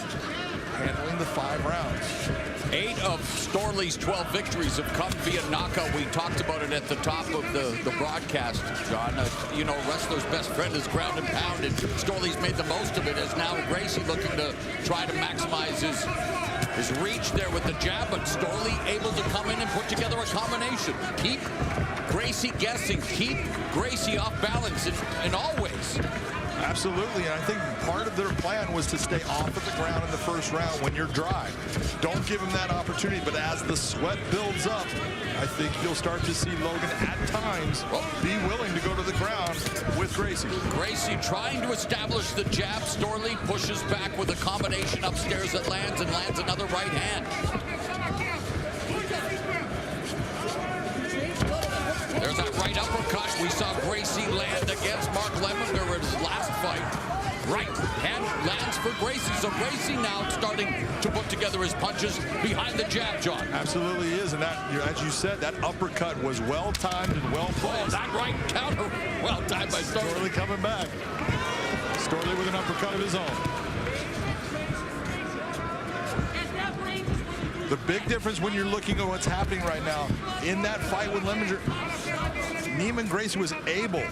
handling the 5 rounds. 8 of Storley's 12 victories have come via knockout. We talked about it at the top of the broadcast, John. You know, wrestler's best friend is ground and pound, and Storley's made the most of it as now Gracie looking to try to maximize his reach there with the jab, but Storley able to come in and put together a combination. Keep Gracie guessing, keep Gracie off balance in all ways. Absolutely, and I think part of their plan was to stay off of the ground in the first round when you're dry. Don't give him that opportunity, but as the sweat builds up, I think you'll start to see Logan at times be willing to go to the ground with Gracie. Gracie trying to establish the jab. Storley pushes back with a combination upstairs that lands and lands another right hand. There's that right uppercut we saw Gracie land against Mark Lemonder in his last fight. Right hand lands for Gracie. So Gracie now starting to put together his punches behind the jab, John. Absolutely is, and that, as you said, that uppercut was well timed and well placed. Oh, that right counter, well timed by Storley. Storley coming back. Storley with an uppercut of his own. The big difference when you're looking at what's happening right now, in that fight with Lemonder, Naaman Gracie was able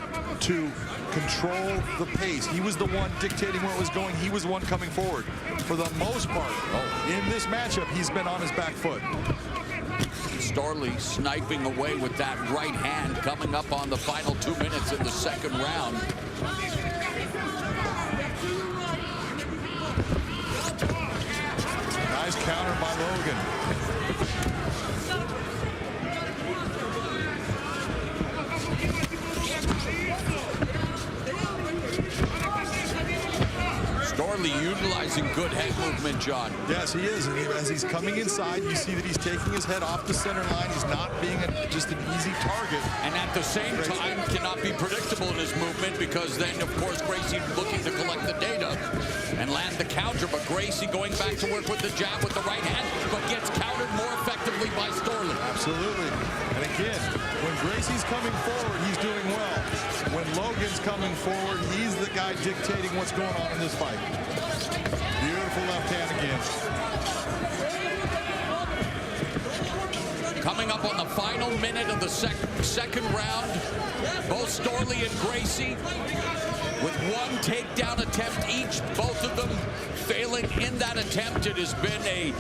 to control the pace. He was the one dictating where it was going. He was the one coming forward. For the most part, in this matchup, he's been on his back foot. Storley sniping away with that right hand coming up on the final 2 minutes in the second round. Nice counter by Logan. Storley utilizing good head movement, John. Yes, he is. And as he's coming inside, you see that he's taking his head off the center line. He's not being just an easy target. And at the same time, cannot be predictable in his movement because then, of course, Gracie looking to collect the data and land the counter. But Gracie going back to work with the jab with the right hand, but gets countered more effectively by Storley. Absolutely. And again, when Gracie's coming forward, he's doing well. When Logan's coming forward, he's the guy dictating what's going on in this fight. Beautiful left hand again. Coming up on the final minute of the second round, both Storley and Gracie with one takedown attempt each, both of them failing in that attempt. It has been a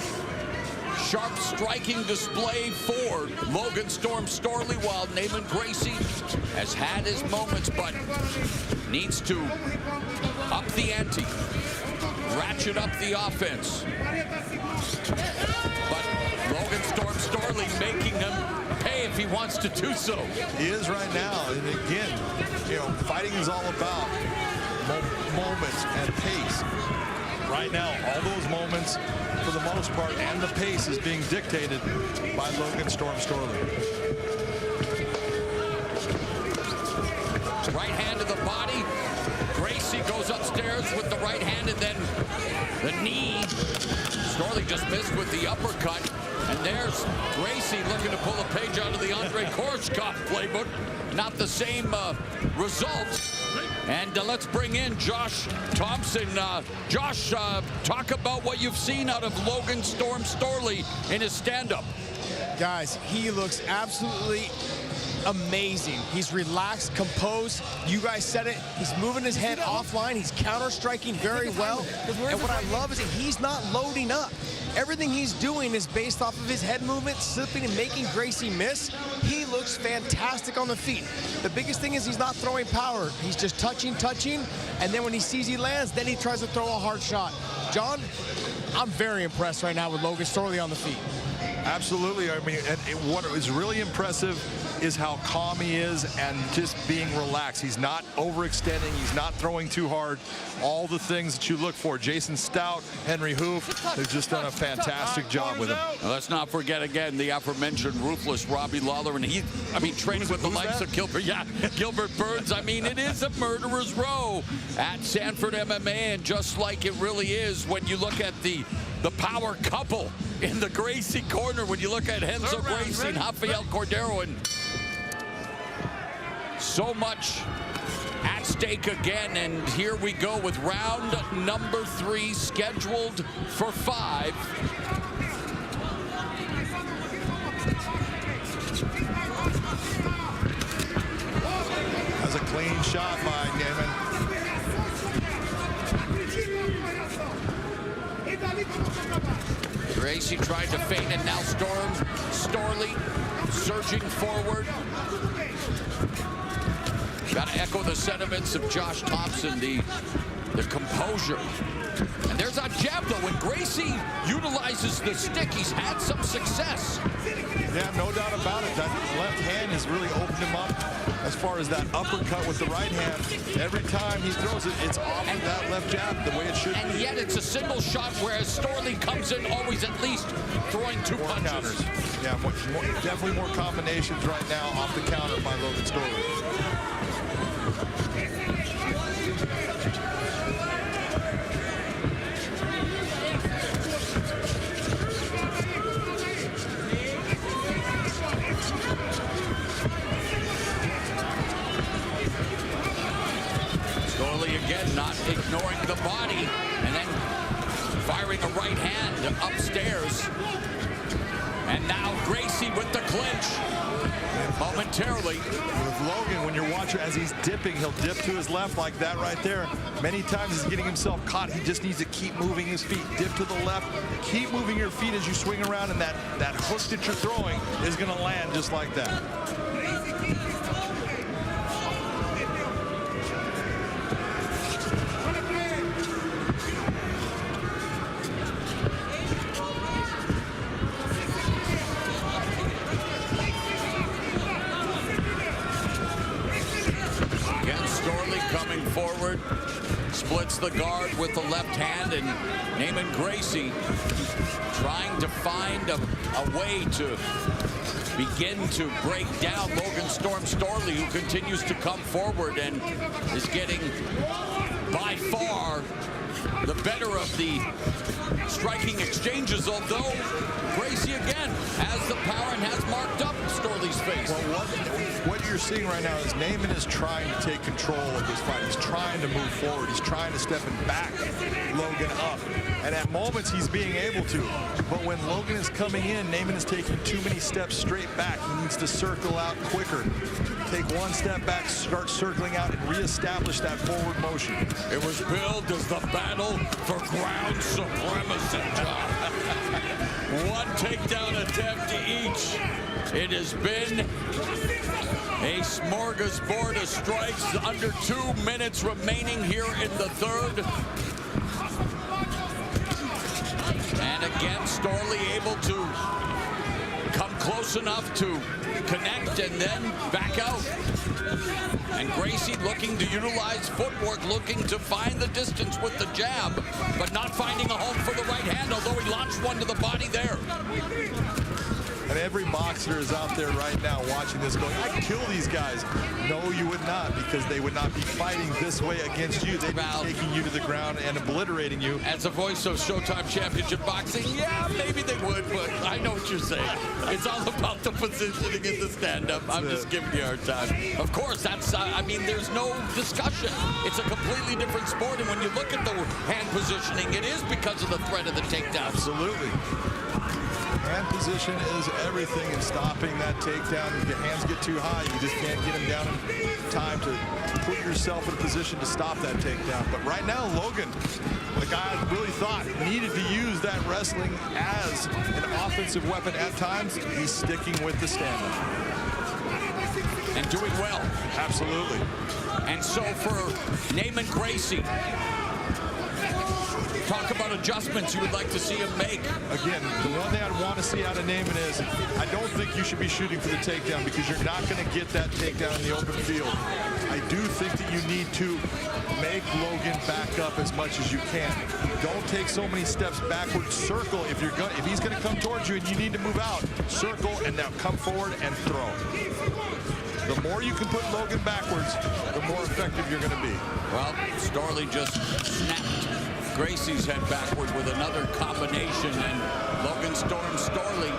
sharp striking display for Logan Storley, while Naaman Gracie has had his moments but needs to up the ante, ratchet up the offense. But Logan Storley making him pay if he wants to do so. He is right now, and again, you know, fighting is all about moments and pace. Right now, all those moments, for the most part, and the pace is being dictated by Logan Storley. Right hand to the body. Gracie goes upstairs with the right hand, and then the knee. Storley just missed with the uppercut. And there's Gracie looking to pull a page out of the Andre Korskov playbook. Not the same result. And let's bring in Josh Thompson. Josh, talk about what you've seen out of Logan Storley in his stand-up. Guys, he looks absolutely amazing. He's relaxed, composed. You guys said it. He's moving his head offline. He's counter-striking very well. And what I love is that he's not loading up. Everything he's doing is based off of his head movement, slipping and making Gracie miss. He looks fantastic on the feet. The biggest thing is he's not throwing power. He's just touching, and then when he sees he lands, then he tries to throw a hard shot. John, I'm very impressed right now with Logan Storley on the feet. Absolutely. I mean, and what is really impressive is how calm he is and just being relaxed. He's not overextending. He's not throwing too hard. All the things that you look for. Jason Stout, Henry Hoof, they've just done a fantastic job with him. Now, let's not forget again the aforementioned ruthless Robbie Lawler, and training with the likes of Gilbert. Yeah, Gilbert Burns. I mean, it is a murderer's row at Sanford MMA, and just like it really is when you look at the power couple in the Gracie corner, when you look at Renzo Gracie and Rafael Cordero, and so much at stake again. And here we go with round number 3, scheduled for 5. That's a clean shot by Naaman. Gracie tried to feint, and now Storley surging forward. Got to echo the sentiments of Josh Thompson, the composure. And there's a jab, though. When Gracie utilizes the stick, he's had some success. Yeah, no doubt about it. That left hand has really opened him up as far as that uppercut with the right hand. Every time he throws it, it's off of that left jab the way it should be. And yet it's a single shot, whereas Storley comes in always at least throwing 2 punches. Counters. Yeah, definitely more combinations right now off the counter by Logan Storley. Again, not ignoring the body, and then firing a right hand upstairs. And now Gracie with the clinch momentarily. With Logan, when you're watching, as he's dipping, he'll dip to his left like that right there. Many times he's getting himself caught. He just needs to keep moving his feet. Dip to the left. Keep moving your feet as you swing around, and that hook that you're throwing is going to land just like that. Forward, splits the guard with the left hand, and Naaman Gracie trying to find a way to begin to break down Logan Storley, who continues to come forward and is getting by far the better of the striking exchanges, although Gracie again has the power and has marked up Storley's face. Well, what you're seeing right now is Naaman is trying to take control of this fight. He's trying to move forward. He's trying to step and back Logan up. And at moments he's being able to. But when Logan is coming in, Naaman is taking too many steps straight back. He needs to circle out quicker. Take one step back, start circling out, and reestablish that forward motion. It was billed as the battle for ground supremacy. One takedown attempt each. It has been a smorgasbord of strikes. Under 2 minutes remaining here in the 3rd. And again, Storley able to come close enough to connect and then back out. And Gracie looking to utilize footwork, looking to find the distance with the jab, but not finding a home for the right hand, although he launched one to the body there. And every boxer is out there right now watching this going, I can kill these guys. No, you would not, because they would not be fighting this way against you. They'd be taking you to the ground and obliterating you. As a voice of Showtime Championship Boxing, yeah, maybe they would, but I know what you're saying. It's all about the positioning in the stand-up. I'm just giving you a hard time. Of course, that's, I mean, there's no discussion. It's a completely different sport, and when you look at the hand positioning, it is because of the threat of the takedown. Absolutely. Hand position is everything in stopping that takedown. If your hands get too high, you just can't get them down in time to put yourself in a position to stop that takedown. But right now, Logan, the guy I really thought needed to use that wrestling as an offensive weapon at times, he's sticking with the stand-up. And doing well. Absolutely. And so for Naaman Gracie, Talk about adjustments you would like to see him make. Again, the one thing I'd want to see out of Naaman is I don't think you should be shooting for the takedown because you're not going to get that takedown in the open field. I do think that you need to make Logan back up as much as you can. Don't take so many steps backwards. Circle if he's going to come towards you and you need to move out. Circle and now come forward and throw. The more you can put Logan backwards, the more effective you're going to be. Well, Storley just snapped Gracie's head backward with another combination, and Logan Storley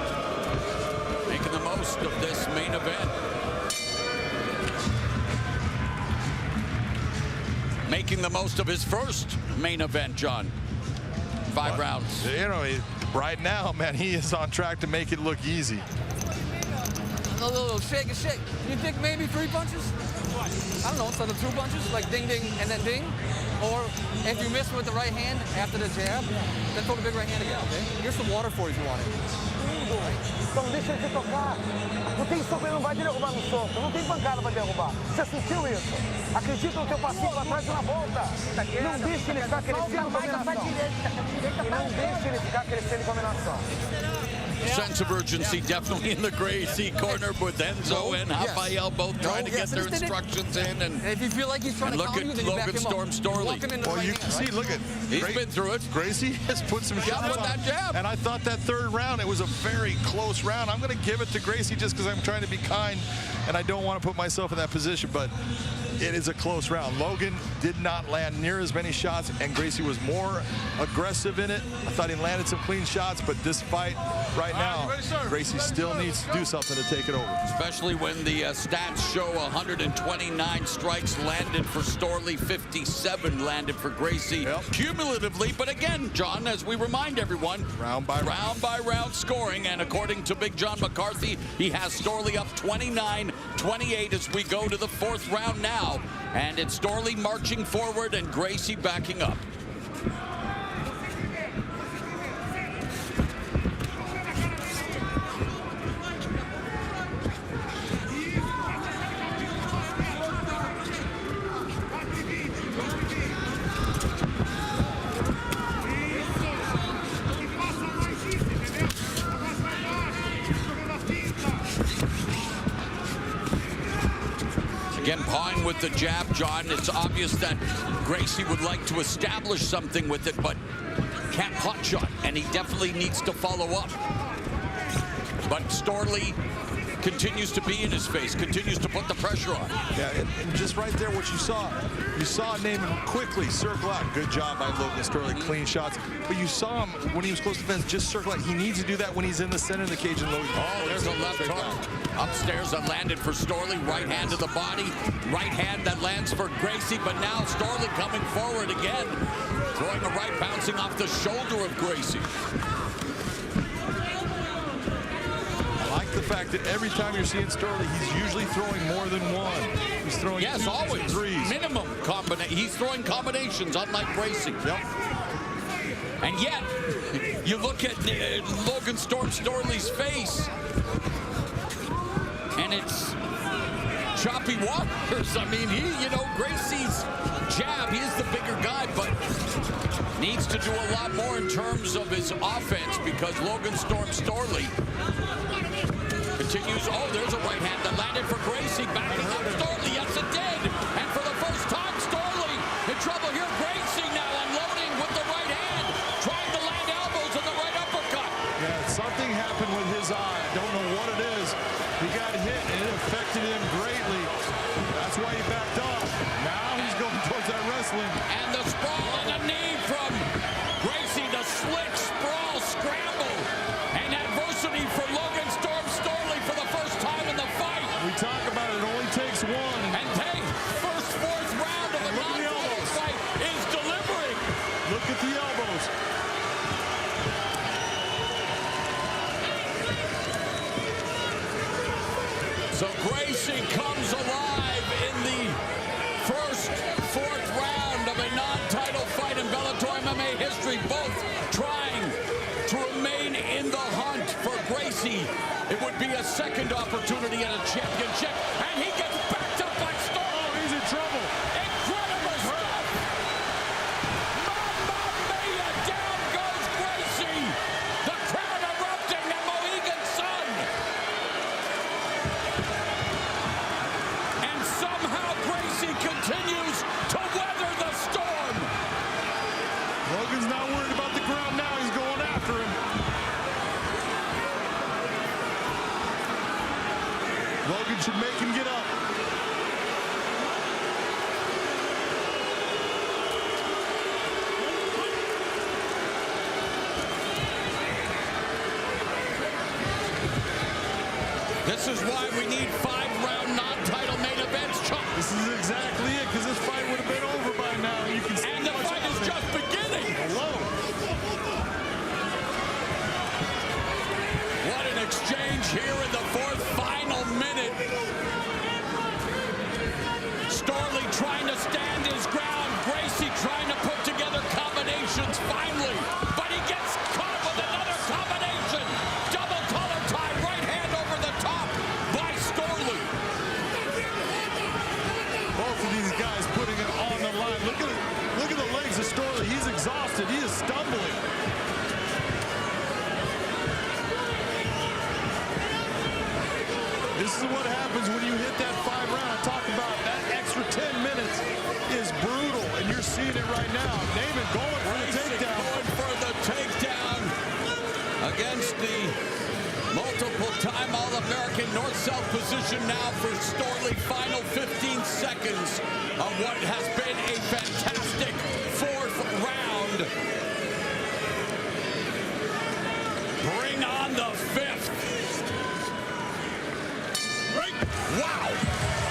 making the most of this main event. Making the most of his first main event, John. 5 rounds. You know, right now, man, he is on track to make it look easy. A little shake and shake. You think maybe 3 punches? I don't know, instead of 2 punches, like ding, ding, and then ding. Or if you miss with the right hand after the jab, then throw the big right hand again, okay? Here's some water for you if you want it. Então deixa ele te tocar. Não tem soco, ele não vai derrubar no soco. Não tem pancada para derrubar. Você sentiu isso? Acredita no teu passivo atrás e na volta. Não deixe ele ficar crescendo em combinação. E não deixe ele ficar crescendo em combinação. Sense of urgency definitely in the Gracie corner with Enzo and Rafael both trying to get their instructions in. And if you feel like he's trying to look at Logan Storley. Well, you can see, look at he's been through it. Gracie has put some shots on that jab. And I thought that 3rd round, it was a very close round. I'm going to give it to Gracie just because I'm trying to be kind and I don't want to put myself in that position, but it is a close round. Logan did not land near as many shots, and Gracie was more aggressive in it. I thought he landed some clean shots, but this fight right now, Gracie still needs to do something to take it over. Especially when the stats show 129 strikes landed for Storley, 57 landed for Gracie cumulatively. But again, John, as we remind everyone, round by round scoring, and according to Big John McCarthy, he has Storley up 29-28 as we go to the 4th round now. And it's Storley marching forward and Gracie backing up. Again, pawing with the jab, John. It's obvious that Gracie would like to establish something with it, but can't hot shot, and he definitely needs to follow up. But Storley continues to be in his face, continues to put the pressure on. Yeah, and just right there, what you saw Naaman quickly circle out. Good job by Logan Storley, clean shots. But you saw him when he was close to the fence, just circle out. He needs to do that when he's in the center of the cage and Logan. Oh, there's a left hook. Upstairs that landed for Storley, right hand to the body, right hand that lands for Gracie, but now Storley coming forward again, throwing a right bouncing off the shoulder of Gracie. I like the fact that every time you're seeing Storley, he's usually throwing more than one. He's throwing always threes. Minimum combination. He's throwing combinations, unlike Gracie. Yep. And yet, you look at Logan Storley's face, and it's choppy waters. I mean, Gracie's jab, he is the bigger guy, but needs to do a lot more in terms of his offense because Logan Storley continues. Oh, there's a right hand that landed for Gracie, backing up Storley. Yes, it did. And for the first time, Storley in trouble here. Gracie now unloading with the right hand, trying to land elbows and the right uppercut. Yeah, something happened with his eye. I don't know what it is. He got hit, and it affected him greatly. That's why he backed off. Now he's going towards that wrestling. And the sprawl and a knee from Gracie, the slick sprawl scramble. And adversity for Logan Storley for the first time in the fight. We talk about it only takes one. And fourth round of the non-title fight is delivering. Look at the elbows. So Gracie comes alive in the fourth round of a non-title fight in Bellator MMA history, both trying to remain in the hunt for Gracie. It would be a second opportunity at a championship, and he gets backed up by Storley. Oh, he's in trouble. Incredible stuff. Mamma mia, is why we need 5-round non-title main events, Chuck. This is exactly it, because this fight would have been over by now. You can see and the fight is just beginning. Hello. What an exchange here in the fourth final minute. Storley trying to stand his ground. Gracie trying to put together combinations finally. But he gets caught with another combination. Double collar tie, right hand over the top by Storley. Both of these guys putting it on the line. Look at the legs of Storley. He's exhausted. He is stumbling. This is what happens when you hit that 5-round. I talk about that extra 10 minutes is brutal, and you're seeing it right now. Naaman going for the takedown. Going for the takedown against the multiple-time All-American north-south position now for Storley. Final 15 seconds of what has been a fantastic fourth round. Bring on the fifth. Wow,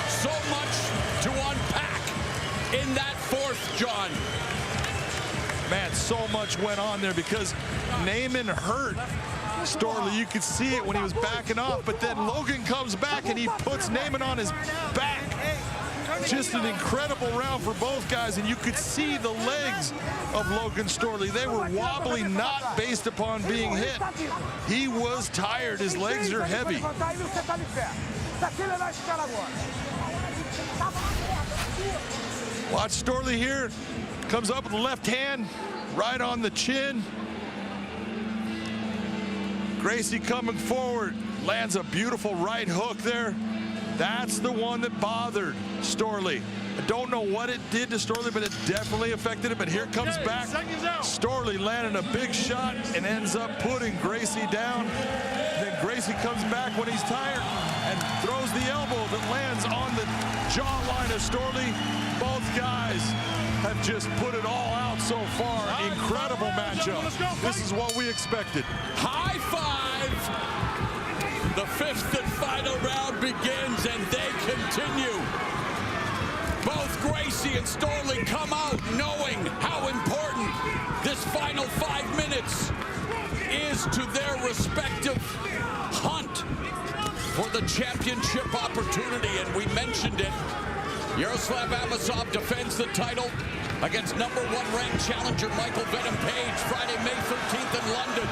so much to unpack in that fourth, John. Man, so much went on there because Naaman hurt Storley. You could see it when he was backing off, but then Logan comes back and he puts Naaman on his back. Just an incredible round for both guys, and you could see the legs of Logan Storley. They were wobbling, not based upon being hit. He was tired. His legs are heavy. Watch Storley here. Comes up with the left hand, right on the chin. Gracie coming forward, lands a beautiful right hook there. That's the one that bothered Storley. I don't know what it did to Storley, but it definitely affected him. But here comes back Storley landing a big shot and ends up putting Gracie down. Then Gracie comes back when he's tired and throws the elbow that lands on the jawline of Storley. Both guys have just put it all out so far. Incredible matchup. This is what we expected. High five. The fifth and final round begins, and they continue. Both Gracie and Storley come out knowing how important this final 5 minutes is to their respective hunt for the championship opportunity. And we mentioned it. Yaroslav Amosov defends the title against #1 ranked challenger Michael Venom Page Friday, May 13th in London.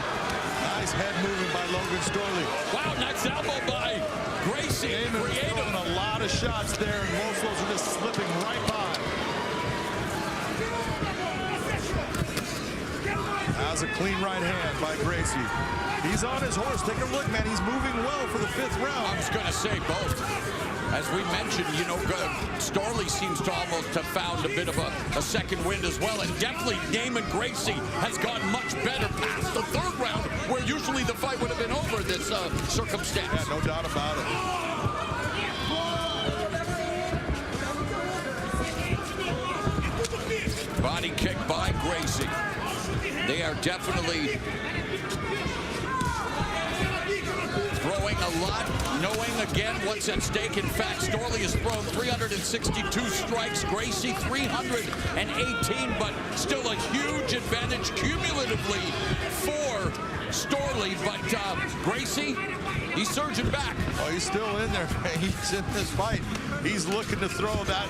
Nice head moving by Logan Storley. Wow, nice elbow by Gracie. Creative. Throwing a lot of shots there, and most of those are just slipping right by. That's a clean right hand by Gracie. He's on his horse. Take a look, man. He's moving well for the 5th round. I was going to say both. As we mentioned, you know, Storley seems to almost have found a bit of a second wind as well. And definitely Naaman Gracie has gone much better past the 3rd round, where usually the fight would have been over in this circumstance. Yeah, no doubt about it. Body kick by Gracie. They are definitely throwing a lot, knowing again what's at stake. In fact, Storley has thrown 362 strikes, Gracie 318, but still a huge advantage cumulatively for Storley. But Gracie, he's surging back. Oh, he's still in there. He's in this fight. He's looking to throw that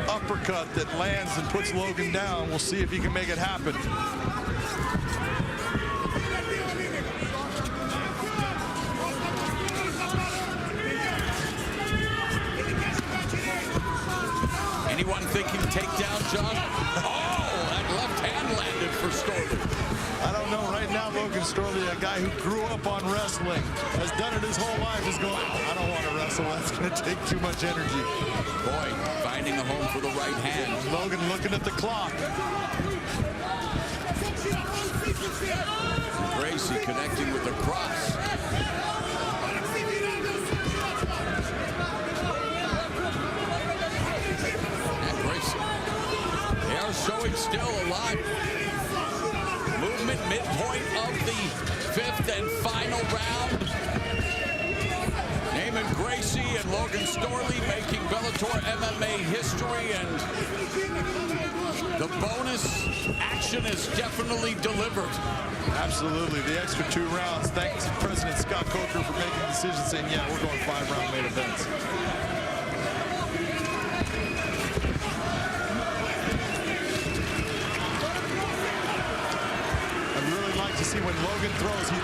uppercut that lands and puts Logan down. We'll see if he can make it happen. Anyone thinking takedown, John? Oh, that left hand landed for Storley. I don't know. Right now, Logan Storley, a guy who grew up on wrestling, has done it his whole life, is going, I don't want to wrestle. That's going to take too much energy. Boy, finding a home for the right hand. Logan looking at the clock. Gracie connecting with the cross. They are showing still a lot. Movement midpoint of the 5th and final round. Naaman Gracie and Logan Storley making Bellator MMA history, and the bonus action is definitely delivered. Absolutely. The extra 2 rounds. Thanks to President Scott Coker for making the decision saying, yeah, we're going 5-round main events. I'd really like to see when Logan throws, he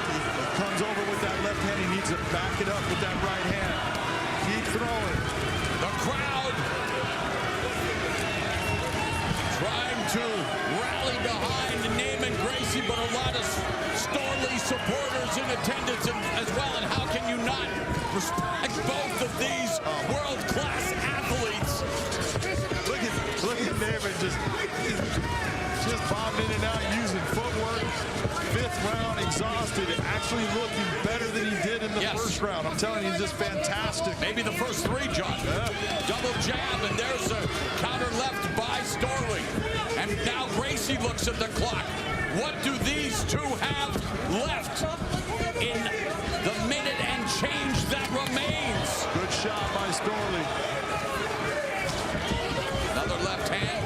comes over with that left hand. He needs to back it up with that right hand. Keep throwing. The crowd trying to rally behind Naaman Gracie, but a lot of Storley supporters in attendance as well. And how can you not respect both of these world-class athletes? Look at Naaman just bobbing in and out, using footwork. 5th round, exhausted, actually looking better than he did in the first round. I'm telling you, he's just fantastic. Maybe the first 3, John. Double jab, and there's a counter left by Storley. And now Gracie looks at the clock. What do these 2 have left in the minute and change that remains? Good shot by Storley. Another left hand.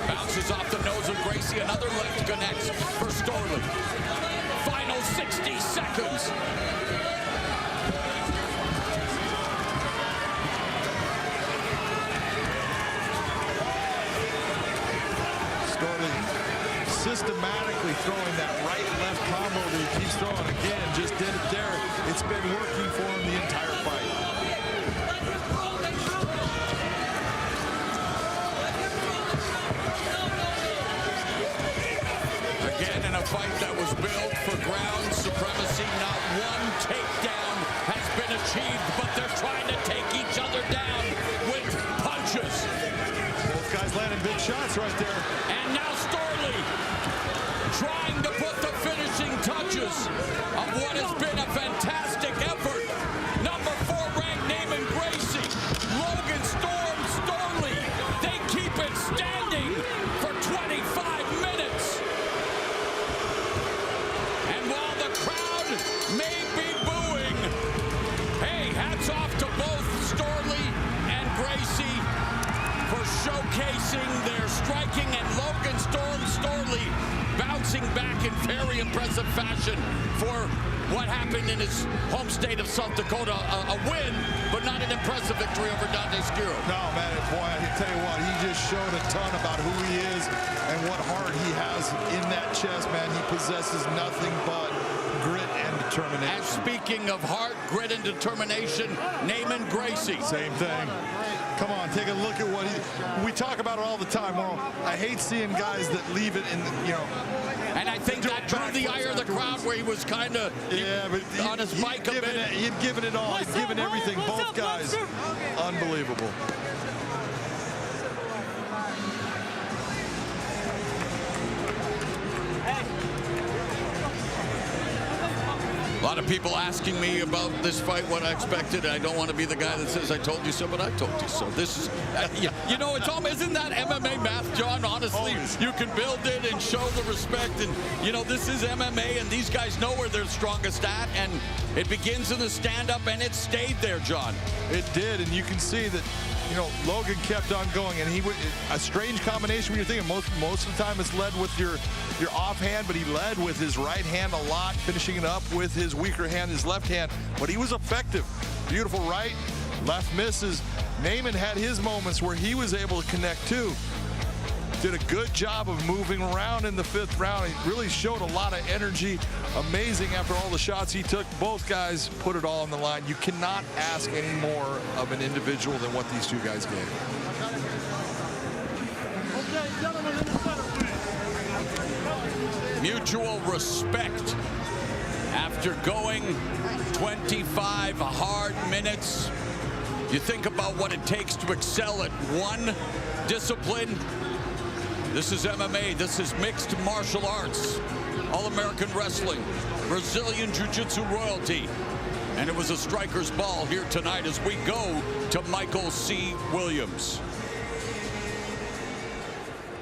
Bounces off the nose of Gracie. Another left connects for Storley. Final 60 seconds. Storley systematically throwing that right-left combo that he keeps throwing. Again, just did it there. It's been working for him the entire fight. Again, in a fight that was built for ground supremacy, not one takedown has been achieved, but they're trying to take each other down with punches. Both guys landing big shots right there. And now Storley trying to put the finishing touches of what has been a fantastic effort. Number 4 ranked Naaman Gracie, Logan Storley. They keep it standing for 25 minutes. And while the crowd may be booing, hey, hats off to both Storley and Gracie for showcasing their striking, and Logan Storley bouncing back in very impressive fashion for what happened in his home state of South Dakota. A win, but not an impressive victory over Dante Skiro. No, man, boy, I can tell you what, he just showed a ton about who he is and what heart he has in that chest, man. He possesses nothing but grit and determination. And speaking of heart, grit, and determination, Naaman Gracie. Same thing. Come on, take a look at what we talk about it all the time. Well, I hate seeing guys that leave it in, And I think that drew the ire of the crowd where he was kind of on his mic a bit. He'd given it all. He'd given everything. Both guys. Unbelievable. A lot of people asking me about this fight, what I expected. I don't want to be the guy that says I told you so, but I told you so. This is, you know, it's almost, isn't that MMA math, John? Honestly, you can build it and show the respect, and you know, this is MMA, and these guys know where they're strongest at, and it begins in the stand-up, and it stayed there, John. It did, and you can see that, you know, Logan kept on going, and he would, a strange combination when you're thinking most of the time it's led with your offhand, but he led with his right hand a lot, finishing it up with his weaker hand, his left hand, but he was effective. Beautiful right, left misses. Naaman had his moments where he was able to connect too. Did a good job of moving around in the 5th round. He really showed a lot of energy. Amazing after all the shots he took. Both guys put it all on the line. You cannot ask any more of an individual than what these 2 guys gave. Mutual respect after going 25 hard minutes. You think about what it takes to excel at one discipline. This is MMA, this is mixed martial arts, All-American Wrestling, Brazilian Jiu-Jitsu royalty. And it was a striker's ball here tonight as we go to Michael C. Williams.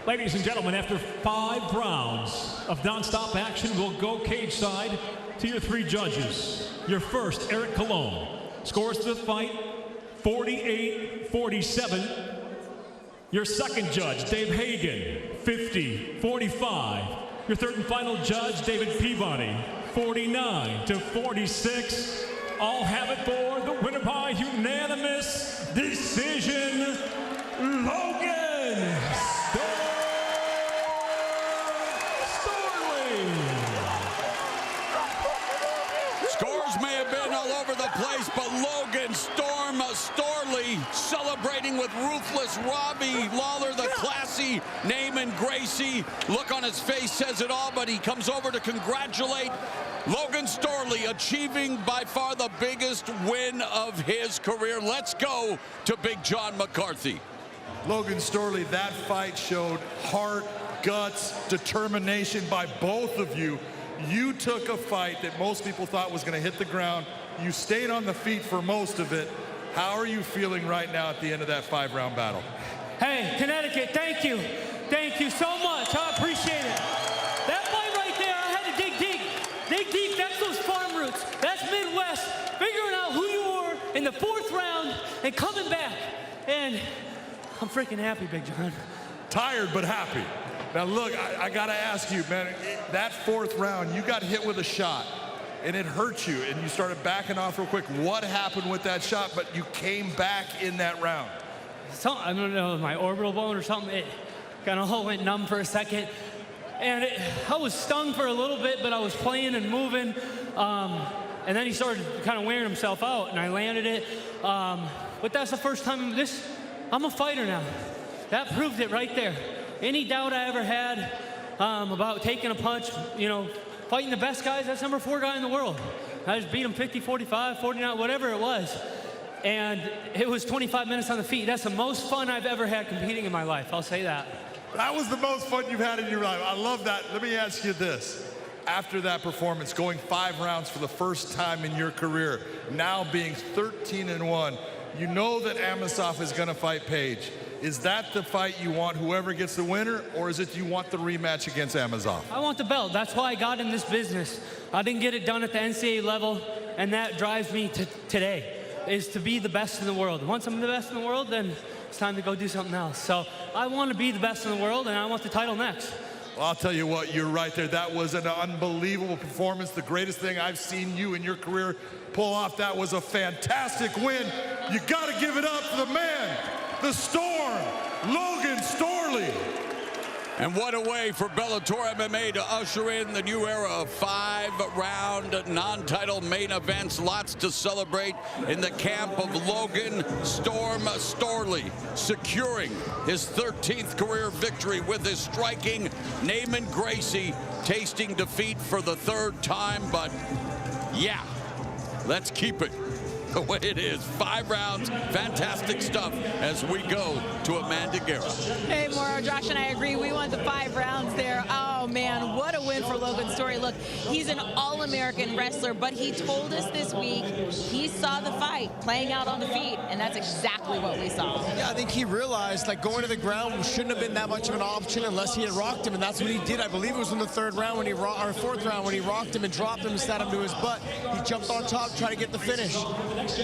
Ladies and gentlemen, after 5 rounds of non-stop action, we'll go cage side to your 3 judges. Your first, Eric Colon. Scores to the fight, 48-47. Your second judge, Dave Hagan, 50-45. Your third and final judge, David Peabody, 49-46. All have it for the winner by unanimous decision, Logan Storley. Scores may have been all over the place, but Logan Storley celebrating with ruthless Robbie Lawler, the classy Naaman Gracie. Look on his face says it all, but he comes over to congratulate Logan Storley, achieving by far the biggest win of his career. Let's go to Big John McCarthy. Logan Storley, that fight showed heart, guts, determination by both of you. You took a fight that most people thought was going to hit the ground. You stayed on the feet for most of it. How are you feeling right now at the end of that 5-round battle? Hey, Connecticut, thank you. Thank you so much. I appreciate it. That fight right there, I had to dig deep. Dig deep, that's those farm roots. That's Midwest. Figuring out who you were in the 4th round and coming back. And I'm freaking happy, Big John. Tired, but happy. Now, look, I got to ask you, man, that 4th round, you got hit with a shot, and it hurt you, and you started backing off real quick. What happened with that shot, but you came back in that round? I don't know, my orbital bone or something, it kind of went numb for a second. And I was stung for a little bit, but I was playing and moving. And then he started kind of wearing himself out, and I landed it. But that's the first time I'm a fighter now. That proved it right there. Any doubt I ever had about taking a punch, you know, fighting the best guys, that's number 4 guy in the world. I just beat him 50, 45, 49, whatever it was. And it was 25 minutes on the feet. That's the most fun I've ever had competing in my life, I'll say that. That was the most fun you've had in your life. I love that. Let me ask you this. After that performance, going 5 rounds for the first time in your career, now being 13-1, you know that Amosov is going to fight Page. Is that the fight you want, whoever gets the winner, or is it you want the rematch against Amosov? I want the belt. That's why I got in this business. I didn't get it done at the NCAA level, and that drives me to today, is to be the best in the world. Once I'm the best in the world, then it's time to go do something else. So I want to be the best in the world, and I want the title next. Well, I'll tell you what, you're right there. That was an unbelievable performance. The greatest thing I've seen you in your career pull off. That was a fantastic win. You got to give it up for the man, the Storm, Logan Storley. And what a way for Bellator MMA to usher in the new era of 5-round non-title main events. Lots to celebrate in the camp of Logan Storley, securing his 13th career victory with his striking Naaman Gracie, tasting defeat for the 3rd time. But yeah, let's keep it the way it is. 5 rounds, fantastic stuff as we go to Amanda Guerra. Hey, Mauro, Josh and I agree. We want the 5 rounds there. Oh, man, what a win for Logan Storley. Look, he's an All-American wrestler, but he told us this week he saw the fight playing out on the feet, and that's exactly what we saw. Yeah, I think he realized, like, going to the ground shouldn't have been that much of an option unless he had rocked him, and that's what he did. I believe it was in the 3rd round when he or 4th round when he rocked him and dropped him and sat him to his butt. He jumped on top, tried to get the finish.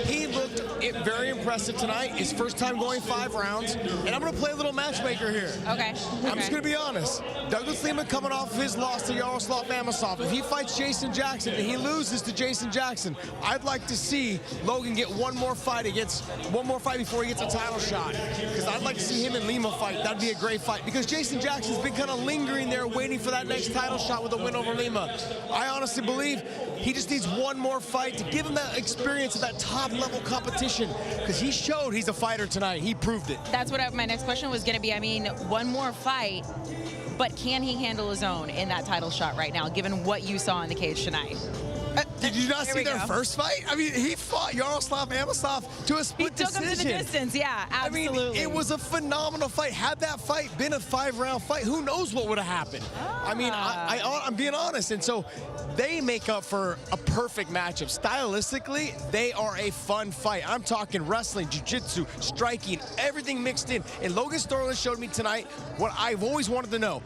He looked very impressive tonight. His first time going 5 rounds. And I'm going to play a little matchmaker here. Okay. I'm just going to be honest. Douglas Lima coming off of his loss to Yaroslav Amosov. If he fights Jason Jackson and he loses to Jason Jackson, I'd like to see Logan get one more fight before he gets a title shot. Because I'd like to see him and Lima fight. That'd be a great fight. Because Jason Jackson's been kind of lingering there waiting for that next title shot with a win over Lima. I honestly believe he just needs one more fight to give him that experience of that top-level competition, because he showed he's a fighter tonight. He proved it. That's what my next question was going to be. I mean, one more fight, but can he handle his own in that title shot right now, given what you saw in the cage tonight? Did you not see their first fight? I mean, he fought Yaroslav Amosov to a split decision. He took him to the distance, yeah, absolutely. I mean, it was a phenomenal fight. Had that fight been a 5-round fight, who knows what would have happened? I mean, I'm being honest. And so they make up for a perfect matchup. Stylistically, they are a fun fight. I'm talking wrestling, jiu-jitsu, striking, everything mixed in. And Logan Storley showed me tonight what I've always wanted to know.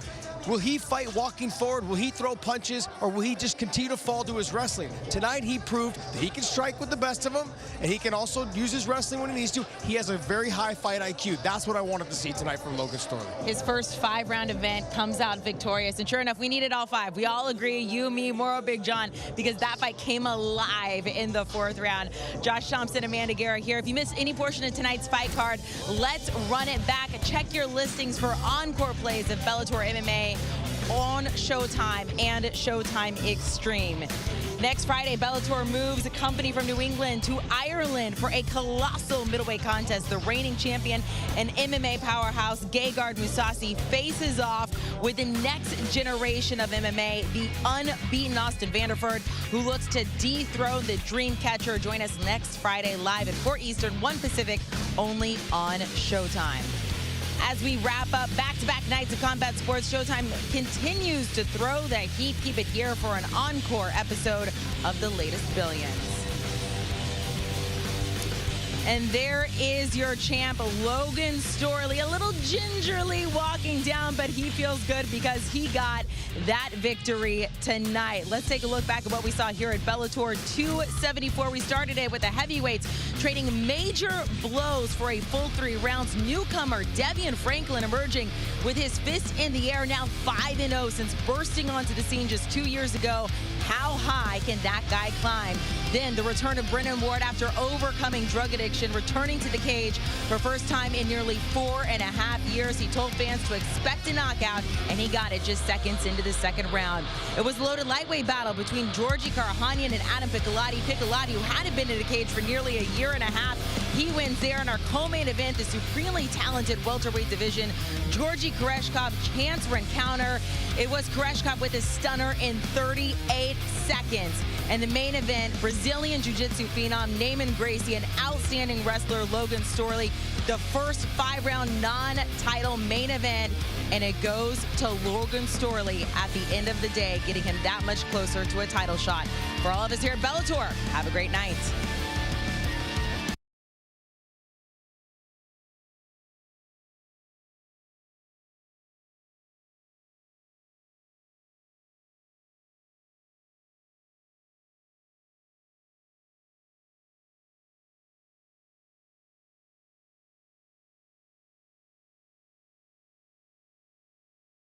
Will he fight walking forward? Will he throw punches? Or will he just continue to fall to his wrestling? Tonight, he proved that he can strike with the best of them, and he can also use his wrestling when he needs to. He has a very high fight IQ. That's what I wanted to see tonight from Logan Storley. His first 5-round event comes out victorious, and sure enough, we needed all 5. We all agree, you, me, Moro, Big John, because that fight came alive in the 4th round. Josh Thompson, Amanda Guerra here. If you missed any portion of tonight's fight card, let's run it back. Check your listings for encore plays of Bellator MMA on Showtime and Showtime Extreme. Next Friday, Bellator moves a company from New England to Ireland for a colossal middleweight contest. The reigning champion and MMA powerhouse Gegard Mousasi faces off with the next generation of MMA, the unbeaten Austin Vanderford, who looks to dethrone the dream catcher. Join us next Friday live at 4 Eastern, 1 Pacific, only on Showtime. As we wrap up back-to-back nights of combat sports, Showtime continues to throw the heat. Keep it here for an encore episode of the latest Billions. And there is your champ, Logan Storley, a little gingerly walking down, but he feels good because he got that victory tonight. Let's take a look back at what we saw here at Bellator 274. We started it with the heavyweights trading major blows for a full 3 rounds. Newcomer Davion Franklin emerging with his fist in the air, now 5-0 since bursting onto the scene just 2 years ago. How high can that guy climb? Then the return of Brennan Ward after overcoming drug addiction, returning to the cage for first time in nearly 4.5 years. He told fans to expect a knockout, and he got it just seconds into the 2nd round. It was a loaded lightweight battle between Georgie, Karhanyan, and Adam Piccalatti. Piccalatti, who hadn't been in the cage for nearly a year and a half, he wins there in our co-main event, the supremely talented welterweight division. Georgie Korskov chance for encounter. It was Korskov with a stunner in 38 seconds. And the main event, Brazilian Jiu-Jitsu phenom Naaman Gracie and outstanding wrestler Logan Storley, the first 5-round non-title main event, and it goes to Logan Storley at the end of the day, getting him that much closer to a title shot. For all of us here at Bellator, have a great night.